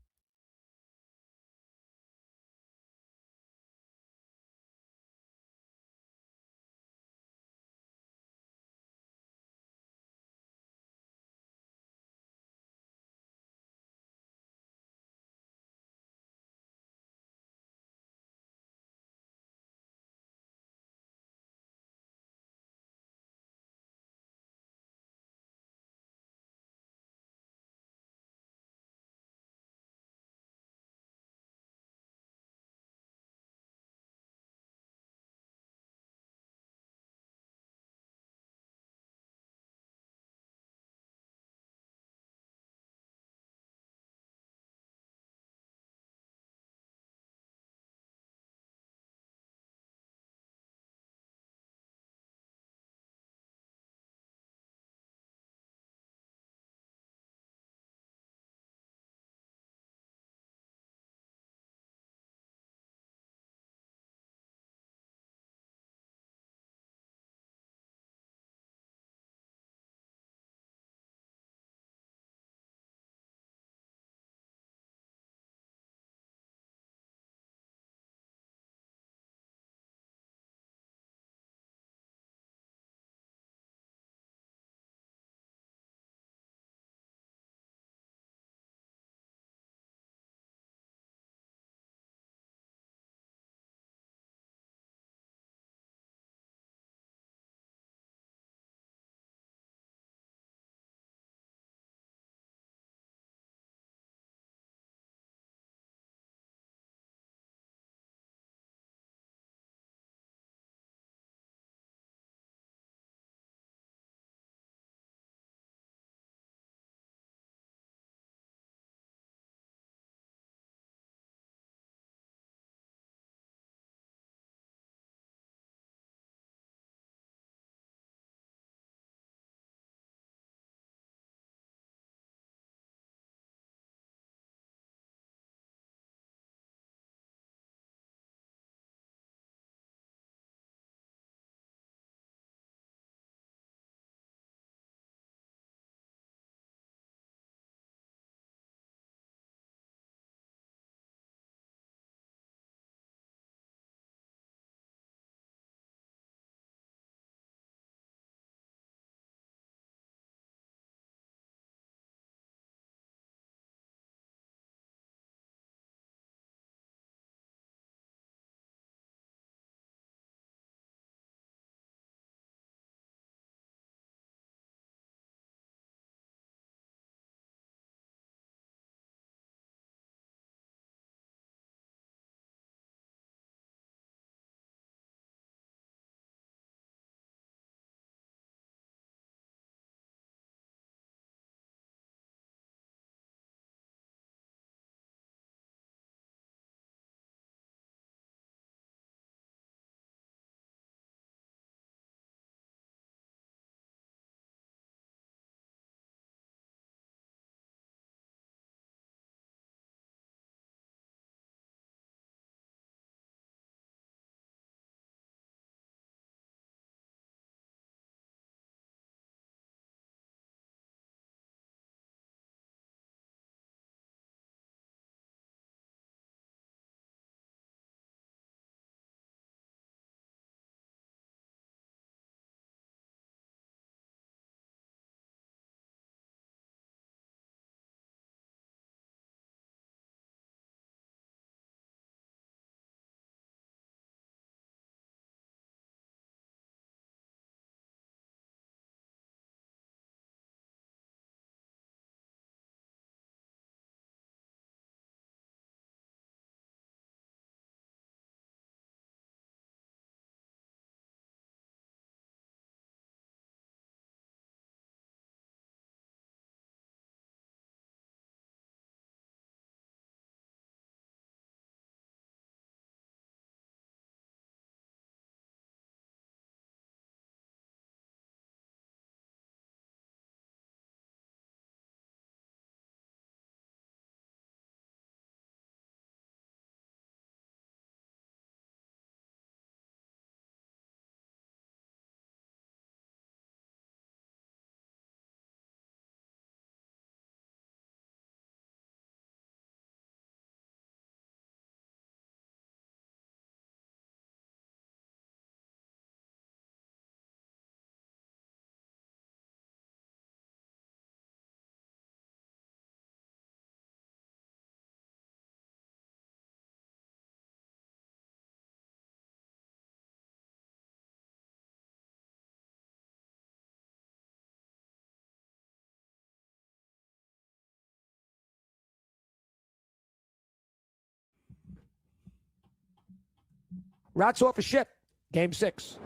Rats off a ship. Game 6.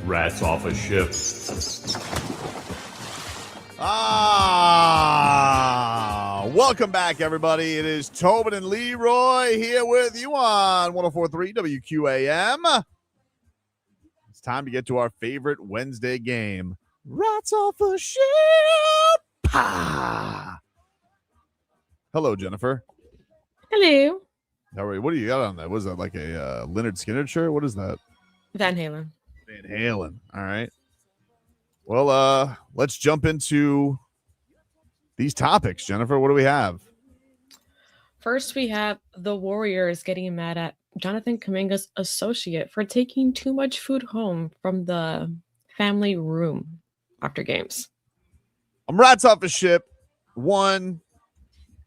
Rats off a ship. Welcome back, everybody. It is Tobin and Leroy here with you on 104.3 WQAM. It's time to get to our favorite Wednesday game. Rats off a ship. Hello, Jennifer. Hello. How are you? What do you got on that? Was that like a Leonard Skinner shirt? What is that? Van Halen. Van Halen. All right. Well, let's jump into these topics. Jennifer, what do we have? First, we have the Warriors getting mad at Jonathan Kuminga's associate for taking too much food home from the family room after games. I'm rats off a ship. One,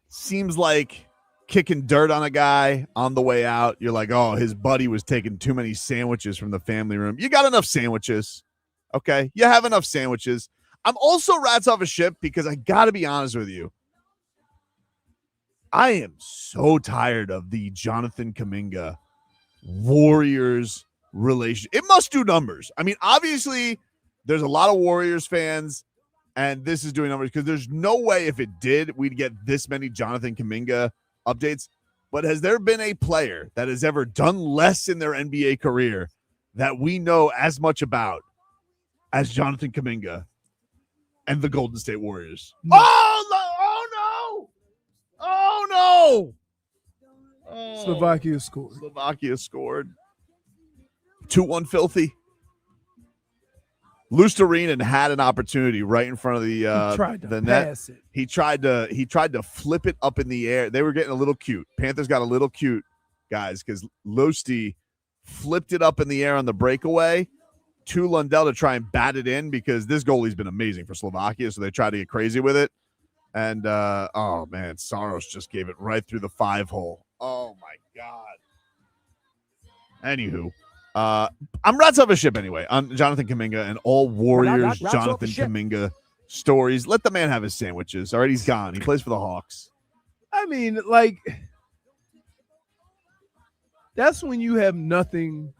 seems like kicking dirt on a guy on the way out. You're like, oh, his buddy was taking too many sandwiches from the family room. You got enough sandwiches. Okay, you have enough sandwiches. I'm also rats off a ship because I got to be honest with you. I am so tired of the Jonathan Kuminga Warriors relation. It must do numbers. I mean, obviously, there's a lot of Warriors fans, and this is doing numbers because there's no way if it did, we'd get this many Jonathan Kuminga updates. But has there been a player that has ever done less in their NBA career that we know as much about as Jonathan Kuminga and the Golden State Warriors? No. Oh, Slovakia scored. Slovakia scored. 2-1 filthy. Lusterinen had an opportunity right in front of the net. He tried to flip it up in the air. They were getting a little cute. Panthers got a little cute, guys, because Lusty flipped it up in the air on the breakaway to Lundell to try and bat it in because this goalie's been amazing for Slovakia, so they tried to get crazy with it. And, oh, man, Saros just gave it right through the 5-hole. Oh, my God. Anywho, I'm rats off a ship anyway on Jonathan Kuminga and all Warriors Jonathan Kuminga stories. Let the man have his sandwiches. All right, he's gone. He plays for the Hawks. I mean, like, that's when you have nothing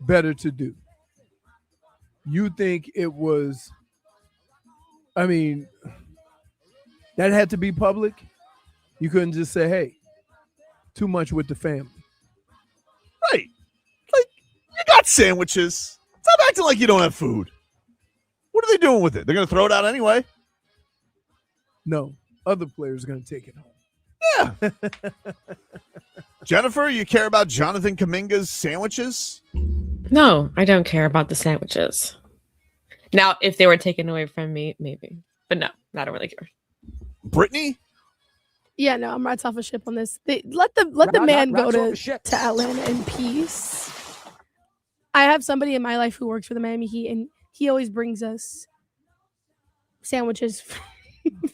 better to do. You think it was, I mean, that had to be public. You couldn't just say, hey, too much with the family. Right. Like, you got sandwiches. Stop acting like you don't have food. What are they doing with it? They're going to throw it out anyway? No. Other players are going to take it home. Yeah. Jennifer, you care about Jonathan Kuminga's sandwiches? No, I don't care about the sandwiches. Now, if they were taken away from me, maybe. But no, I don't really care. Brittney? Yeah, no, I'm rats off a ship on this. Let the man go to Atlanta in peace. I have somebody in my life who works for the Miami Heat, and he always brings us sandwiches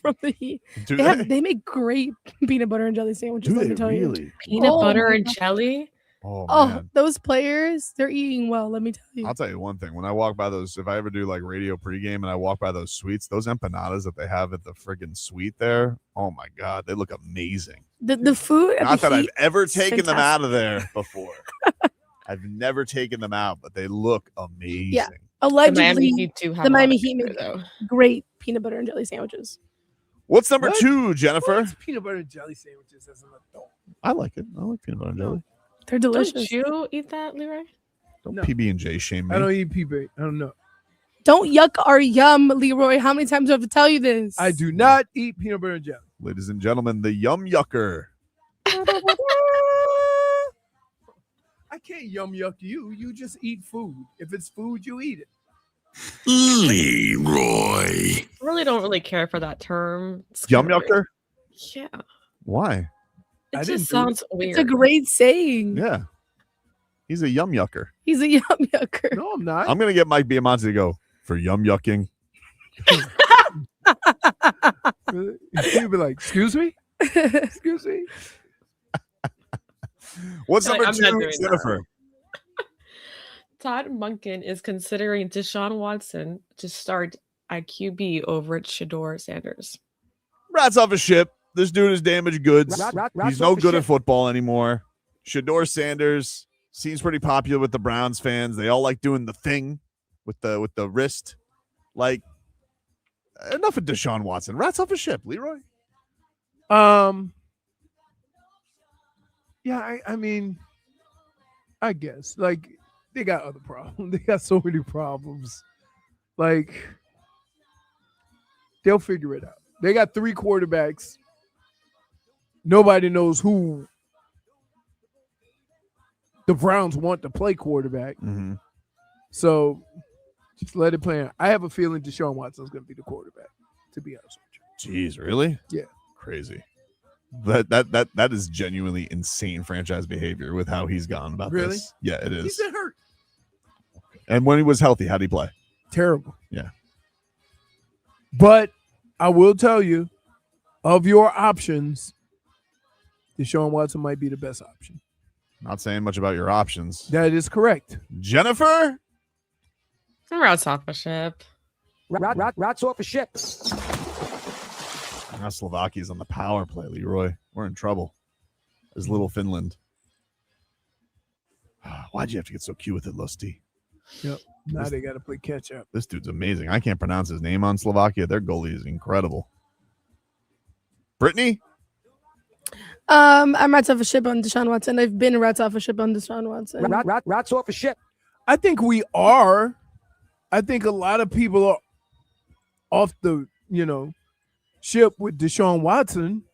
from the Heat. They make great peanut butter and jelly sandwiches. Do they really? Peanut butter and jelly? Oh, those players, they're eating well, let me tell you. I'll tell you one thing. When I walk by those, if I ever do like radio pregame and I walk by those suites, those empanadas that they have at the friggin' suite there, oh my God, they look amazing. The food. Not that I've ever taken them out of there before. I've never taken them out, but they look amazing. Yeah. Allegedly, the Miami Heat make great peanut butter and jelly sandwiches. What's number 2, Jennifer? What's peanut butter and jelly sandwiches as an adult? I like it. I like peanut butter and jelly. They're delicious. Don't you eat that, Leroy? Don't PB&J shame me. I don't eat PB. I don't know. Don't yuck our yum, Leroy. How many times do I have to tell you this? I do not eat peanut butter and jelly. Ladies and gentlemen, the Yum Yucker. I can't yum yuck you. You just eat food. If it's food, you eat it. Leroy. I really don't care for that term. Yum Yucker? Yeah. Why? It just sounds weird. It's a great saying. Yeah. He's a Yum Yucker. He's a Yum Yucker. No, I'm not. I'm going to get Mike Biamonte to go for Yum Yucking. He'll be like, excuse me? Excuse me? What's Like, number I'm not 2, doing Jennifer? Todd Monken is considering Deshaun Watson to start at QB over at Shedeur Sanders. Rats off a ship. This dude is damaged goods. Rats He's off no the good ship. at football anymore. Shedeur Sanders seems pretty popular with the Browns fans. They all like doing the thing with the wrist. Like, enough of Deshaun Watson. Rats off a ship, Leroy. Yeah, I mean, I guess. Like, they got other problems. They got so many problems. Like, they'll figure it out. They got 3 quarterbacks. Nobody knows who the Browns want to play quarterback. Mm-hmm. So just let it play out. I have a feeling Deshaun Watson's going to be the quarterback, to be honest with you. Jeez, really? Yeah. Crazy. That is genuinely insane franchise behavior with how he's gone about Really? this. Yeah, it is. He's been hurt. And when he was healthy, how'd he play? Terrible. Yeah. But I will tell you, of your options, Deshaun Watson might be the best option. Not saying much about your options. That is correct. Jennifer? Rats off a ship. Rats off a ship. Now Slovakia's on the power play, Leroy. We're in trouble. There's little Finland. Why'd you have to get so cute with it, Lusty? Yep. Now they got to play catch up. This dude's amazing. I can't pronounce his name on Slovakia. Their goalie is incredible. Brittney? I'm rats off a ship on Deshaun Watson. I've been rats off a ship on Deshaun Watson. Rats off a ship. I think we are. I think a lot of people are off the, ship with Deshaun Watson.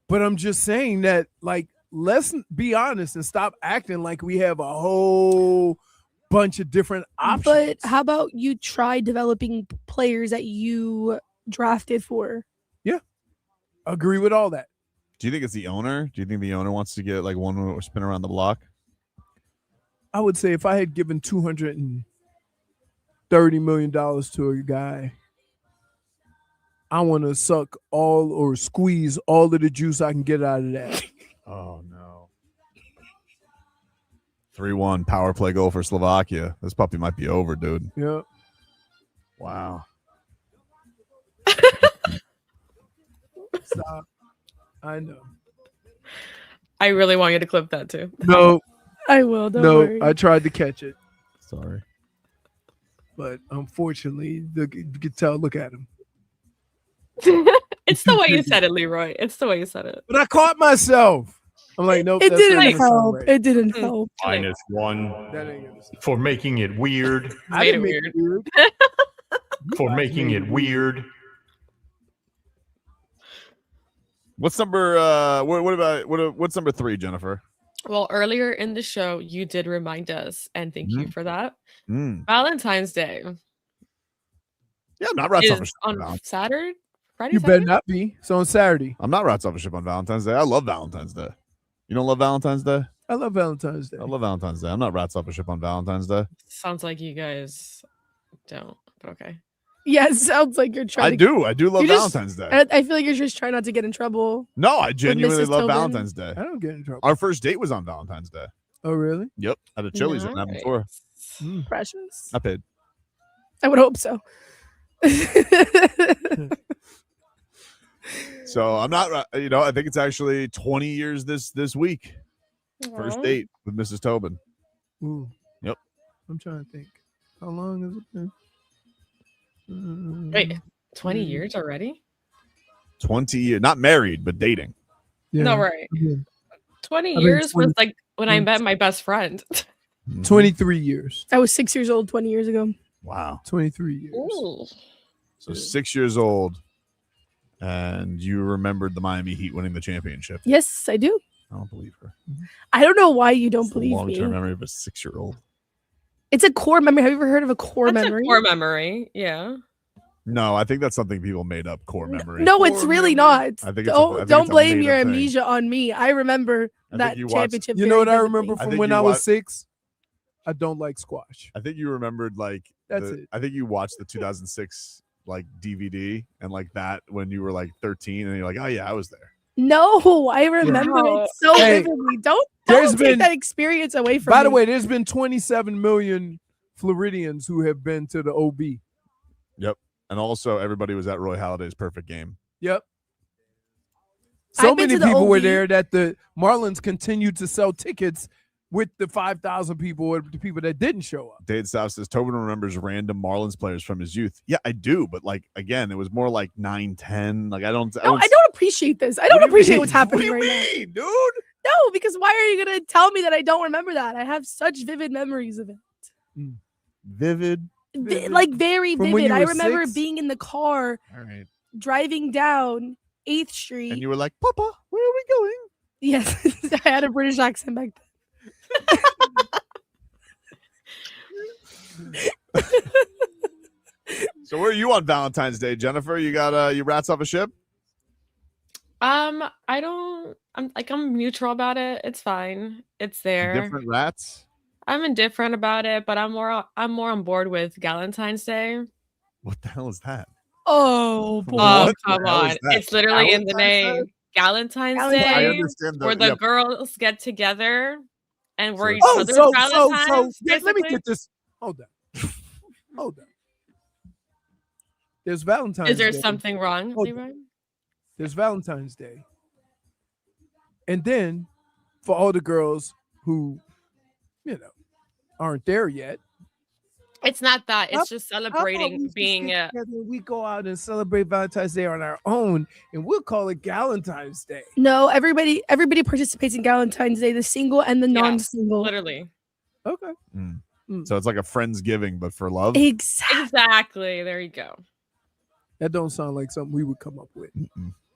But I'm just saying that, like, let's be honest and stop acting like we have a whole bunch of different options. But how about you try developing players that you drafted for? Yeah. Agree with all that. Do you think it's the owner? Do you think the owner wants to get like one more spin around the block? I would say if I had given $230 million to a guy, I want to suck all or squeeze all of the juice I can get out of that. Oh, no. 3-1 power play goal for Slovakia. This puppy might be over, dude. Yep. Wow. Stop. I know. I really want you to clip that too. No. I will. Don't No, worry. I tried to catch it. Sorry. But unfortunately, you can tell, look at him. It's the way you said it, Leroy. It's the way you said it. But I caught myself. I'm like, nope. It that's didn't not gonna sound help. right. It didn't help. -1 That ain't gonna sound for making it weird. I didn't make it weird. For making it weird. What's number what's number 3, Jennifer? Well, earlier in the show, you did remind us, and thank you for that. Mm. Valentine's Day Yeah, I'm not rats off a is ship on Saturday. Friday, You Saturday? better not be. So on Saturday. I'm not rats off a ship on Valentine's Day. I love Valentine's Day. You don't love Valentine's Day? I love Valentine's Day. I love Valentine's Day. I'm not rats off a ship on Valentine's Day. Sounds like you guys don't, but okay. Yeah, it sounds like you're trying. I do love you just- Valentine's Day. I feel like you're just trying not to get in trouble. No, I genuinely Mrs. love Tobin. Valentine's Day. I don't get in trouble. Our first date was on Valentine's Day. Oh, really? Yep, at a Chili's one night before. Precious. I paid. I would hope so. So I'm not, I think it's actually 20 years this week. First Aw. date with Mrs. Tobin. Ooh. Yep. I'm trying to think. How long has it been? Wait, 20 years already? 20 years, not married, but dating. Yeah. No, right. Yeah. 20 I mean, years 20 was like when I met my best friend. 23 years. I was 6 years old 20 years ago. Wow. 23 years. Ooh. So 6 years old, and you remembered the Miami Heat winning the championship. Yes, I do. I don't believe her. I don't know why you don't It's a believe long-term me. memory of a 6-year-old. It's a core memory. Have you ever heard of a core That's memory? a core memory. Yeah. No, I think that's something people made up. Core memory. No, it's really not. I think it's Don't a blame your made-up thing. amnesia on me. I remember I think that you watched- championship. You know what I very remember vividly. I from think when you I was watched- 6? I don't like squash. I think you remembered That's it. I think you watched the 2006 DVD and like that when you were like 13 and you're like, oh yeah, I was there. No, I remember No. it so Hey, vividly. there's Don't take been- that experience away from By me. the way, there's been 27 million Floridians who have been to the OB. Yep. And also everybody was at Roy Halladay's perfect game. Yep. So many people were there that the Marlins continued to sell tickets with the 5,000 people or the people that didn't show up. Dade South says Tobin remembers random Marlins players from his youth. Yeah, I do, but like again, it was more like 9, 10. Like I don't appreciate this. I don't appreciate what's happening what do you right mean, now. dude? No, because why are you gonna tell me that I don't remember that? I have such vivid memories of it. Vivid. Like very From when vivid. you I were remember 6? bean in the car All right. driving down 8th Street. And you were like, Papa, where are we going? Yes, I had a British accent back then. So where are you on Valentine's Day, Jennifer? You got you rats off a ship? I'm neutral about it. It's fine. It's there. Different rats? I'm indifferent about it, but I'm more on board with Galentine's Day. What the hell is that? Oh boy. Oh, come on. It's literally in the name. Galentine's Day. I understand where the girls get together and we're each Oh, other's so Valentines. let me basically. get this. Hold on. Hold on. There's Valentine's Is there Day. something wrong, Hold Leroy? on. There's Valentine's Day. And then for all the girls who, aren't there yet. It's not that. It's just How about celebrating we being just get together, we go out and celebrate Valentine's Day on our own, and we'll call it Galentine's Day. No, everybody participates in Galentine's Day, the single and the non-single. Literally. Okay. So it's like a Friendsgiving, but for love? Exactly. There you go. That don't sound like something we would come up with.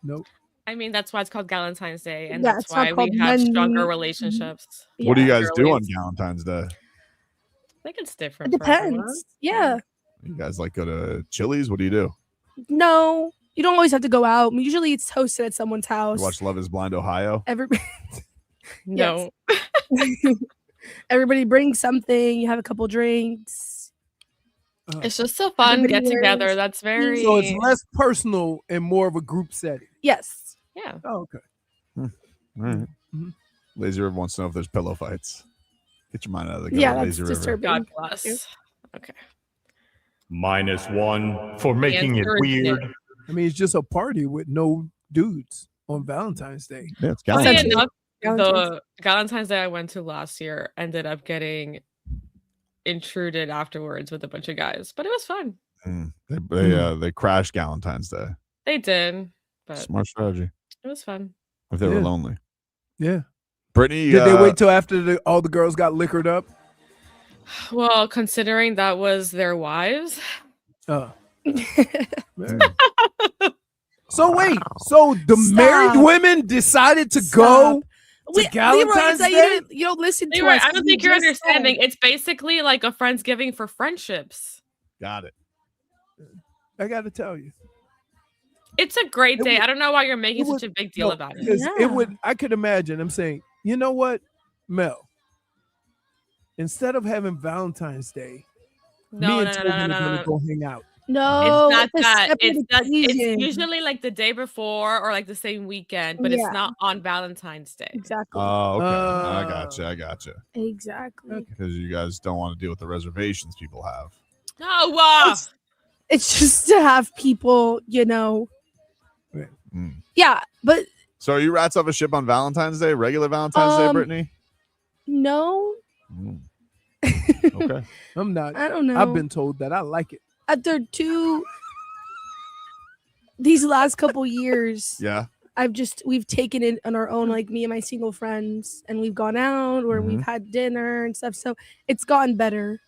Nope. I mean, that's why it's called Galentine's Day, and Yeah, that's it's not why called we have men- stronger relationships. What do you guys do on Girlies. Valentine's Day? I think it's different. It for everyone. depends. Yeah. You guys like go to Chili's? What do you do? No, you don't always have to go out. Usually it's hosted at someone's house. You watch Love is Blind Ohio? Everybody. No. Everybody brings something. You have a couple drinks. It's just a fun Everybody get together. wears- That's very. So it's less personal and more of a group setting. Yes. Yeah. Oh, okay. All right. Lazy River wants to know if there's pillow fights. Get your mind out of the gutter, Yeah, that's Lazy River. disturbing. God bless. Okay. -1 for making it answer is weird. no. I mean, it's just a party with no dudes on Valentine's Day. Yeah, it's Funny Galentine's. enough, Galentine's. the Galentine's Day I went to last year ended up getting intruded afterwards with a bunch of guys, but it was fun. They crashed Galentine's Day. They did, but Smart strategy. it was fun. If they were Yeah. lonely. Yeah. Brittany, Did they wait till after all the girls got liquored up? Well, considering that was their wives, So wait, so the married women decided to go to Leroy, Galentine's it's like Day? you don't listen to Leroy, us. I don't You think you're just understanding. said. It's basically like a Friendsgiving for friendships. Got it. I got to tell you. It's a great It day. would- I don't know why you're making it would- such a big deal No, about it. because it would. I could imagine. I'm saying, you know what, Mel? Instead of having Valentine's Day, No, me no, and no, Tobin no, are no, gonna no. go hang out. No, It's not it's a that. separate occasion. It's usually like the day before or like the same weekend, but Yeah. it's not on Valentine's Day. Exactly. Oh, okay. I gotcha. Exactly. Because you guys don't want to deal with the reservations people have. No, It's just to have people, Yeah, but So are you rats off a ship on Valentine's Day? Regular Valentine's Day, Brittany? no, Okay. I'm not. I don't know. I've been told that I like it. After these last couple years, Yeah. we've taken it on our own, like me and my single friends, and we've gone out or we've had dinner and stuff. So it's gotten better.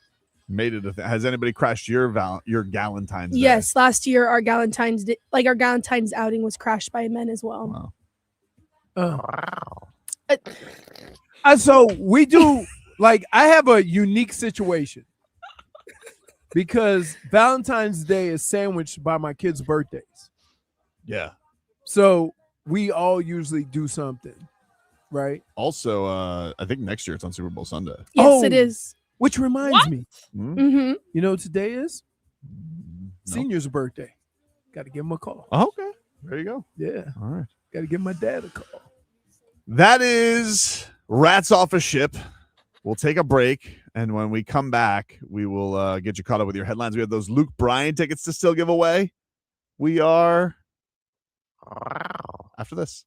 Made it a thing. Has anybody crashed your Galentine's Day? Yes, last year our Galentine's outing was crashed by men as well. Wow. So we do like I have a unique situation because Valentine's Day is sandwiched by my kids' birthdays. Yeah. So we all usually do something, right? Also, I think next year it's on Super Bowl Sunday. Yes, it is. Which reminds me, Mm-hmm. you know what today is? Senior's birthday. Got to give him a call. Oh, okay. There you go. Yeah. All right. Got to give my dad a call. That is Rats Off a Ship. We'll take a break, and when we come back, we will get you caught up with your headlines. We have those Luke Bryan tickets to still give away. We are after this.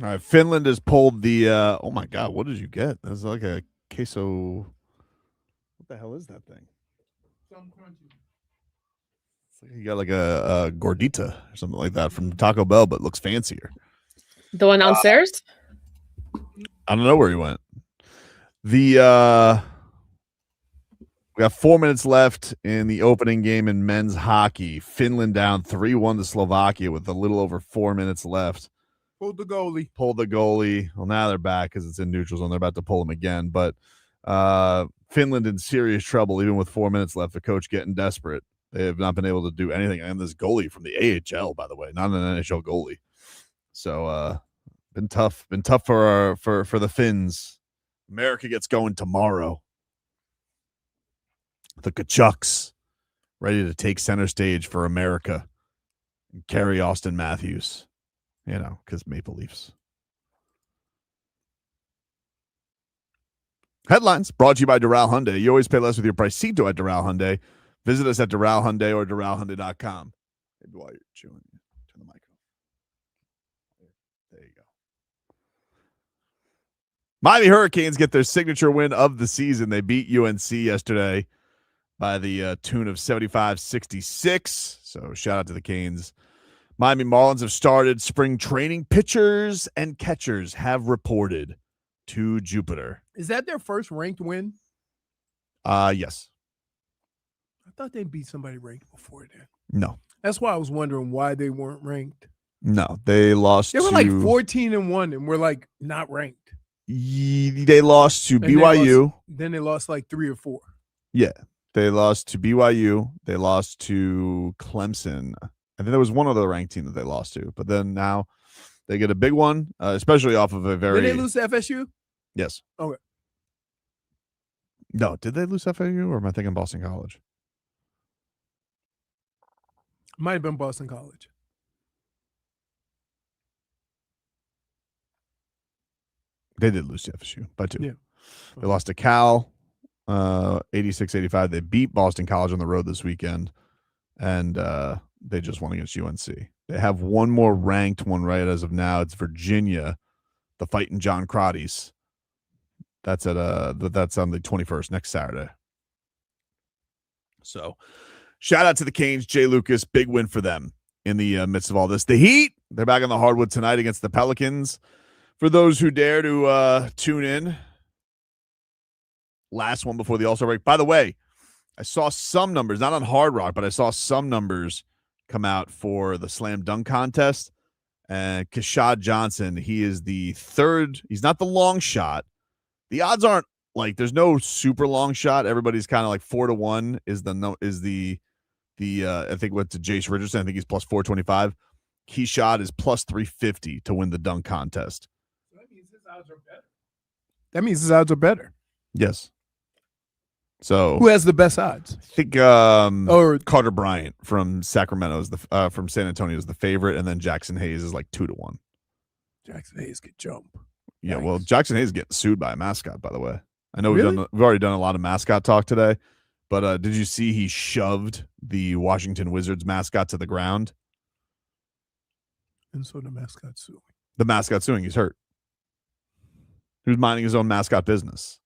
All right, Finland has pulled the. Oh my God, what did you get? That's like a queso. What the hell is that thing? You got like a gordita or something like that from Taco Bell, but looks fancier. The one downstairs? I don't know where he went. We got 4 minutes left in the opening game in men's hockey. Finland down 3-1 to Slovakia with a little over 4 minutes left. Pulled the goalie. Well, now they're back because it's in neutral zone. They're about to pull him again. But Finland in serious trouble, even with 4 minutes left. The coach getting desperate. They have not been able to do anything. And this goalie from the AHL, by the way, not an NHL goalie. So been tough. Been tough for the Finns. America gets going tomorrow. The Kachucks ready to take center stage for America and carry Austin Matthews. Because Maple Leafs. Headlines brought to you by Doral Hyundai. You always pay less with your Pricito at Doral Hyundai. Visit us at Doral Hyundai or DoralHyundai.com. Maybe while you're chewing, turn the mic on. There you go. Miami Hurricanes get their signature win of the season. They beat UNC yesterday by the tune of 75-66. So shout out to the Canes. Miami Marlins have started spring training. Pitchers and catchers have reported to Jupiter. Is that their first ranked win? Yes. I thought they beat somebody ranked before then. No. That's why I was wondering why they weren't ranked. No, they lost. They were like 14-1 and we're like not ranked. They lost to BYU. Then they lost like 3 or 4. Yeah. They lost to BYU. They lost to Clemson. I think there was one other ranked team that they lost to, but then now they get a big one, especially off of a very. Did they lose to FSU? Yes. Okay. No, did they lose FSU or am I thinking Boston College? Might have been Boston College. They did lose to FSU by 2. Yeah. They lost to Cal, 86-85. They beat Boston College on the road this weekend, and they just won against UNC. They have one more ranked one right as of now. It's Virginia, the Fighting John Crotties. That's that's on the 21st, next Saturday. So shout out to the Canes, Jay Lucas, big win for them in the midst of all this. The Heat, they're back on the hardwood tonight against the Pelicans. For those who dare to tune in, last one before the All-Star break. By the way, I saw some numbers, not on Hard Rock, but I saw some numbers come out for the slam dunk contest. And Keshad Johnson, he is the third. He's not the long shot. The odds aren't like there's no super long shot. Everybody's kind of like 4-1 is the I think went to Jace Richardson. I think he's plus 425. Keshad is plus 350 to win the dunk contest. That means his odds are better. Yes. So who has the best odds? I think Carter Bryant from Sacramento is from San Antonio is the favorite, and then Jaxson Hayes is like 2-1. Jaxson Hayes could jump. Yeah, well, Jaxson Hayes is getting sued by a mascot, by the way. I know Really? we've already done a lot of mascot talk today, but did you see he shoved the Washington Wizards mascot to the ground? And so the mascot suing. The mascot suing. He's hurt. He was minding his own mascot business.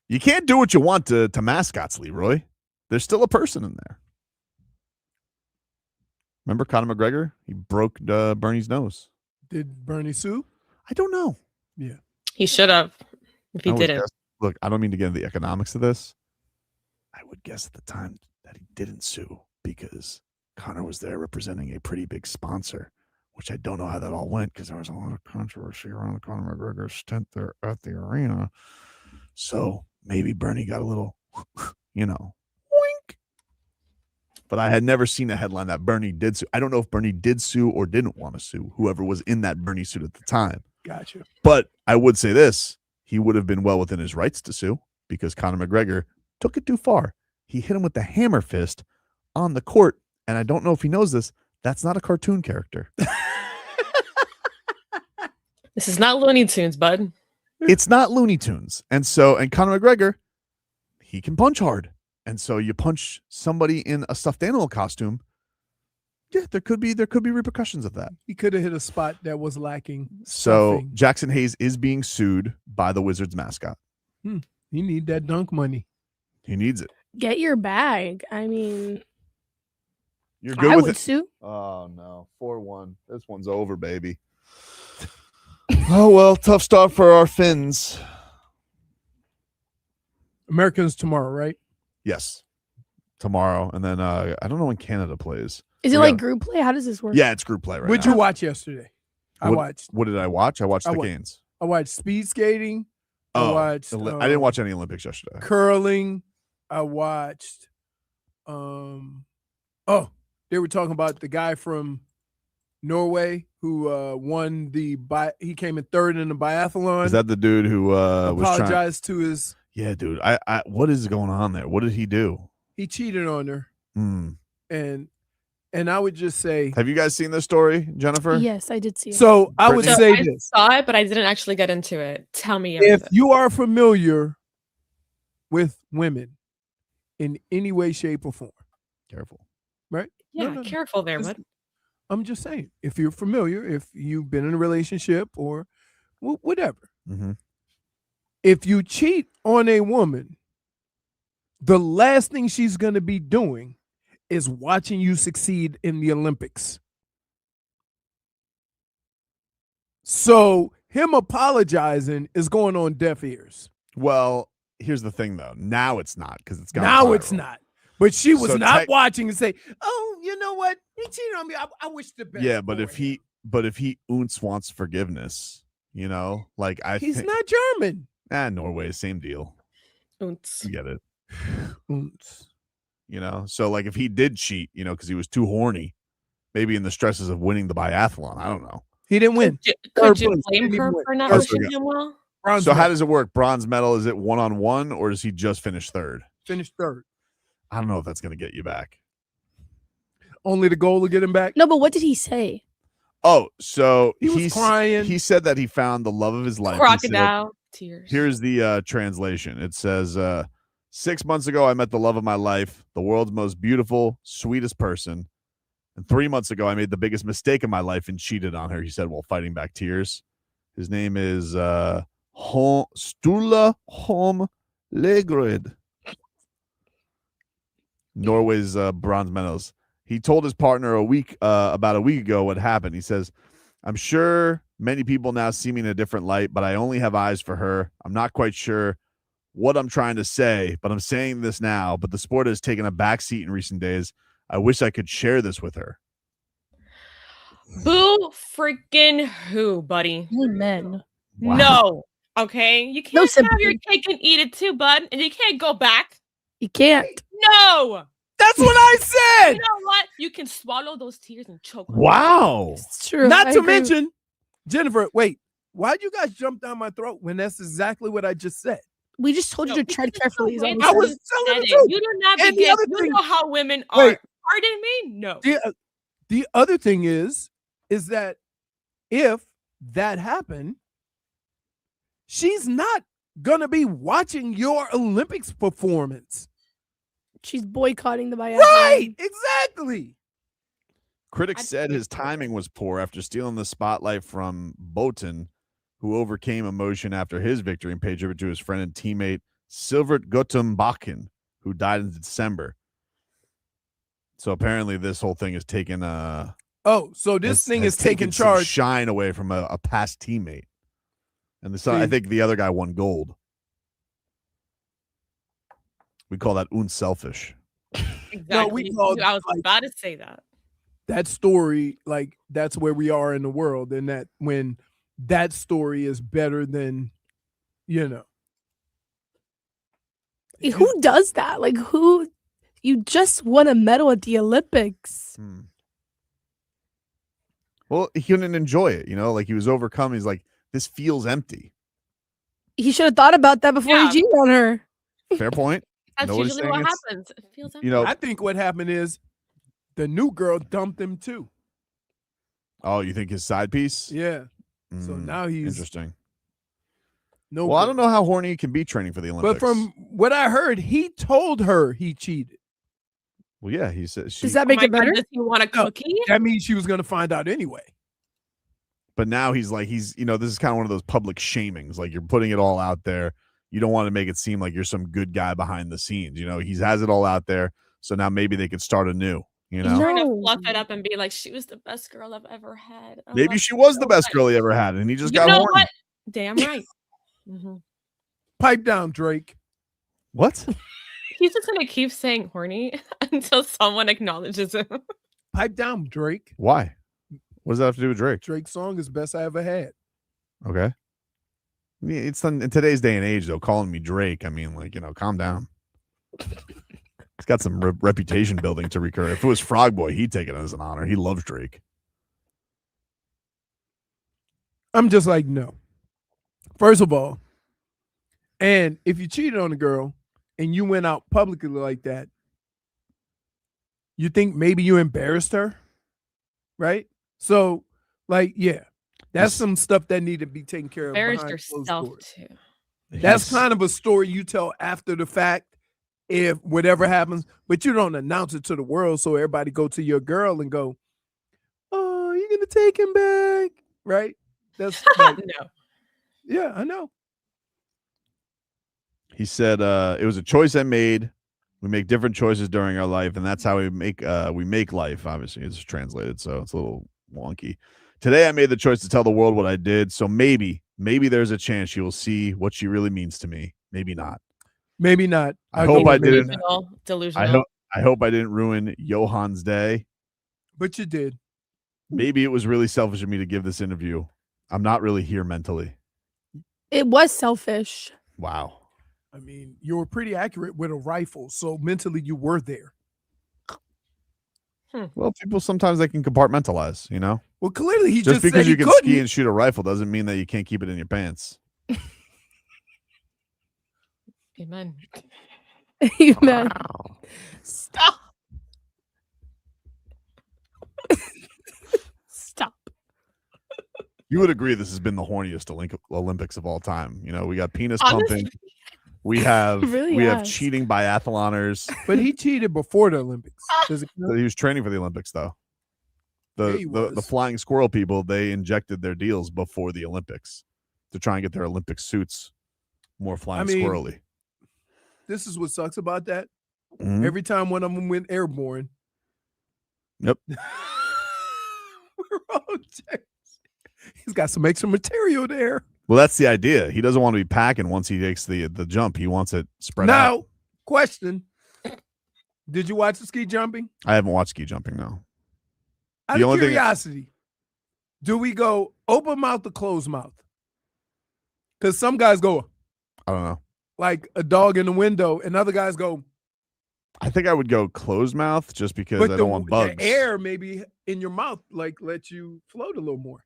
You can't do what you want to mascots, Leroy. There's still a person in there. Remember Conor McGregor? He broke Bernie's nose. Did Bernie sue? I don't know. Yeah. He should have if he I would didn't. guess- look, I don't mean to get into the economics of this. I would guess at the time that he didn't sue because Conor was there representing a pretty big sponsor, which I don't know how that all went because there was a lot of controversy around Conor McGregor's stint there at the arena. So maybe Bernie got a little, wink. But I had never seen a headline that Bernie did sue. I don't know if Bernie did sue or didn't want to sue whoever was in that Bernie suit at the time. Gotcha. But I would say this. He would have been well within his rights to sue because Conor McGregor took it too far. He hit him with the hammer fist on the court. And I don't know if he knows this. That's not a cartoon character. This is not Looney Tunes, bud. It's not Looney Tunes. And Conor McGregor, he can punch hard. And so you punch somebody in a stuffed animal costume, Yeah, there could be repercussions of that. He could have hit a spot that was lacking. So stuffing. Jaxson Hayes is being sued by the Wizards mascot. He need that dunk money. He needs it. Get your bag. I mean, You're good I with would it. sue. Oh no, 4-1. This one's over, baby. Oh well, tough start for our Finns. Americans tomorrow, right? Yes, tomorrow, and then I don't know when Canada plays. Is it like group play? How does this work? Yeah, it's group play right What'd now. you watch yesterday? What did I watch? I watched the games. I watched speed skating. I watched. I didn't watch any Olympics yesterday. Curling. I watched. They were talking about the guy from Norway who won he came in third in the biathlon. Is that the dude who apologized to his? Yeah, dude. I what is going on there? What did he do? He cheated on her. And I would just say, have you guys seen this story, Jennifer? Yes, I did see it. So I would say I this. saw it, but I didn't actually get into it. Tell me everything. If you are familiar with women in any way, shape, or form, careful. Right? Yeah, careful there, bud. I'm just saying, if you're familiar, if you've been in a relationship or whatever, if you cheat on a woman, the last thing she's going to be doing is watching you succeed in the Olympics. So him apologizing is going on deaf ears. Well, here's the thing, though. Now it's not because it's gone now viral. it's not. But she was So not watching and say, "Oh, you know what? He cheated on me. I wish the best." Yeah, but if he Unts wants forgiveness, you know, like he's not German. Norway, same deal. Unts. You get it. Unts. You know, so like if he did cheat, you know, because he was too horny, maybe in the stresses of winning the biathlon, I don't know. He didn't win. Could you blame her for not wishing him well? So how does it work? Bronze medal, is it 1-on-1 or does he just finish third? Finished third. I don't know if that's going to get you back. Only the goal to get him back? No, but what did he say? Oh, so he was crying. He said that he found the love of his life. Crocodile tears. Here's the translation. It says, 6 months ago, I met the love of my life, the world's most beautiful, sweetest person. And 3 months ago, I made the biggest mistake of my life and cheated on her, he said, while fighting back tears. His name is Sturla Holm Legrid. Norway's bronze medals. He told his partner about a week ago what happened. He says, I'm sure many people now see me in a different light, but I only have eyes for her. I'm not quite sure what I'm trying to say, but I'm saying this now. But the sport has taken a backseat in recent days. I wish I could share this with her. Boo freaking who, buddy? Amen. Wow. No. Okay? You can't have your cake and eat it too, bud. And you can't go back. You can't. No. That's what I said. You know what? You can swallow those tears and choke on Wow. It's true. Not I to agree. mention, Jennifer, wait, why'd you guys jump down my throat when that's exactly what I just said? We just told you to tread carefully. I I was telling the truth. You do not And the begin. other You thing- know how women are. Wait. Pardon me? No. The other thing is that if that happened, she's not gonna be watching your Olympics performance. She's boycotting the biathlon. Right, exactly. Critics said his timing was poor after stealing the spotlight from Boten, who overcame emotion after his victory and paid tribute to his friend and teammate Silvert Guttenbakken, who died in December. So apparently this whole thing is taking So this thing is taking some charge. shine away from a past teammate. And I think the other guy won gold. We call that unselfish. Exactly. No, we call I was about to say that. That story, like that's where we are in the world, and that when that story is better than, you know. Who does that? Like, who? You just won a medal at the Olympics. Well, he couldn't enjoy it, you know, like he was overcome. He's like, this feels empty. He should have thought about that before he cheated on her. Fair point. That's Nobody's usually what saying happens. It feels You know, I think what happened is the new girl dumped him too. oh, you think his side piece? Yeah. So now he's Interesting. no. Well, I good. don't know how horny he can be training for the Olympics. But from what I heard, he told her he cheated. Well, yeah, he said. Does that make it better? Does he want a cookie? That means she was going to find out anyway. But now he's this is kind of one of those public shamings. Like, you're putting it all out there. You don't want to make it seem like you're some good guy behind the scenes. He has it all out there. So now maybe they could start anew. He's trying to fluff it up and be like, she was the best girl I've ever had. Maybe she was the best girl he ever had, and he just got horny. What? Damn right. Pipe down, Drake. What? He's just gonna keep saying horny until someone acknowledges him. Pipe down, Drake. Why? What does that have to do with Drake? Drake's song is best I ever had. Okay. Yeah, it's in today's day and age, though, calling me Drake. I mean, calm down. He's got some reputation building to recur. If it was Frog Boy, he'd take it as an honor. He loves Drake. I'm just like, no. First of all, and if you cheated on a girl and you went out publicly like that, you think maybe you embarrassed her, right? So, yeah, that's some stuff that need to be taken care of. Embarrassed yourself too. That's kind of a story you tell after the fact, if whatever happens, but you don't announce it to the world, so everybody go to your girl and go, "Oh, you're gonna take him back," right? That's no. Yeah, I know. He said, "It was a choice I made. We make different choices during our life, and that's how we make life." Obviously, it's translated, so it's a little wonky. Today, I made the choice to tell the world what I did. So maybe there's a chance she will see what she really means to me. Maybe not. Maybe not. I hope I didn't. Delusional. I hope I didn't ruin Johan's day. But you did. Maybe it was really selfish of me to give this interview. I'm not really here mentally. It was selfish. Wow. I mean, you were pretty accurate with a rifle, so mentally you were there. Well, people sometimes they can compartmentalize, Well, clearly he just said because you he can couldn't. ski and shoot a rifle doesn't mean that you can't keep it in your pants. Amen. Amen. Wow. Stop. Stop. You would agree this has been the horniest Olympics of all time. We got penis pumping. We have cheating biathloners. But he cheated before the Olympics. Does it count? He was training for the Olympics, though. The flying squirrel people, they injected their deals before the Olympics to try and get their Olympic suits more flying squirrely. This is what sucks about that. Mhm. Every time one of them went airborne. Yep. We're all checked. He's got some extra material there. Well, that's the idea. He doesn't want to be packing once he takes the jump. He wants it spread out. Now, question. Did you watch the ski jumping? I haven't watched ski jumping, no. Out The of only thing- curiosity, do we go open mouth or closed mouth? Because some guys go I don't know. like a dog in the window, and other guys go. I think I would go closed mouth just because But I don't want bugs. the air maybe in your mouth, let you float a little more.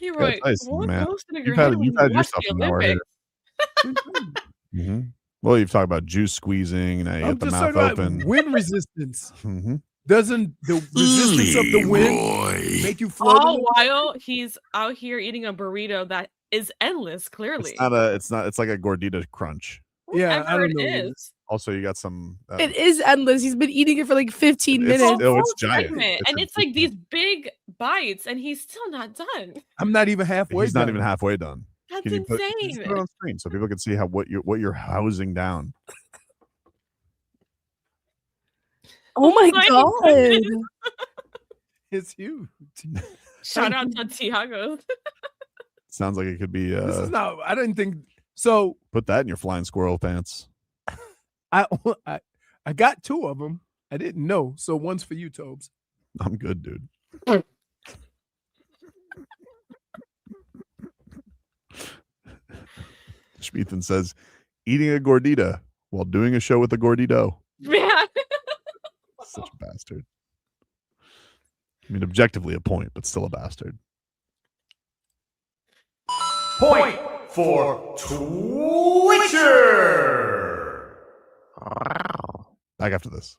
Leroy, nice, what man. goes through your You've head had when you your watch stuff the in there here. Olympics? Mm-hmm. Well, you've talked about juice squeezing, and now you I'm get the just mouth talking about open. wind resistance. Mhm. Doesn't the resistance of the wind make you float? a All little? while he's out here eating a burrito that is endless, clearly. It's like a gordita crunch. Yeah, I Whatever don't it know. is. Also, you got some. It is endless. He's been eating it for like 15 It's- minutes. oh, it's Whole giant. segment, and it's like these big bites, and he's still not done. I'm not even halfway. He's not done. even halfway done. That's Can you put insane. it on screen so people can see what you're housing down? Oh my My god. goodness. It's huge. Shout out to Tiago. Sounds like it could be. This is not. I didn't think so. Put that in your flying squirrel pants. I got two of them. I didn't know. So one's for you, Tobes. I'm good, dude. Schmeathan says, eating a gordita while doing a show with a gordito. Yeah. Such a bastard. I mean, objectively a point, but still a bastard. Point for Twitcher. Back after this.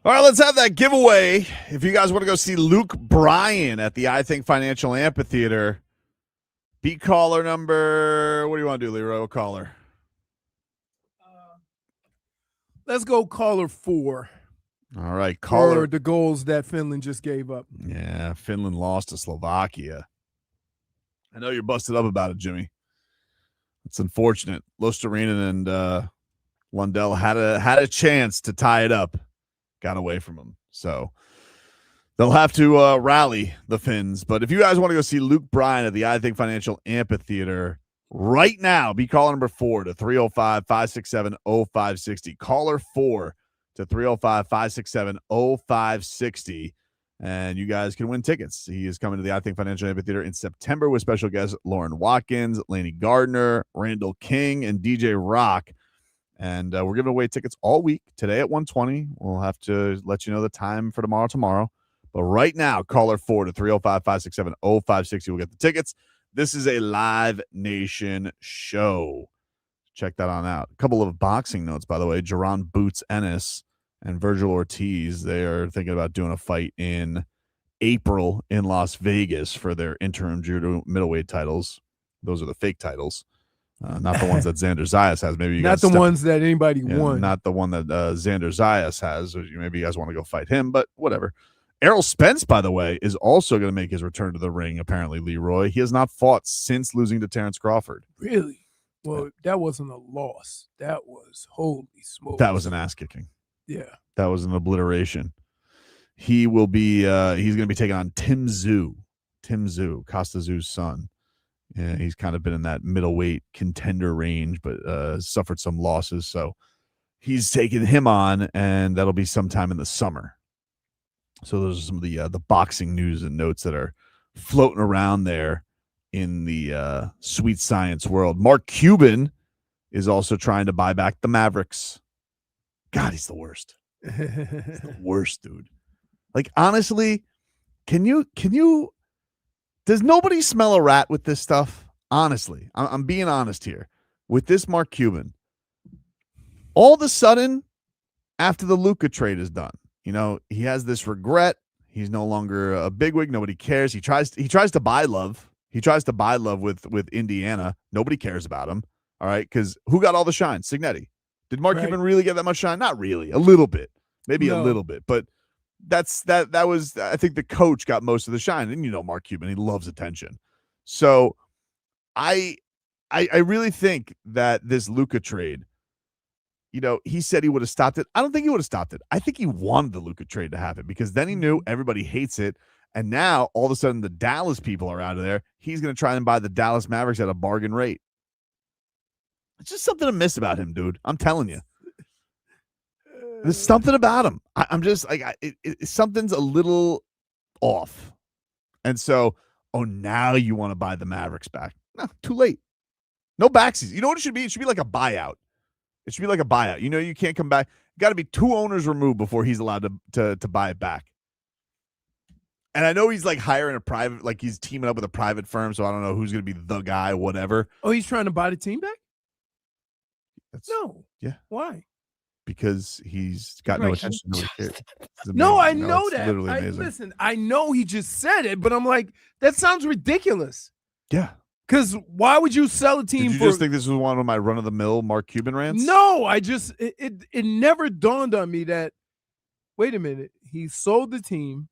All right, let's have that giveaway. If you guys want to go see Luke Bryan at the I Think Financial Amphitheater, be caller number. What do you want to do, Leroy? What caller? Let's go caller 4. All right, caller. For the goals that Finland just gave up. Yeah, Finland lost to Slovakia. I know you're busted up about it, Jimmy. It's unfortunate. Losterinen and Lundell had a chance to tie it up. Got away from them. So they'll have to rally the Finns. But if you guys want to go see Luke Bryan at the I Think Financial Amphitheater right now, be caller number 4 to 305-567-0560. Caller 4 to 305-567-0560. And you guys can win tickets. He is coming to the I Think Financial Amphitheater in September with special guests Lauren Watkins, Laney Gardner, Randall King, and DJ Rock. And we're giving away tickets all week. Today at 1:20. We'll have to let you know the time for tomorrow. But right now, caller 4 to 305-567-0560 will get the tickets. This is a Live Nation show. Check that on out. A couple of boxing notes, by the way. Jaron Boots Ennis and Virgil Ortiz, they are thinking about doing a fight in April in Las Vegas for their interim judo middleweight titles. Those are the fake titles. Not the ones that Xander Zayas has. Maybe you not guys the ones that anybody won. Not the one that Xander Zayas has. Maybe you guys want to go fight him, but whatever. Errol Spence, by the way, is also going to make his return to the ring, apparently, Leroy. He has not fought since losing to Terence Crawford. Really? Well, that wasn't a loss. That was, holy smokes. That was an ass kicking. Yeah. That was an obliteration. He will be, he's going to be taking on Tim Tszyu, Costa Tszyu's son. Yeah, he's kind of been in that middleweight contender range, but suffered some losses. So he's taking him on, and that'll be sometime in the summer. So those are some of the boxing news and notes that are floating around there in the sweet science world. Mark Cuban is also trying to buy back the Mavericks. God, he's the worst. He's the worst, dude. Like, honestly, can you does nobody smell a rat with this stuff? Honestly, I'm being honest here. With this Mark Cuban, all of a sudden, after the Luka trade is done, he has this regret. He's no longer a bigwig. Nobody cares. He tries to buy love. He tries to buy love with Indiana. Nobody cares about him. All right, because who got all the shine? Signetti. Did Mark Cuban really get that much shine? Not really. A little bit, maybe a little bit, but that was, I think the coach got most of the shine. And Mark Cuban, he loves attention. So I really think that this Luka trade, he said he would have stopped it. I don't think he would have stopped it. I think he wanted the Luka trade to happen because then he knew everybody hates it. And now all of a sudden the Dallas people are out of there. He's going to try and buy the Dallas Mavericks at a bargain rate. It's just something to miss about him, dude. I'm telling you. There's something about him. I'm just like, something's a little off. And so, now you want to buy the Mavericks back. No, too late. No backsies. You know what it should be? It should be like a buyout. It should be like a buyout. You can't come back. Got to be 2 owners removed before he's allowed to buy it back. And I know he's like hiring a private, like he's teaming up with a private firm, so I don't know who's going to be the guy, whatever. Oh, he's trying to buy the team back? No. Yeah. Why? Because he's got no attention. No, I know that. Literally amazing. Listen, I know he just said it, but I'm like, that sounds ridiculous. Yeah. Because why would you sell a team? Did you just think this was one of my run-of-the-mill Mark Cuban rants? No, it never dawned on me that, wait a minute, he sold the team.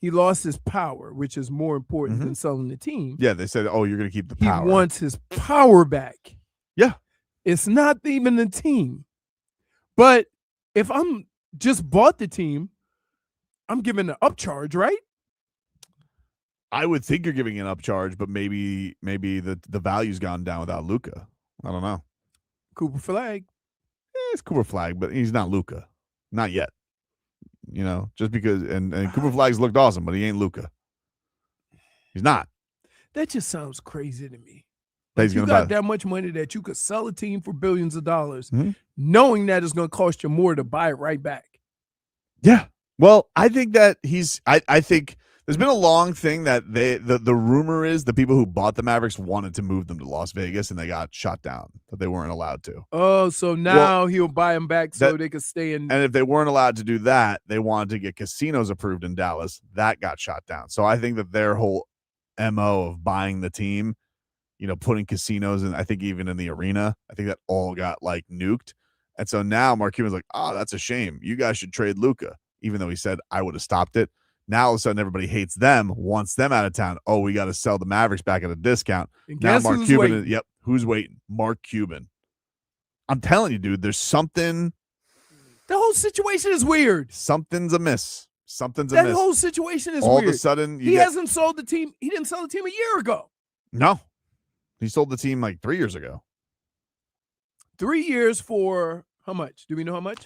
He lost his power, which is more important than selling the team. Yeah, they said, you're going to keep the power. He wants his power back. Yeah. It's not even the team. But if I'm just bought the team, I'm giving an upcharge, right? I would think you're giving an upcharge, but maybe the value's gone down without Luka. I don't know. Cooper Flag. It's Cooper Flag, but he's not Luka. Not yet. Just because and Cooper Flag's looked awesome, but he ain't Luka. He's not. That just sounds crazy to me. He's you got that much money that you could sell a team for billions of dollars, knowing that it's going to cost you more to buy it right back. Yeah. Well, I think that I think There's been a long thing that the rumor is the people who bought the Mavericks wanted to move them to Las Vegas and they got shot down, that they weren't allowed to. Oh, so now he'll buy them back so they could stay in. And if they weren't allowed to do that, they wanted to get casinos approved in Dallas. That got shot down. So I think that their whole MO of buying the team, putting casinos in, I think even in the arena, I think that all got like nuked. And so now Mark Cuban's like, oh, that's a shame. You guys should trade Luka, even though he said I would have stopped it. Now all of a sudden everybody hates them, wants them out of town. Oh, we got to sell the Mavericks back at a discount. And Now guess Mark who's Cuban, waiting? who's waiting? Mark Cuban. I'm telling you, dude, there's something. The whole situation is weird. Something's amiss. Something's That amiss. whole situation is all weird. of a sudden, he hasn't sold the team. He didn't sell the team a year ago. No, he sold the team like 3 years ago. 3 years for how much? Do we know how much?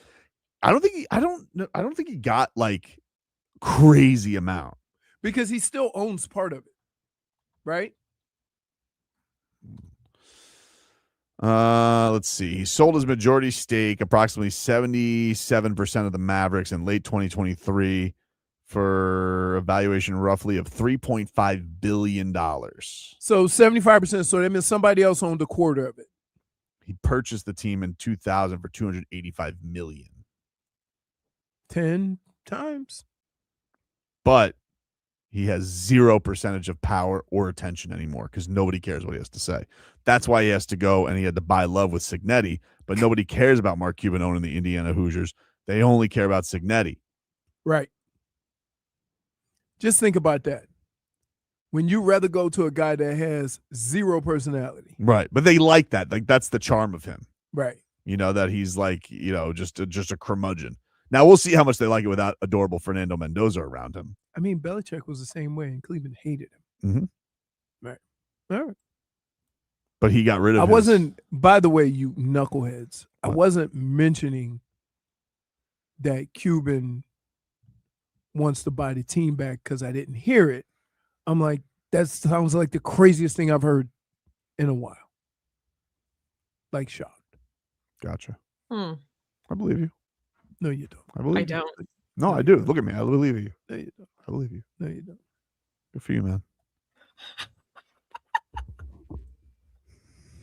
I don't think he got like crazy amount because he still owns part of it, right? Let's see. He sold his majority stake, approximately 77% of the Mavericks in late 2023 for a valuation roughly of $3.5 billion. So 75%. So that means somebody else owned a quarter of it. He purchased the team in 2000 for $285 million. 10 times. But he has 0% of power or attention anymore because nobody cares what he has to say. That's why he has to go and he had to buy love with Signetti, but nobody cares about Mark Cuban owning the Indiana Hoosiers. They only care about Signetti. Right. Just think about that. When you rather go to a guy that has zero personality. Right. But they like that. Like that's the charm of him. Right. That he's like, just a curmudgeon. Now we'll see how much they like it without adorable Fernando Mendoza around him. I mean, Belichick was the same way, and Cleveland hated him. Mm-hmm. Right. All right. But he got rid of. I wasn't. By the way, you knuckleheads, I wasn't mentioning that Cuban wants to buy the team back because I didn't hear it. I'm like, that sounds like the craziest thing I've heard in a while. Like shocked. Gotcha. Hmm. I believe you. No, you don't. I believe I you. don't. No, I do. Look at me. I believe you. No, you don't. I believe you. No, you don't. Good for you, man.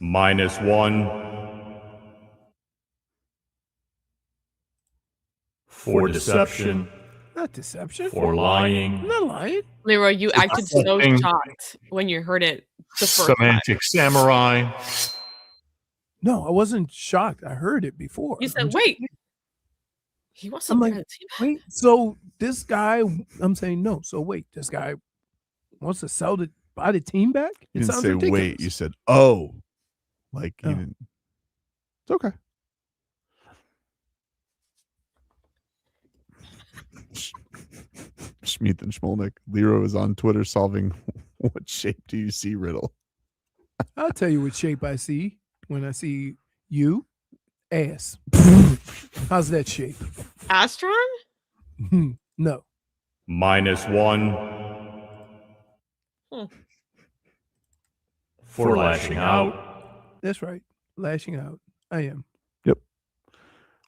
-1 for deception. Not deception. For lying. I'm not lying. Leroy, you acted so Something. shocked when you heard it the first Semantic samurai. No, I wasn't shocked. I heard it before. You said, I'm just- wait. He wants to I'm buy like, the team. wait, so this guy, I'm saying no. So wait, this guy wants to buy the team back? You It didn't sounds say ridiculous. wait. You said oh. Like you didn't. It's okay. Schmeeth and Schmolnick. Leroy is on Twitter solving what shape do you see riddle. I'll tell you what shape I see when I see you. Ass. How's that shape? Astron? No. -1 Hmm. for lashing out. That's right. Lashing out. I am. Yep.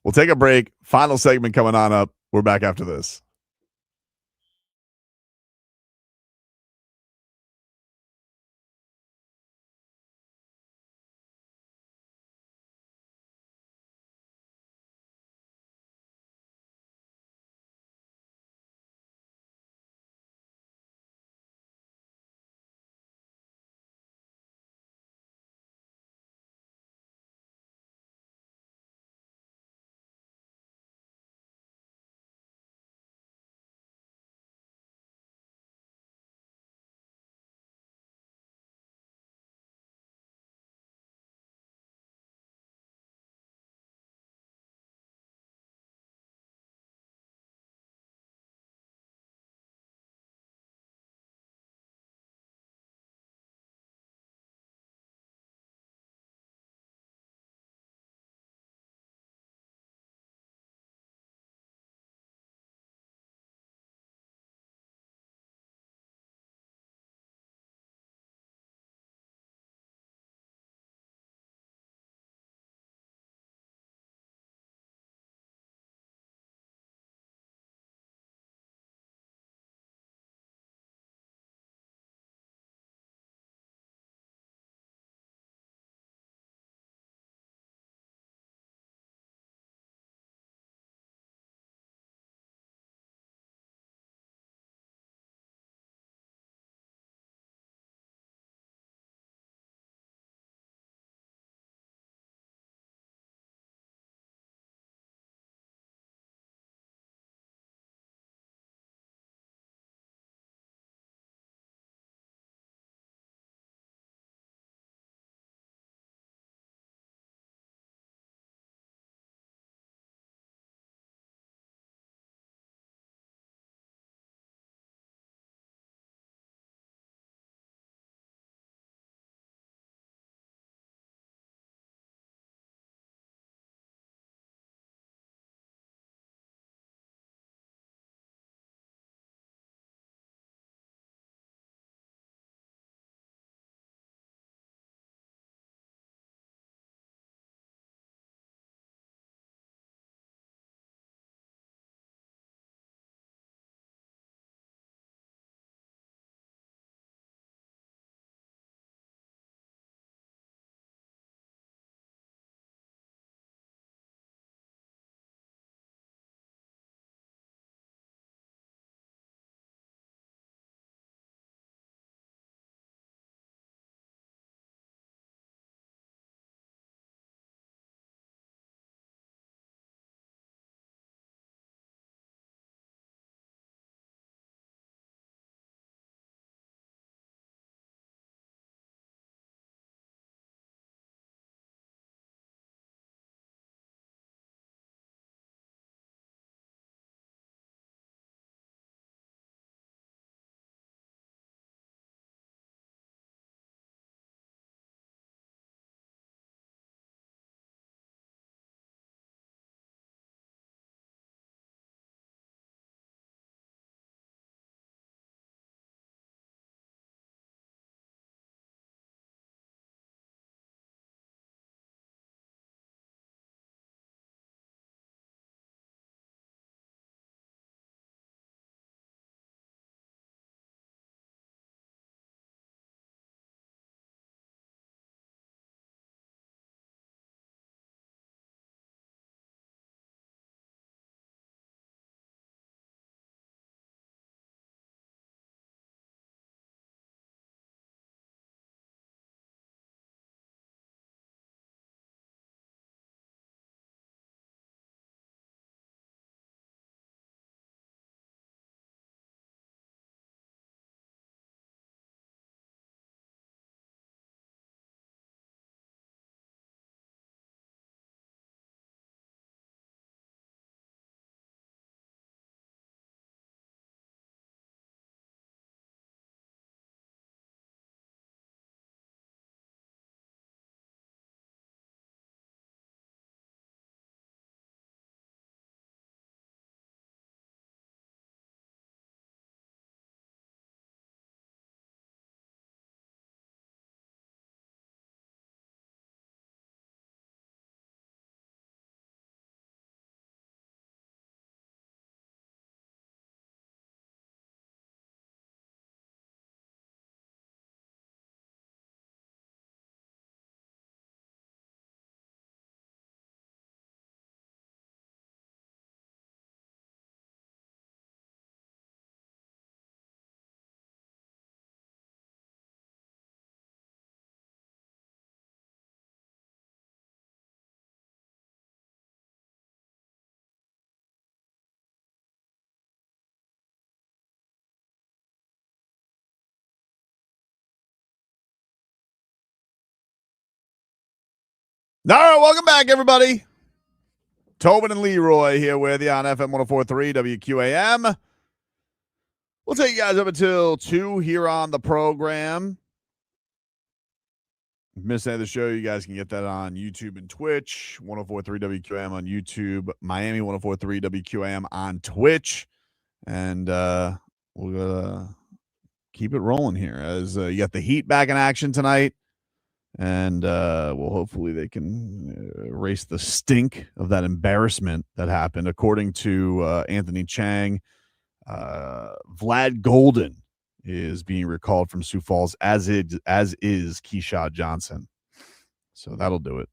We'll take a break. Final segment coming on up. We're back after this. All right, welcome back, everybody. Tobin and Leroy here with you on FM 104.3 WQAM. We'll take you guys up until 2 here on the program. If you missed any of the show, you guys can get that on YouTube and Twitch. 104.3 WQAM on YouTube. Miami 104.3 WQAM on Twitch. And we'll keep it rolling here as you got the Heat back in action tonight. And well, hopefully they can erase the stink of that embarrassment that happened. According to Anthony Chang, Vlad Golden is being recalled from Sioux Falls, as is Keyshawn Johnson. So that'll do it.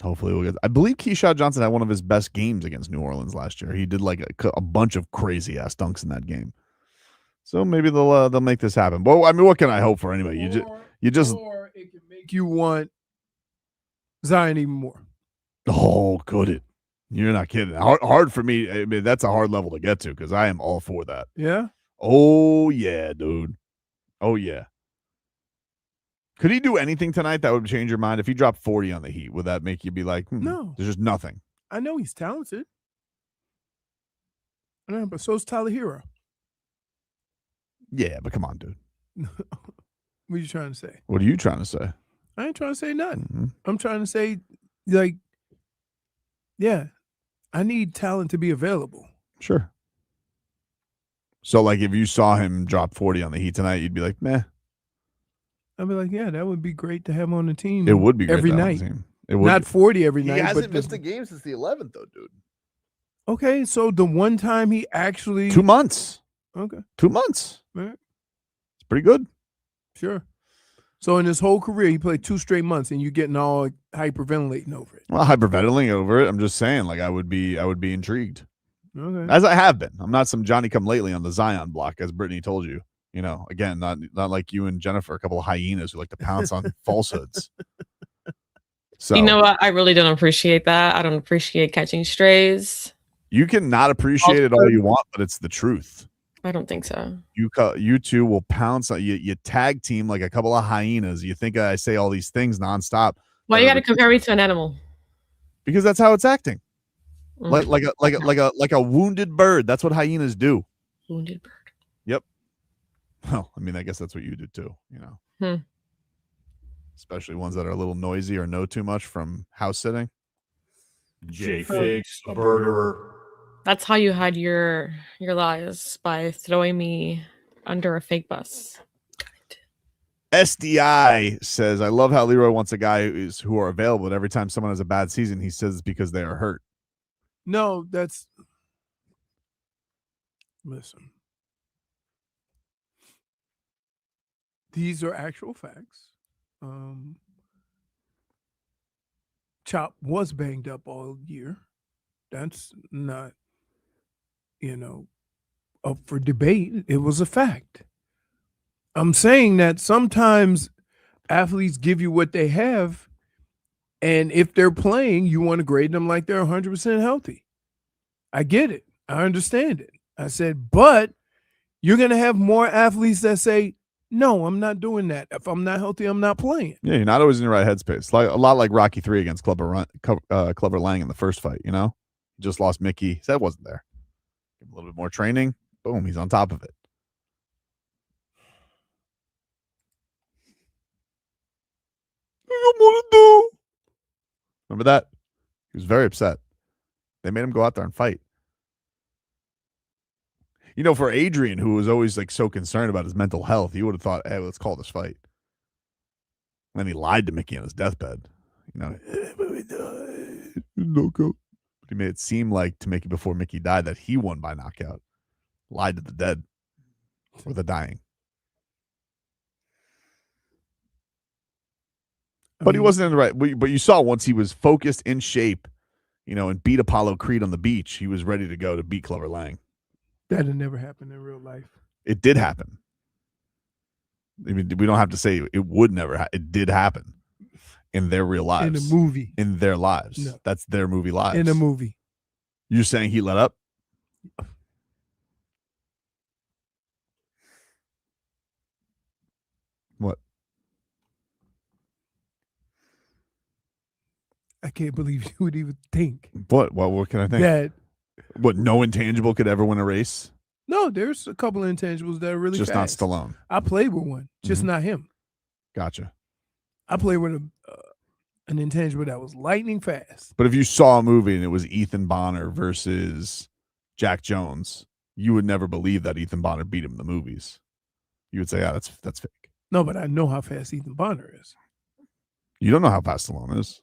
Hopefully we'll get. I believe Keyshawn Johnson had one of his best games against New Orleans last year. He did like a bunch of crazy ass dunks in that game. So maybe they'll make this happen. Well, I mean, what can I hope for anyway? Or it can make you want Zion even more. Oh, could it? You're not kidding. Hard for me. I mean, that's a hard level to get to because I am all for that. Yeah. Oh yeah, dude. Oh yeah. Could he do anything tonight that would change your mind? If he dropped 40 on the Heat, would that make you be like, no, there's just nothing? I know he's talented. I know, but so's Tyler Hero. Yeah, but come on, dude. What are you trying to say? What are you trying to say? I ain't trying to say nothing. Mm-hmm. I'm trying to say, like, yeah, I need talent to be available. Sure. So, like, if you saw him drop 40 on the Heat tonight, you'd be like, meh. I'd be like, yeah, that would be great to have him on the team. It would be great every to have night. on the team. It would Not be. 40 every night. He hasn't but missed a game since the 11th, though, dude. Okay, so the one time he actually 2 months. Okay. 2 months. All right. It's pretty good. Sure. So in his whole career, he played 2 straight months, and you're getting all hyperventilating over it. Well, hyperventilating over it. I'm just saying, like, I would be intrigued. Okay. As I have been. I'm not some Johnny come lately on the Zion block, as Brittney told you. You know, again, not like you and Jennifer, a couple of hyenas who like to pounce on falsehoods. So You know what? I really don't appreciate that. I don't appreciate catching strays. you can not appreciate it all you want, but it's the truth. I don't think so. You two will pounce on you tag team like a couple of hyenas. You think I say all these things nonstop. Why you got to compare me to an animal? Because that's how it's acting. Like a wounded bird. That's what hyenas do. Wounded bird. Yep. Well, I mean, I guess that's what you do too, you know. Especially ones that are a little noisy or know too much from house sitting. JFig's a burger. That's how you hide your lies, by throwing me under a fake bus. SDI says, I love how Leroy wants a guy who are available, and every time someone has a bad season, he says it's because they are hurt. No, that's listen. These are actual facts. Chop was banged up all year. That's not, up for debate. It was a fact. I'm saying that sometimes athletes give you what they have, and if they're playing, you want to grade them like they're 100% healthy. I get it. I understand it. I said, but you're going to have more athletes that say, no, I'm not doing that. If I'm not healthy, I'm not playing. Yeah, you're not always in the right headspace. Like a lot like Rocky 3 against Clever Lang in the first fight, you know? He just lost Mickey. He said wasn't there. Give him a little bit more training. Boom, he's on top of it. Remember that? He was very upset. They made him go out there and fight. You know, for Adrian, who was always like so concerned about his mental health, he would have thought, hey, let's call this fight. And then he lied to Mickey on his deathbed. You know, knockout. But he made it seem like to Mickey before Mickey died that he won by knockout. Lied to the dead or the dying. But he wasn't in the right. But you saw once he was focused, in shape, and beat Apollo Creed on the beach, he was ready to go to beat Clever Lang. That had never happened in real life. It did happen. I mean, we don't have to say it would never happen. It did happen in their real lives. In a movie. In their lives. No. That's their movie lives. In a movie. You're saying he let up? What? I can't believe you would even think What can I think? that. What, no intangible could ever win a race? No, there's a couple of intangibles that are really Just fast. not Stallone. I played with one, just not him. Gotcha. I played with an intangible that was lightning fast. But if you saw a movie and it was Ethan Bonner versus Jack Jones, you would never believe that Ethan Bonner beat him in the movies. You would say, "Yeah, that's fake." No, but I know how fast Ethan Bonner is. You don't know how fast Stallone is.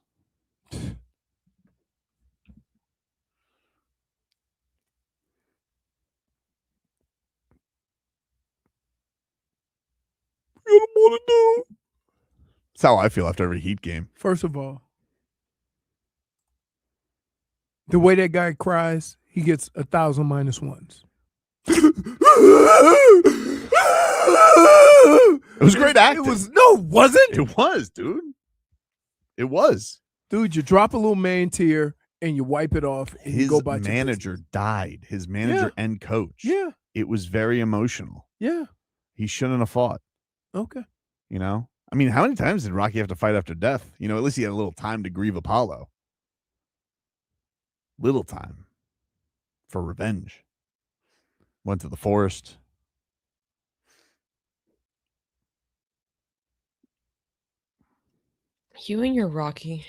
That's how I feel after every Heat game. First of all, the way that guy cries, he gets 1,000 -1s. It was great acting. Wasn't. It was, dude. It was. Dude, you drop a little man tear and you wipe it off. And His you go by manager died. His manager and coach. Yeah. It was very emotional. Yeah. He shouldn't have fought. Okay. You know? I mean, how many times did Rocky have to fight after death? You know, at least he had a little time to grieve Apollo. Little time for revenge. Went to the forest. You and your Rocky.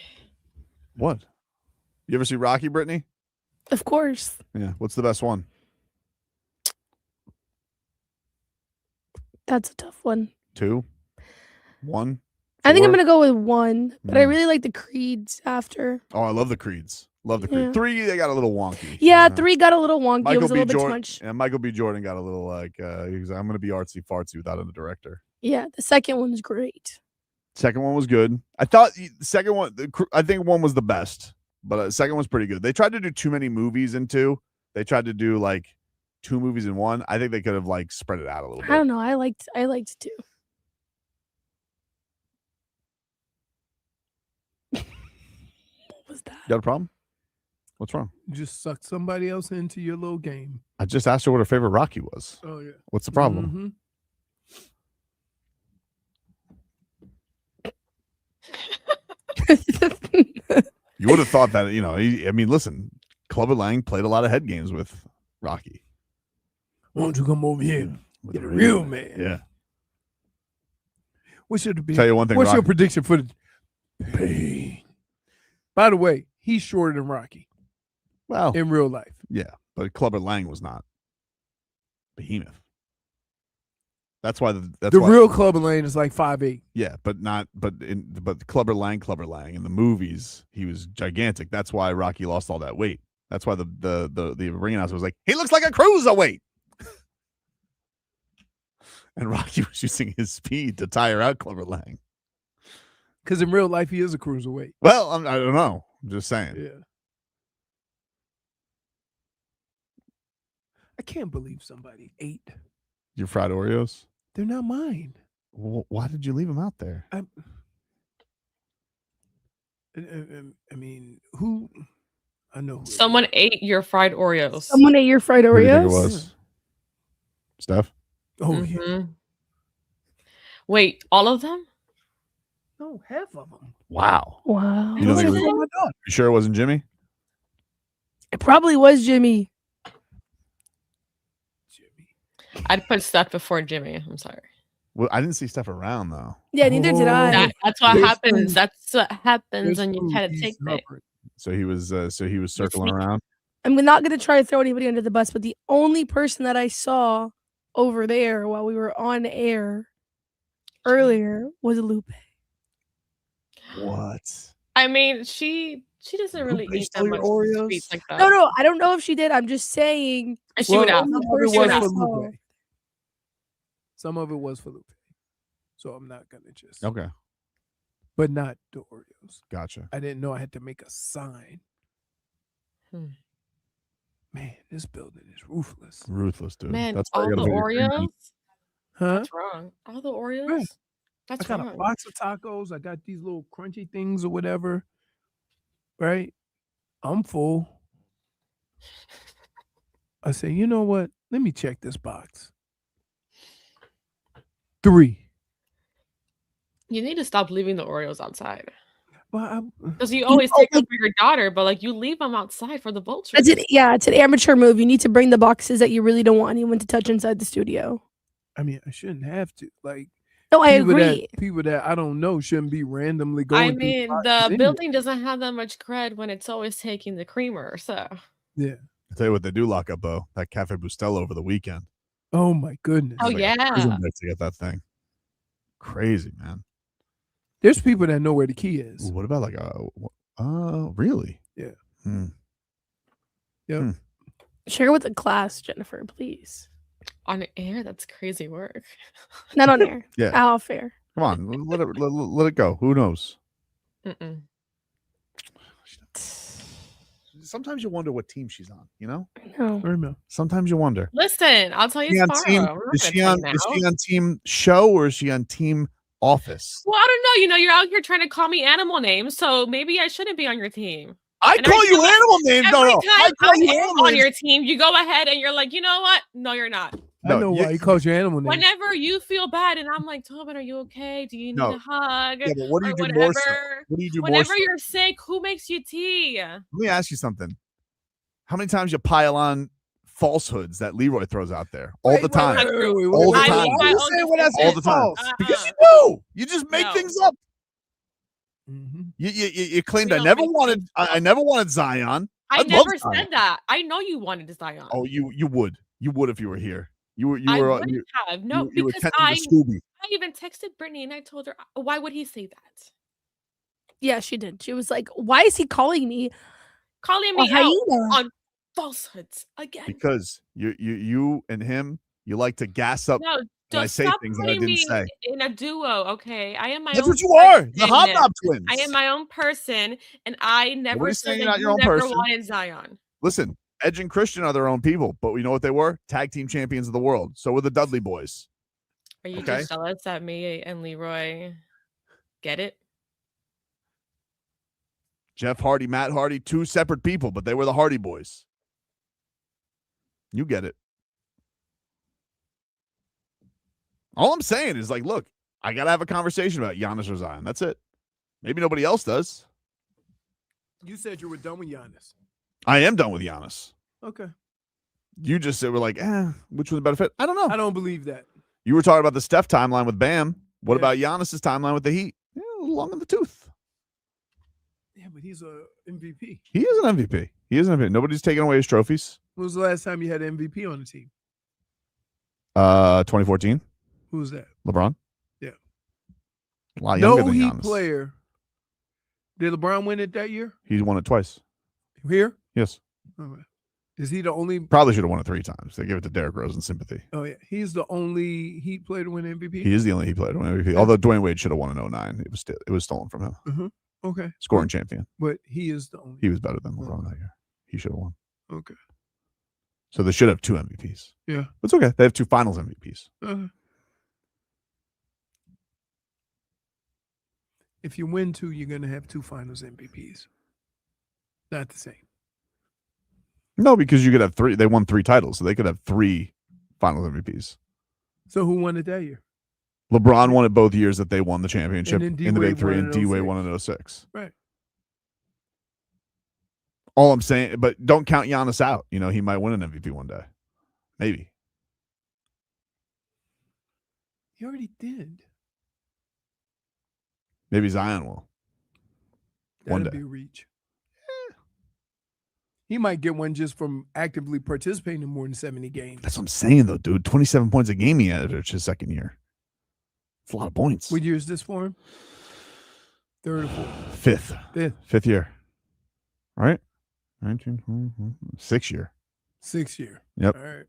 What? You ever see Rocky, Brittney? Of course. Yeah. What's the best one? That's a tough one. 2? 1? I think I'm 4? going to go with 1, but I really like the Creeds after. Oh, I love the Creeds. Love the Creed. Yeah. 3, they got a little wonky. Yeah, 3 got a little wonky. It was a little bit too much. Yeah, Michael B. Jordan got a little like, he was, I'm going to be artsy fartsy without a director. Yeah, the second one's great. Second one was good. I thought the second one, I think 1 was the best, but the second one's pretty good. They tried to do too many movies in 2. They tried to do like 2 movies in 1. I think they could have like spread it out a little bit. I don't know. I liked 2. What was that? You got a problem? What's wrong? You just sucked somebody else into your little game. I just asked her what her favorite Rocky was. Oh, yeah. What's the problem? You would have thought that, you know, I mean, listen, Clubber Lang played a lot of head games with Rocky. Why don't you come over here and get a real man? Yeah. What should it be? Tell you one thing, What's your Rocky. prediction for the pain? By the way, he's shorter than Rocky. Well, in real life. Yeah, but Clubber Lang was not behemoth. That's why the real Clubber Lang is like 5'8". Yeah, but Clubber Lang in the movies, he was gigantic. That's why Rocky lost all that weight. That's why the ring announcer was like, he looks like a cruiserweight. And Rocky was using his speed to tire out Clubber Lang. Because in real life, he is a cruiserweight. Well, I don't know. I'm just saying. Yeah. I can't believe somebody ate your fried Oreos. They're not mine. Well, why did you leave them out there? I mean, who? I know. Someone ate your fried Oreos. Someone ate your fried Who do you Oreos? think it was? Steph? Oh, yeah. Wait, all of them? No, half of them. Wow. Wow. You don't think it was, you sure it wasn't Jimmy? It probably was Jimmy. I'd put Steph before Jimmy. I'm sorry. Well, I didn't see Steph around though. Yeah, neither did I. That's what happens. That's what happens when you try to take it. So he was circling around. I'm not going to try to throw anybody under the bus, but the only person that I saw over there while we were on air earlier was Lupe. What? I mean, she doesn't really eat that much sweets like that. No, I don't know if she did. I'm just saying. She would have. Some of it was for Lupe. So I'm not going to just. Okay. But not the Oreos. Gotcha. I didn't know I had to make a sign. Man, this building is ruthless. Ruthless, dude. Man, That's why all I the gotta put your Oreos? Huh? That's wrong. All the Oreos? Right. That's I got wrong. a box of tacos. I got these little crunchy things or whatever. Right? I'm full. I say, you know what? Let me check this box. 3. You need to stop leaving the Oreos outside. Because you always take them for your daughter, but like you leave them outside for the vultures. It's an amateur move. You need to bring the boxes that you really don't want anyone to touch inside the studio. I mean, I shouldn't have to. Like, no, I agree. People that I don't know shouldn't be randomly going. I mean, the building doesn't have that much cred when it's always taking the creamer. So yeah, I'll tell you what they do lock up though. That Cafe Bustelo over the weekend. Oh my goodness! Oh yeah, to get that thing. Crazy, man. There's people that know where the key is. Ooh, what about like really? Yeah. Yeah. Share with the class, Jennifer, please. On air, that's crazy work. Not on air. Yeah. How fair. Come on, let it go. Who knows? Mm-mm. Sometimes you wonder what team she's on. You know? No. Sometimes you wonder. Listen, I'll tell you tomorrow. Is she on team show or is she on team office? Well, I don't know. You know, you're out here trying to call me animal names, so maybe I shouldn't be on your team. I call you animal names. Every No. time I'm on your team, you go ahead and you're like, you know what? No, you're not. I know why he calls you animal names. Whenever you feel bad, and I'm like, Tobin, are you okay? Do you need a hug? Yeah, but what do you do whatever. more so? What do you do more Whenever so? you're sick, who makes you tea? Let me ask you something. How many times you pile on falsehoods that Leroy throws out there all the time? All the time. All the time. Because you do. You just make things up. You claimed I never wanted Zion. I never said that. I know you wanted Zion. Oh, you would. You would if you were here. You were. I wouldn't have. No, you were because tending to Scooby. I even texted Brittney and I told her, why would he say that? Yeah, she did. She was like, why is he calling me out on falsehoods again? Because you and him, you like to gas up when I say things that I didn't say. In a duo, okay? I am my That's own what you are. The person. Hobnob twins. I am my own person, and I never Nobody's said saying you're that not your you own never person. wanted Zion. Listen, Edge and Christian are their own people, but we know what they were? Tag team champions of the world. So were the Dudley boys. Are you just jealous that me and Leroy get it? Jeff Hardy, Matt Hardy, two separate people, but they were the Hardy boys. You get it. All I'm saying is, like, look, I got to have a conversation about Giannis or Zion. That's it. Maybe nobody else does. You said you were done with Giannis. I am done with Giannis. Okay. You just said, we're like, which was a better fit? I don't know. I don't believe that. You were talking about the Steph timeline with Bam. What about Giannis's timeline with the Heat? Yeah, a little long in the tooth. Yeah, but he's a MVP. He is an MVP. He is an MVP. Nobody's taking away his trophies. When was the last time you had an MVP on the team? 2014. Who was that? LeBron. Yeah. A lot younger no than Heat Giannis. player. Did LeBron win it that year? He's won it twice. Here? Yes. Okay. Is he the only? Probably should have won it 3 times. They give it to Derrick Rose in sympathy. Oh yeah, he's the only Heat player to win MVP. He is the only Heat player to win MVP. Although Dwayne Wade should have won in 2009. It was stolen from him. Mm-hmm. Okay. Scoring champion. But he is the only. He was better than LeBron that year. He should have won. Okay. So they should have 2 MVPs. Yeah. It's okay. They have 2 Finals MVPs. If you win 2, you're gonna have 2 Finals MVPs. Not the same. No, because you could have 3. They won 3 titles, so they could have 3 Finals MVPs. So who won it that year? LeBron won it both years that they won the championship And then in the Big D-Wade 3, won and in D-Wade 06. won in 06. Right. All I'm saying, but don't count Giannis out. You know, he might win an MVP one day. Maybe. He already did. Maybe Zion will. One That'd day. be a reach. He might get one just from actively participating in more than 70 games. That's what I'm saying, though, dude. 27 points a game he averaged his second year. It's a lot of points. What year is this for him? 3rd or 4th? 5th. 5th year. All right. 6th year. 6th year. Yep. All right.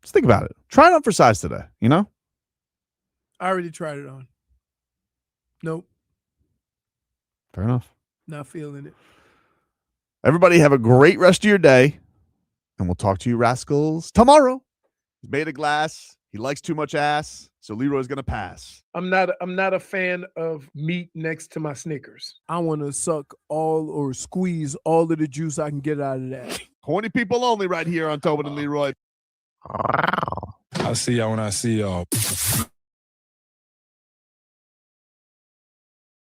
Let's think about it. Try it on for size today, you know? I already tried it on. Nope. Fair enough. Not feeling it. Everybody have a great rest of your day, and we'll talk to you rascals tomorrow. He's made of glass. He likes too much ass, so Leroy's going to pass. I'm not a fan of meat next to my Snickers. I want to suck all or squeeze all of the juice I can get out of that. Horny people only right here on Tobin and Leroy. I'll see y'all when I see y'all.